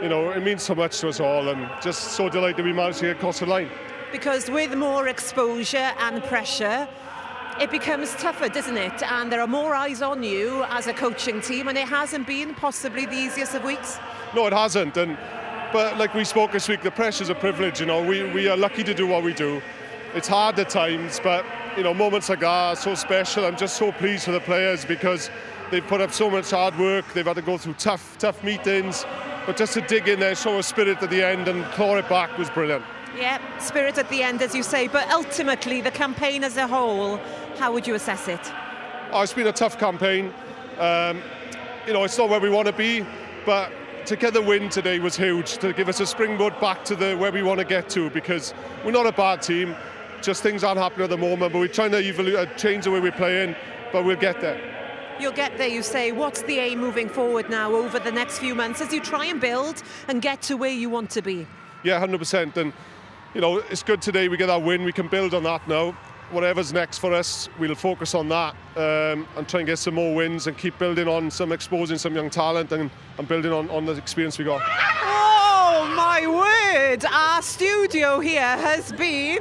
you know, it means so much to us all, and just so delighted we managed to get across the line. Because with more exposure and pressure, it becomes tougher, doesn't it? And there are more eyes on you as a coaching team, and it hasn't been possibly the easiest of weeks. No, it hasn't. But like we spoke this week, the pressure's a privilege. You know, we are lucky to do what we do. It's hard at times, but you know, moments like that are so special. I'm just so pleased for the players because they've put up so much hard work. They've had to go through tough meetings, but just to dig in there, show a spirit at the end and claw it back was brilliant. Yeah, spirit at the end, as you say, but ultimately the campaign as a whole, how would you assess it? Oh, it's been a tough campaign. You know, it's not where we want to be, but to get the win today was huge, to give us a springboard back to where we want to get to, because we're not a bad team, just things aren't happening at the moment, but we're trying to change the way we're playing, but we'll get there. You'll get there, you say. What's the aim moving forward now over the next few months as you try and build and get to where you want to be? Yeah, 100%. And, you know, it's good today we get that win. We can build on that now. Whatever's next for us, we'll focus on that and try and get some more wins and keep building on exposing some young talent and building on the experience we got. Oh, my word! Our studio here has been...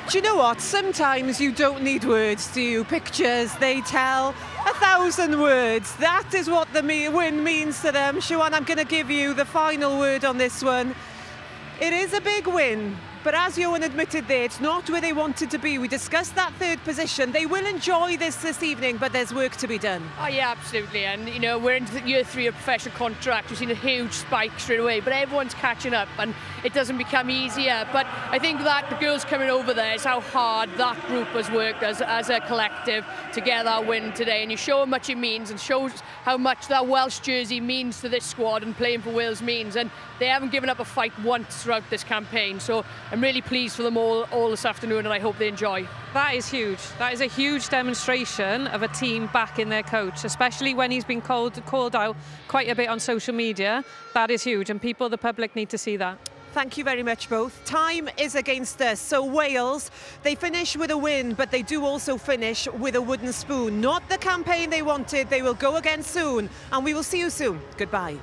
Do you know what? Sometimes you don't need words, do you? Pictures, they tell 1,000 words. That is what the win means to them. Siwan, I'm going to give you the final word on this one. It is a big win, but as Johan admitted there, it's not where they wanted to be. We discussed that third position. They will enjoy this evening, but there's work to be done. Oh yeah, absolutely. And you know, we're into year 3 of professional contract. We've seen a huge spike straight away, but everyone's catching up and it doesn't become easier. But I think that the girls coming over there is how hard that group has worked as a collective to get that win today. And you show how much it means and shows how much that Welsh jersey means to this squad and playing for Wales means. And they haven't given up a fight once throughout this campaign. So I'm really pleased for them all this afternoon, and I hope they enjoy. That is huge. That is a huge demonstration of a team backing their coach, especially when he's been called out quite a bit on social media. That is huge, and people, the public, need to see that. Thank you very much both. Time is against us. So Wales, they finish with a win, but they do also finish with a wooden spoon. Not the campaign they wanted. They will go again soon, and we will see you soon. Goodbye.